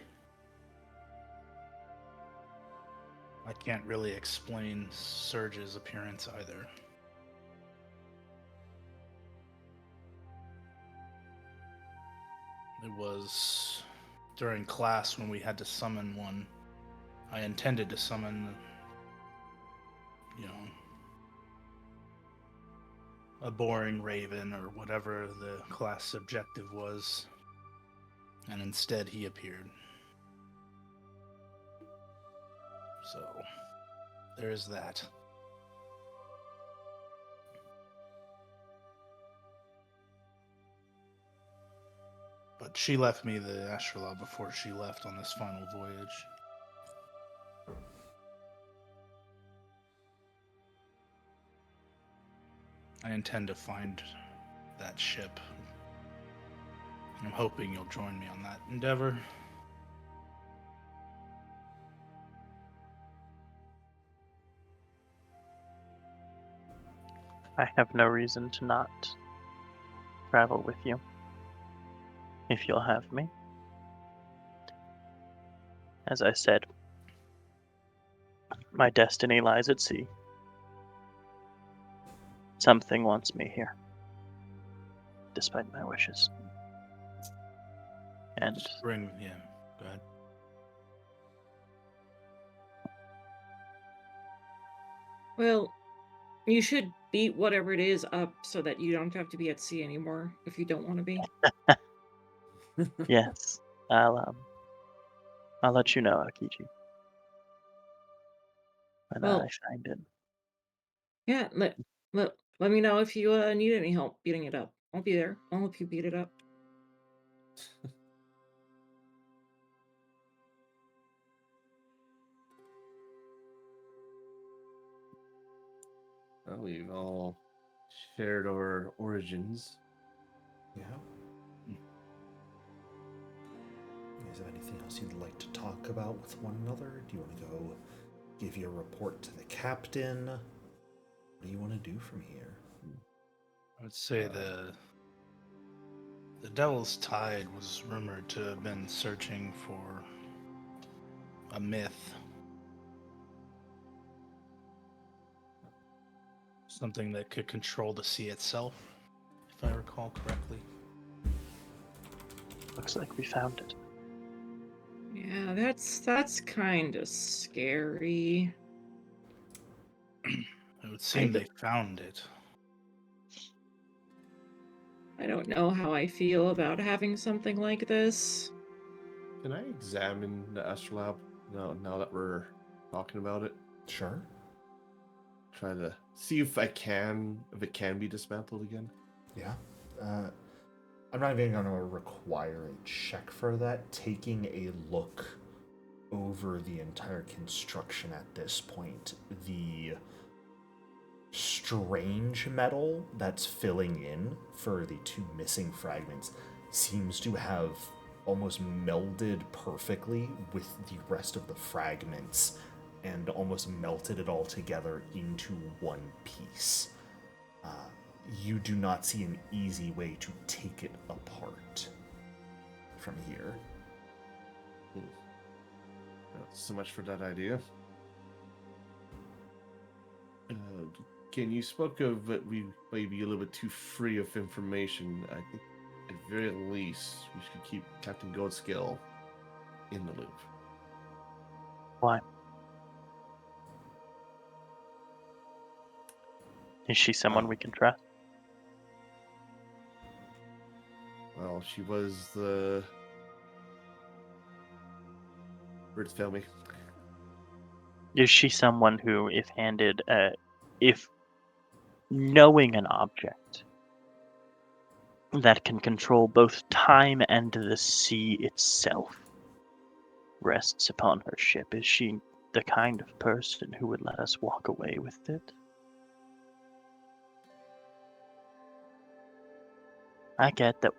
I can't really explain Surge's appearance either. It was during class when we had to summon one. I intended to summon, a boring raven or whatever the class objective was, and instead he appeared. So, there is that. But she left me the astrolabe before she left on this final voyage. I intend to find that ship. I'm hoping you'll join me on that endeavor. I have no reason to not travel with you, if you'll have me. As I said, my destiny lies at sea. Something wants me here, despite my wishes. And Go ahead. Well, you should beat whatever it is up so that you don't have to be at sea anymore if you don't want to be. yes, I'll let you know, Akiji, when Well, I find it. Yeah, let me know if you need any help beating it up. I'll be there. I'll help you beat it up. Well, we've all shared our origins. Yeah. Is there anything else you'd like to talk about with one another? Do you want to go give your report to the captain? What do you want to do from here? I would say the Devil's Tide was rumored to have been searching for a myth. Something that could control the sea itself, if I recall correctly. Looks like we found it. Yeah, that's kind of scary. It would seem they found it. I don't know how I feel about having something like this. Can I examine the astrolabe now that we're talking about it? Sure. Try to see if it can be dismantled again. Yeah. I'm not even going to require a check for that. Taking a look over the entire construction at this point, the strange metal that's filling in for the two missing fragments seems to have almost melded perfectly with the rest of the fragments and almost melted it all together into one piece. You do not see an easy way to take it apart from here. So much for that idea. Again, you spoke of that we may be a little bit too free of information. I think at the very least we should keep Captain Goldscale in the loop. Why? Is she someone we can trust? Well, she was the... Words fail me. Is she someone who, if knowing an object that can control both time and the sea itself rests upon her ship, is she the kind of person who would let us walk away with it? I get that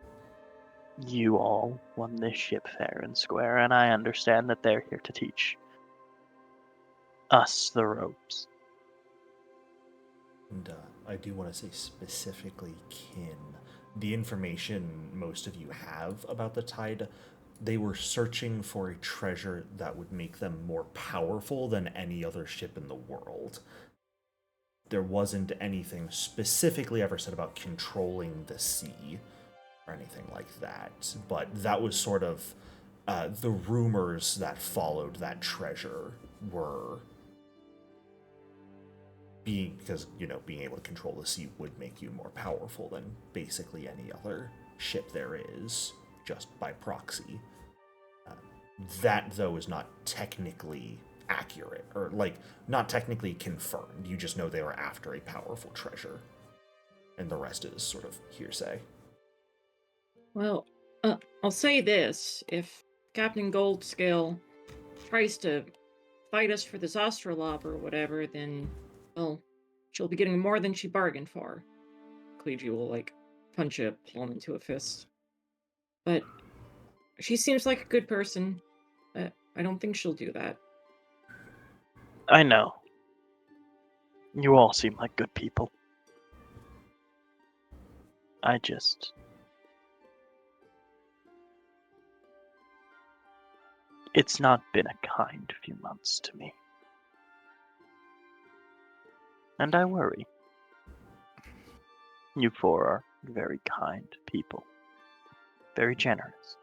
you all won this ship fair and square, and I understand that they're here to teach us the ropes. And I do want to say specifically kin. The information most of you have about the Tide, they were searching for a treasure that would make them more powerful than any other ship in the world. There wasn't anything specifically ever said about controlling the sea or anything like that, but that was sort of the rumors that followed that treasure were because being able to control the sea would make you more powerful than basically any other ship there is, just by proxy. That though is not technically accurate, or not technically confirmed. You just know they were after a powerful treasure, and the rest is sort of hearsay. Well, I'll say this: if Captain Goldscale tries to fight us for this astrolabe or whatever, then, well, she'll be getting more than she bargained for. Clegy will, punch a palm into a fist. But she seems like a good person. I don't think she'll do that. I know. You all seem like good people. It's not been a kind few months to me. And I worry. You four are very kind people. Very generous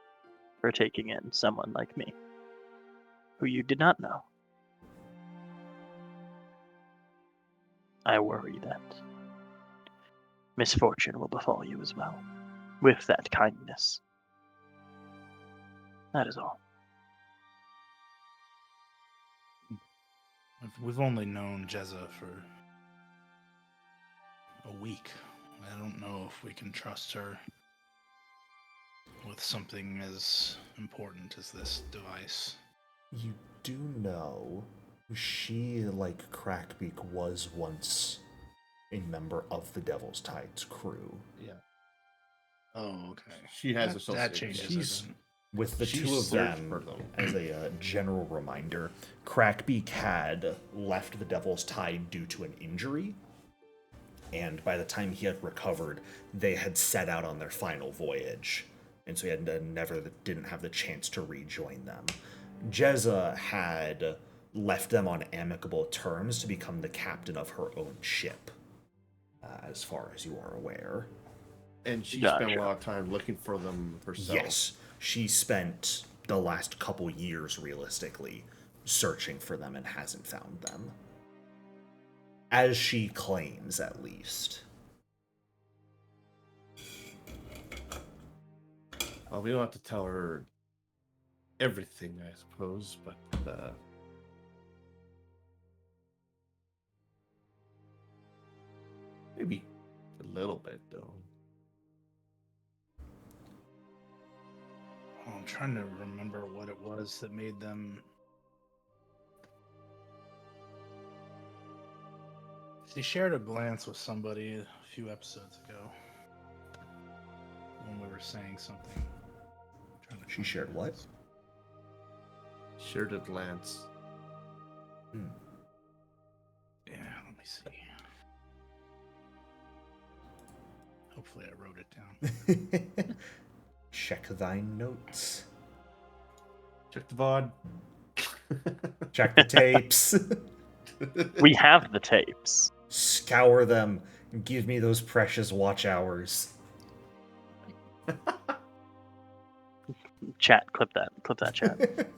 for taking in someone like me, who you did not know. I worry that misfortune will befall you as well, with that kindness. That is all. We've only known Jezza for a week. I don't know if we can trust her with something as important as this device. You do know she, like Crackbeak, was once a member of the Devil's Tide's crew. Yeah. Oh, okay. She has That associated. changes it She's then. with the She two of searched them. for them. As a general reminder, Crackbeak had left the Devil's Tide due to an injury, and by the time he had recovered, they had set out on their final voyage, and so he didn't have the chance to rejoin them. Jezza had left them on amicable terms to become the captain of her own ship, as far as you are aware. And she Gotcha. spent a lot of time looking for them herself. Yes, she spent the last couple years, realistically, searching for them and hasn't found them. As she claims, at least. Well, we don't have to tell her everything, I suppose, but maybe a little bit, though. I'm trying to remember what it was that made them. She shared a glance with somebody a few episodes ago when we were saying something. She shared what? Shared a glance. Yeah, let me see. Hopefully I wrote it down. Check thine notes. Check the VOD. Check the tapes. We have the tapes. Scour them and give me those precious watch hours. Chat, clip that chat.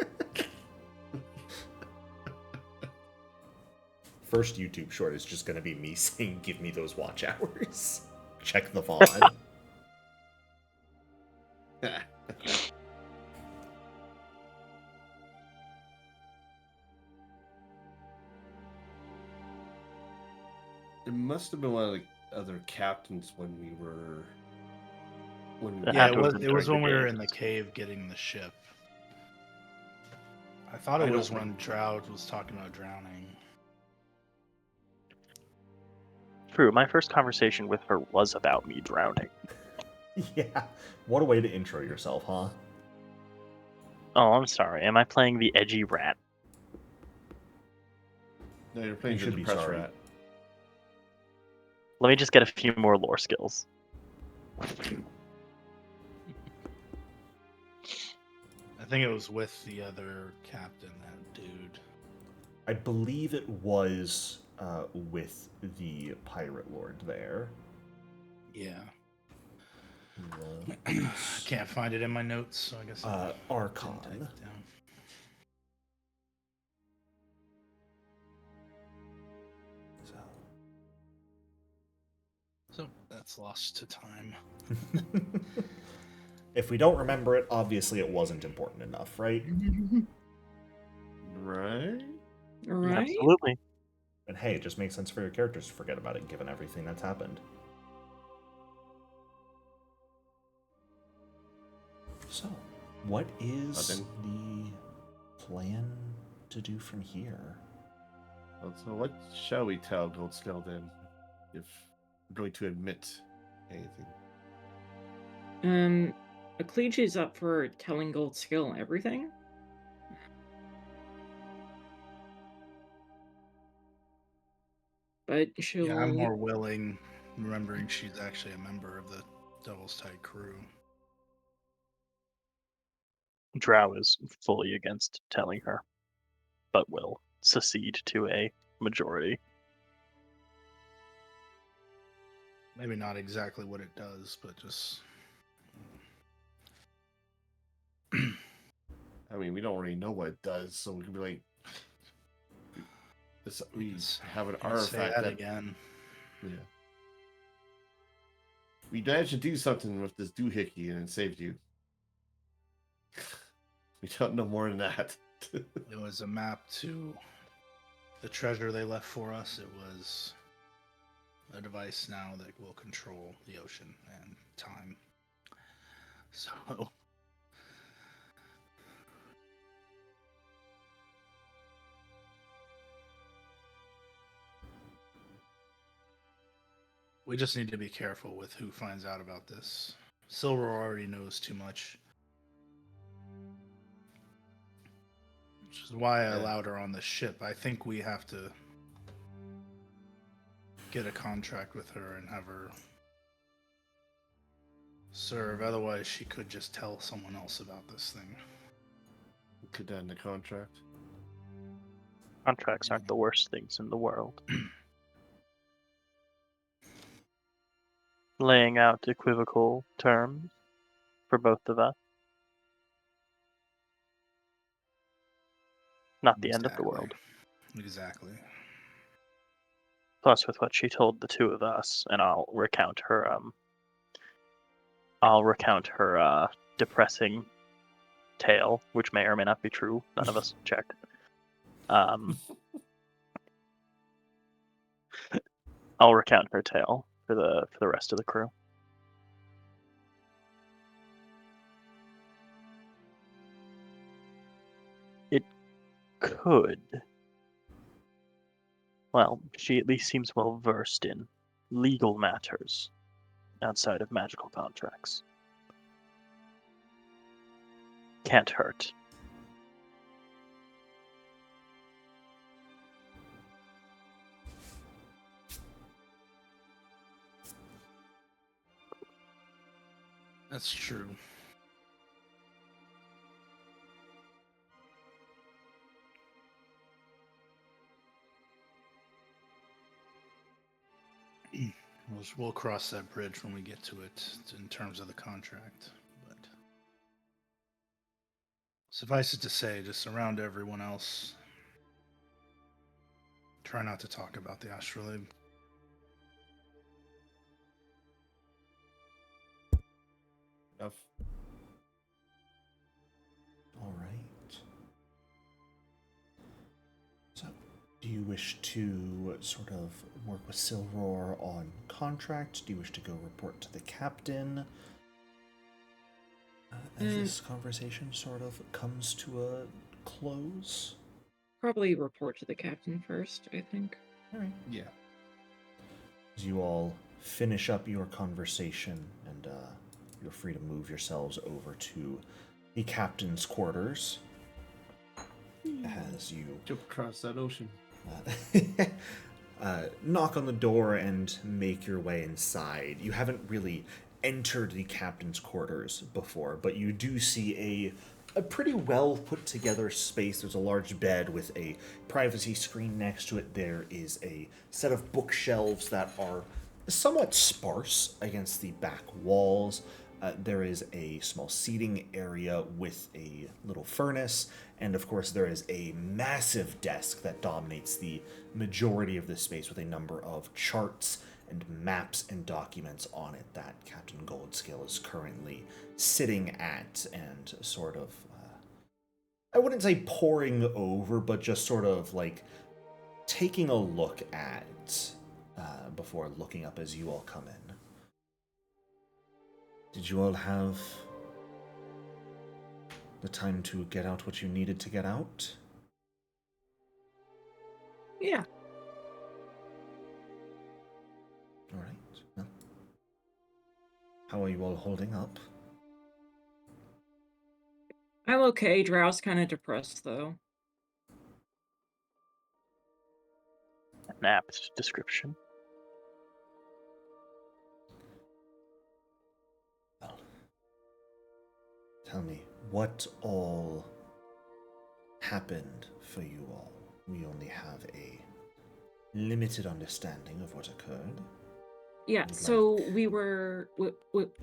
First YouTube short is just going to be me saying, give me those watch hours. Check the VOD. It must have been one of the other captains when we were. That Yeah, had to have it been was when during we the were days. in the cave getting the ship. I thought it I was don't when Drow was talking about drowning. True, my first conversation with her was about me drowning. Yeah. What a way to intro yourself, huh? Oh, I'm sorry. Am I playing the edgy rat? No, you're playing You the should be depressed sorry. rat. Let me just get a few more lore skills. I think it was with the other captain, that dude. I believe it was with the pirate lord there. Yeah. I can't find it in my notes, so I guess I Archon. didn't type it down. So that's lost to time. If we don't remember it, obviously it wasn't important enough, right? Right? Right? Absolutely. And hey, it just makes sense for your characters to forget about it, given everything that's happened. So, what is the plan to do from here? Well, so what shall we tell Goldscale then, if we're going to admit anything? Ecclesia's up for telling Goldscale everything. But she'll. Yeah, I'm more willing, remembering she's actually a member of the Devil's Tide crew. Drow is fully against telling her, but will secede to a majority. Maybe not exactly what it does, but just. I mean, we don't really know what it does, so we can be like, we have an Say artifact that that again. Yeah. We managed to do something with this doohickey and it saved you. We don't know more than that. It was a map to the treasure they left for us. It was a device now that will control the ocean and time. So We just need to be careful with who finds out about this. Silver already knows too much. Which is why I allowed her on the ship. I think we have to get a contract with her and have her serve. Otherwise, she could just tell someone else about this thing. Could end the contract. Contracts aren't the worst things in the world. Laying out equivocal terms for both of us. Not the end of the world. Exactly. Plus, with what she told the two of us, and I'll recount her depressing tale, which may or may not be true. None of us checked. I'll recount her tale for the rest of the crew. It could. Well, she at least seems well versed in legal matters outside of magical contracts. Can't hurt. That's true. We'll cross that bridge when we get to it in terms of the contract. But suffice it to say, just around everyone else, try not to talk about the astrolabe. Enough. All right. So, do you wish to sort of work with Silror on contract? Do you wish to go report to the captain? As this conversation sort of comes to a close? Probably report to the captain first, I think. All right. Yeah. As you all finish up your conversation, and you're free to move yourselves over to the captain's quarters. As you Jump across that ocean. knock on the door and make your way inside. You haven't really entered the captain's quarters before, but you do see a pretty well put together space. There's a large bed with a privacy screen next to it. There is a set of bookshelves that are somewhat sparse against the back walls. There is a small seating area with a little furnace, and of course there is a massive desk that dominates the majority of this space with a number of charts and maps and documents on it that Captain Goldscale is currently sitting at and sort of, I wouldn't say poring over, but just sort of like taking a look at before looking up as you all come in. Did you all have the time to get out what you needed to get out? Yeah. All right. Well, how are you all holding up? I'm okay. Drow's kind of depressed, though. An apt description. Well, tell me, what all happened for you all? We only have a limited understanding of what occurred. Yeah, Would so like-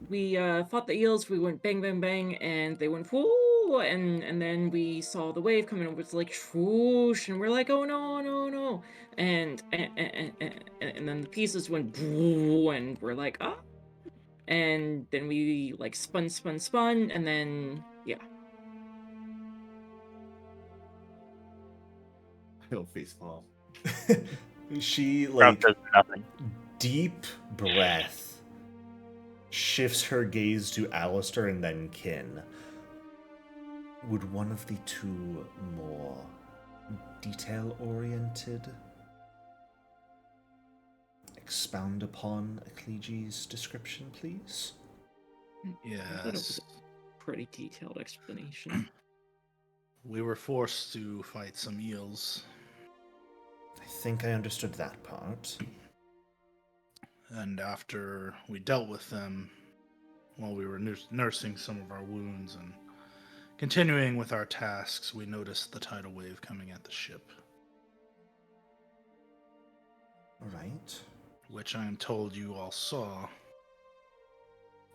we fought the eels. We went bang, bang, bang, and they went whoo, and then we saw the wave coming over. It's like swoosh, and we're like, oh no, no, no, and then the pieces went boo, and we're like, ah, and then we like spun, and then yeah. He'll face palm. She, Drow like, says nothing. deep breath, shifts her gaze to Alistair and then Kin. Would one of the two more detail-oriented expound upon Ecclesi's description, please? I thought it was Yes. a pretty detailed explanation. We were forced to fight some eels, I think I understood that part. and after we dealt with them, while we were nursing some of our wounds and continuing with our tasks, we noticed the tidal wave coming at the ship, All right. which I am told you all saw,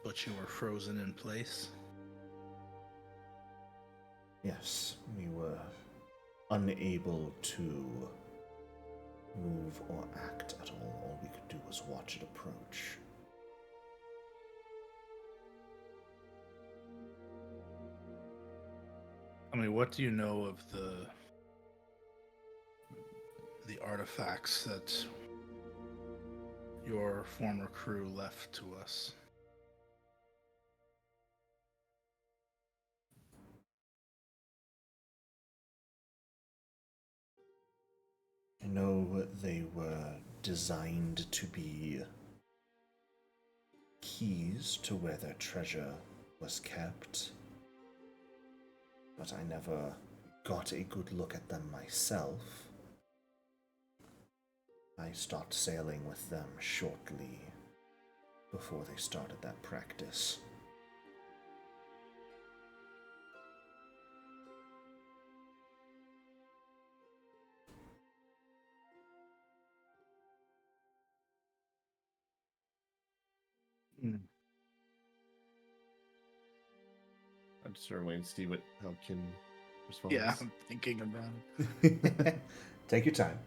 but you were frozen in place. Yes, we were unable to move or act at all. All we could do was watch it approach. I mean, what do you know of the artifacts that your former crew left to us? I know they were designed to be keys to where their treasure was kept, but I never got a good look at them myself. I stopped sailing with them shortly before they started that practice. I'm just waiting to see how Kim responds. Yeah, I'm thinking about it. Take your time.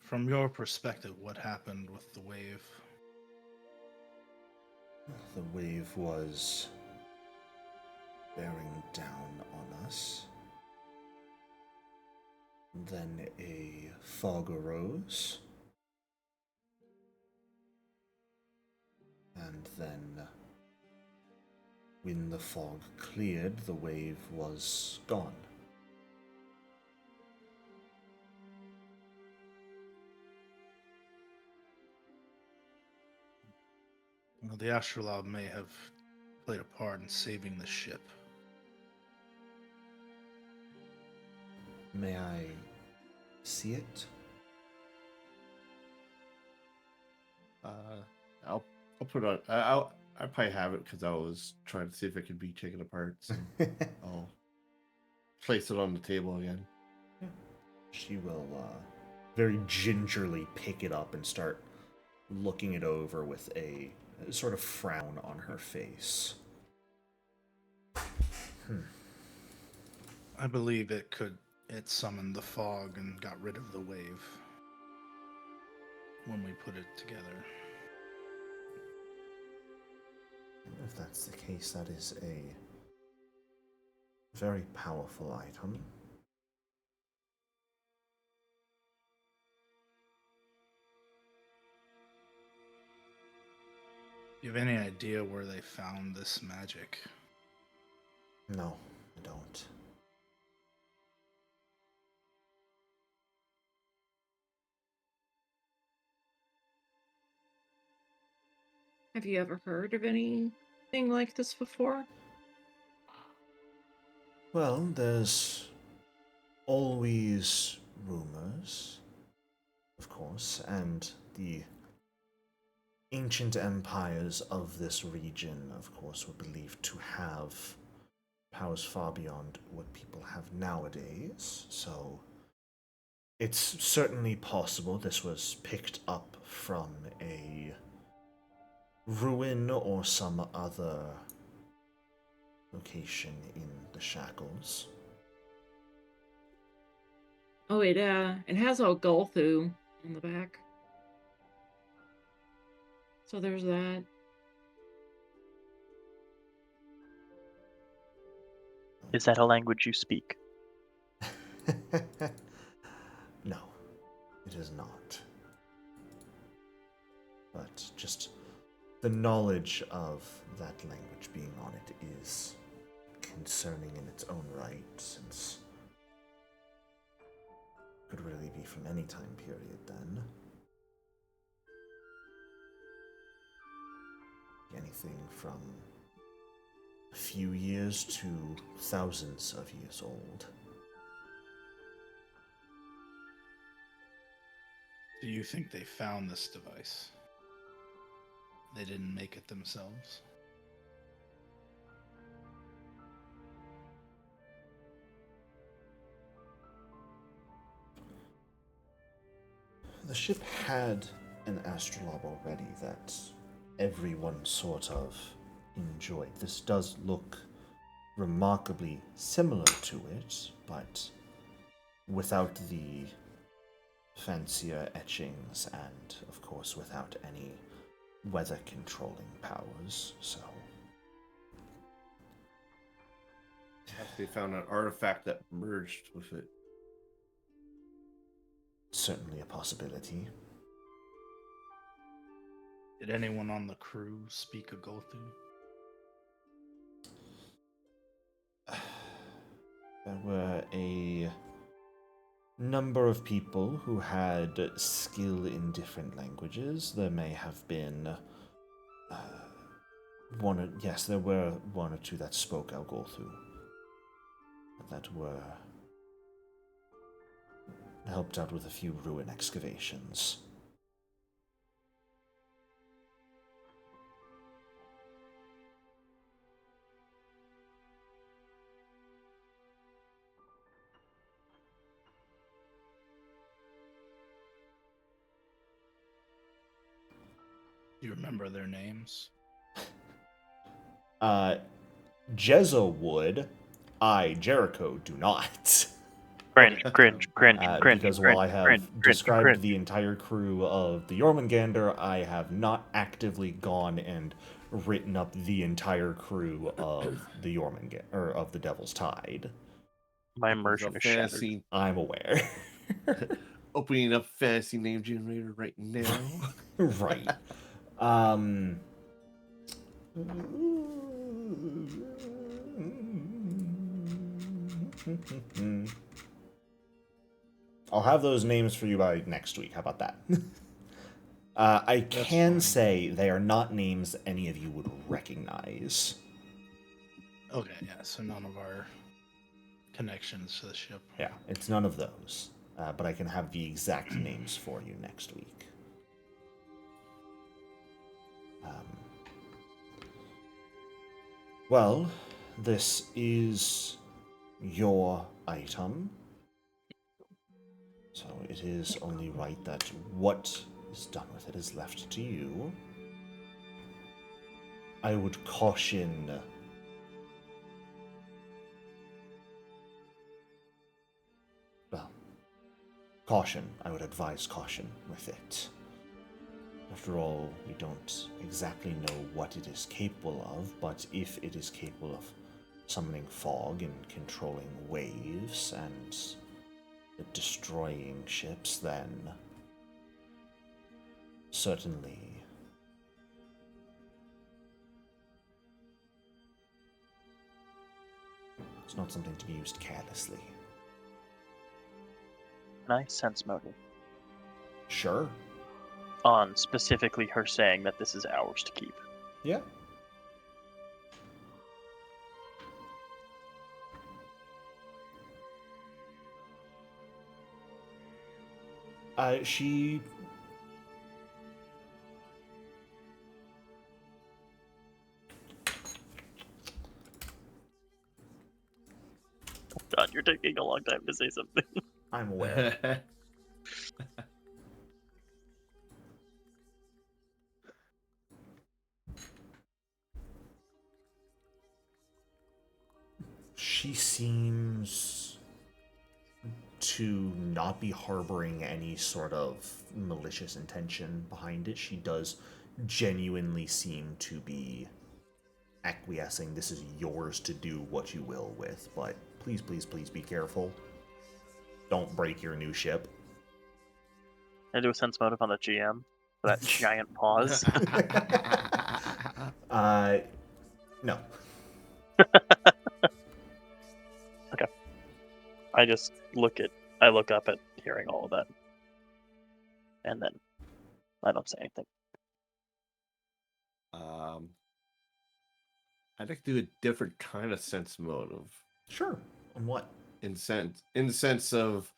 From your perspective, what happened with the wave? The wave was bearing down on us. Then a fog arose. And then, when the fog cleared, the wave was gone. Well, the astrolabe may have played a part in saving the ship. May I see it? I'll put it on. I probably have it because I was trying to see if it could be taken apart. So I'll place it on the table again. She will very gingerly pick it up and start looking it over with a sort of frown on her face. I believe it summoned the fog and got rid of the wave when we put it together. If that's the case, that is a very powerful item. Do you have any idea where they found this magic? No, I don't. Have you ever heard of anything like this before? Well, there's always rumors, of course, and the ancient empires of this region, of course, were believed to have powers far beyond what people have nowadays, so it's certainly possible this was picked up from a ruin or some other location in the Shackles. Oh, it has Golthu on the back. So there's that. Is that a language you speak? No, it is not. But just the knowledge of that language being on it is concerning in its own right, since could really be from any time period then. Anything from a few years to thousands of years old. Do you think they found this device? They didn't make it themselves? The ship had an astrolabe already that everyone sort of enjoyed. This does look remarkably similar to it, but without the fancier etchings and, of course, without any weather controlling powers, so... They found an artifact that merged with it. Certainly a possibility. Did anyone on the crew speak a Gothu? There were a number of people who had skill in different languages. There may have been there were one or two that spoke Algothu. That were helped out with a few ruin excavations. Do you remember their names? Jezzo would. I, Jericho, do not. Cringe. Because while I have described the entire crew of the Jormungandr, I have not actively gone and written up the entire crew of the Jormungandr, or of the Devil's Tide. My immersion is shattered. Fantasy. I'm aware. Opening up fantasy name generator right now. Right. I'll have those names for you by next week. How about that? I can say they are not names any of you would recognize. Okay, yeah, so none of our connections to the ship. Yeah, it's none of those. But I can have the exact names for you next week. Well, this is your item. So it is only right that what is done with it is left to you. I would caution... Well, caution. I would advise caution with it. After all, we don't exactly know what it is capable of, but if it is capable of summoning fog and controlling waves and destroying ships, then certainly it's not something to be used carelessly. Can I sense motive Sure. on specifically her saying that this is ours to keep? Yeah. She... God, you're taking a long time to say something. I'm aware. She seems to not be harboring any sort of malicious intention behind it. She does genuinely seem to be acquiescing. This is yours to do what you will with, but please, please, please be careful. Don't break your new ship. I do a sense motive on the GM for that giant pause. No. Okay. I look up at hearing all of that. And then I don't say anything. I'd like to do a different kind of sense motive. Sure. On what? In the sense of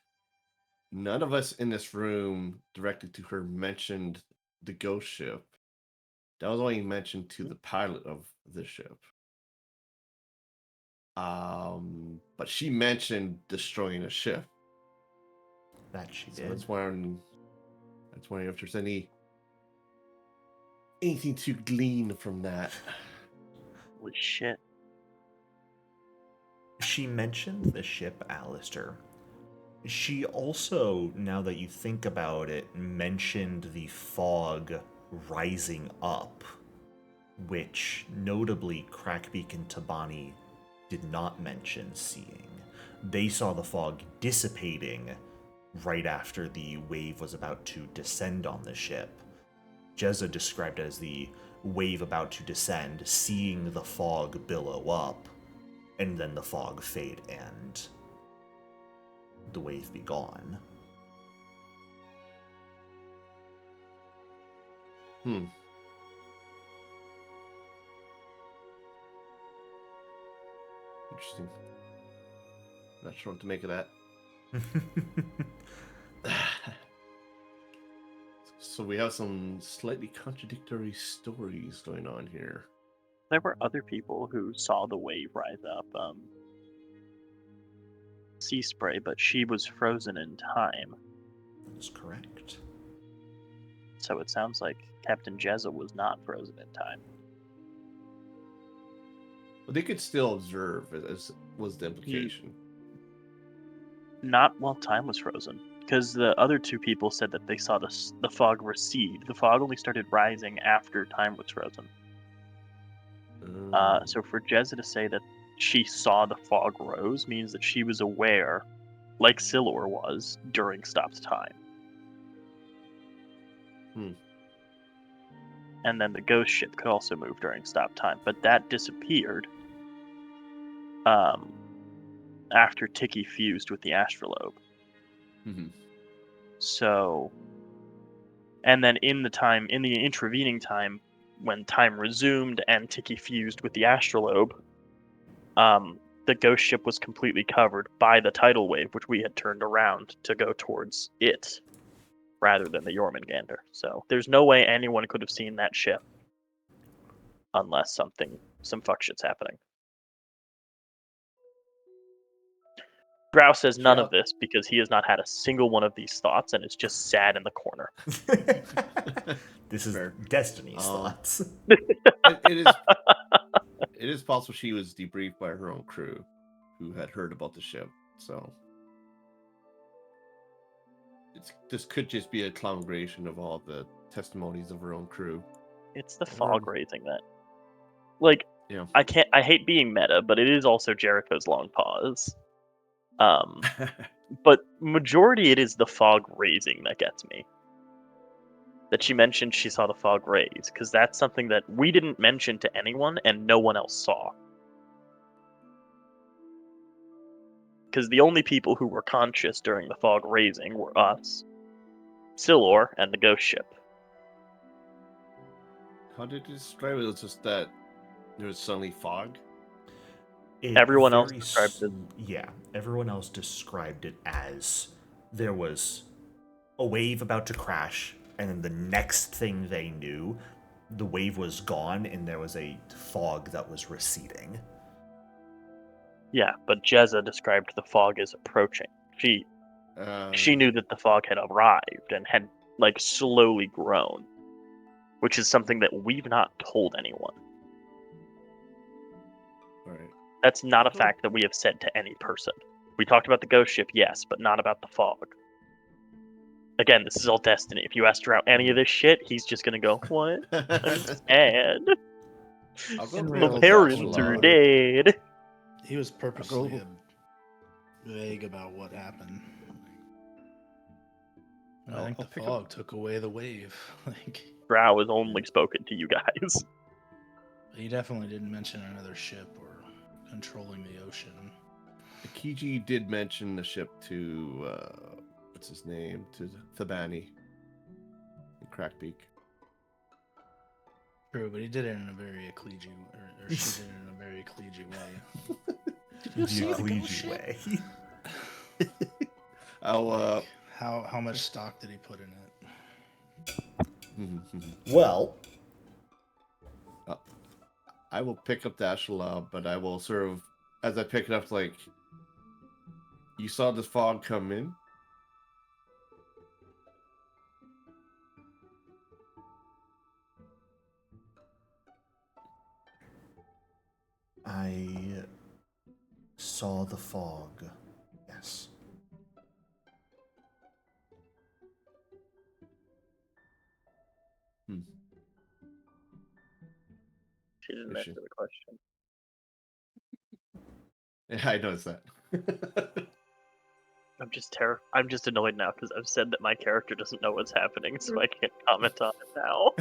none of us in this room directed to her mentioned the ghost ship. That was only mentioned to the pilot of the ship. But she mentioned destroying a ship. That she So did. that's wondering if there's anything to glean from that. Holy shit. She mentioned the ship, Alistair. She also, now that you think about it, mentioned the fog rising up, which notably Crackbeak and Tabani did not mention seeing. They saw the fog dissipating right after the wave was about to descend on the ship. Jezza described it as the wave about to descend, seeing the fog billow up, and then the fog fade and the wave be gone. Interesting. Not sure what to make of that. So we have some slightly contradictory stories going on here. There were other people who saw the wave rise up. Sea Spray, but she was frozen in time. That's correct. So it sounds like Captain Jezza was not frozen in time. But they could still observe, as was the implication. Not while time was frozen, because the other two people said that they saw the fog recede. The fog only started rising after time was frozen. So for Jezza to say that she saw the fog rose means that she was aware, like Silor was, during stopped time. And then the ghost ship could also move during stopped time, but that disappeared after Ticky fused with the astrolabe. So, and then in the intervening time, when time resumed and Ticky fused with the astrolabe, the ghost ship was completely covered by the tidal wave, which we had turned around to go towards it, rather than the Jormungandr. So there's no way anyone could have seen that ship unless some fuck shit's happening. Drow says none of this because he has not had a single one of these thoughts and is just sad in the corner. This is Destiny's thoughts. It is possible she was debriefed by her own crew who had heard about the ship. So this could just be a congregation of all the testimonies of her own crew. It's the fog raising that. Like, yeah. I hate being meta, but it is also Jericho's long pause. But majority it is the fog raising that gets me. That she mentioned she saw the fog raise, because that's something that we didn't mention to anyone and no one else saw. Because the only people who were conscious during the fog raising were us, Silor, and the ghost ship. How did you describe it? It was just that there was suddenly fog? Everyone else described it. Yeah, everyone else described it as there was a wave about to crash, and then the next thing they knew, the wave was gone, and there was a fog that was receding. Yeah, but Jezza described the fog as approaching. She knew that the fog had arrived and had, like, slowly grown, which is something that we've not told anyone. Right. That's not a fact that we have said to any person. We talked about the ghost ship, yes, but not about the fog. Again, this is all destiny. If you ask Drow any of this shit, he's just gonna go, what? I'm sad. My parents are dead. He was purposely vague about what happened. I think the fog took away the wave. Drow has only spoken to you guys. He definitely didn't mention another ship or controlling the ocean. Akiji did mention the ship to what's his name, to Thabani and Crackbeak. True, but he did it in a very ecclesial, or she did it in a very ecclesial way. Did you The see the ghost ecclesial ship? way. I'll How much stock did he put in it? Well, I will pick up the astrolabe, but I will sort of, as I pick it up, like, you saw the fog come in. I saw the fog. Yes. She didn't Is she? answer the question. Yeah, I noticed that. I'm just annoyed now because I've said that my character doesn't know what's happening, so I can't comment on it now.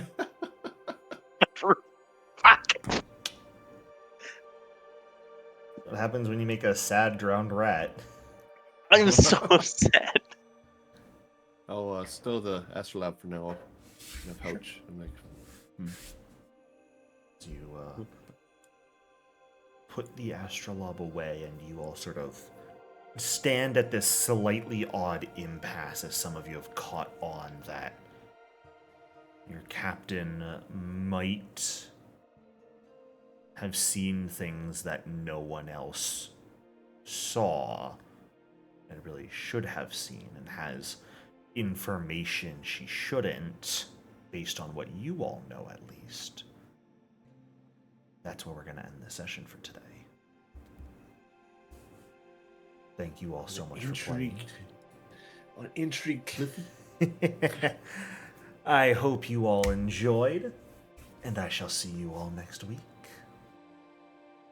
Fuck. What happens when you make a sad drowned rat? I'm so sad. I'll stow the astrolabe for now in a pouch. I'm like, You put the astrolabe away, and you all sort of stand at this slightly odd impasse as some of you have caught on that your captain might have seen things that no one else saw and really should have seen, and has information she shouldn't, based on what you all know at least. That's where we're going to end the session for today. Thank you all so much for playing. An intrigue, Cliffy. I hope you all enjoyed, and I shall see you all next week.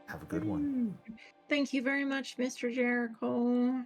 Have a good one. Thank you very much, Mr. Jericho.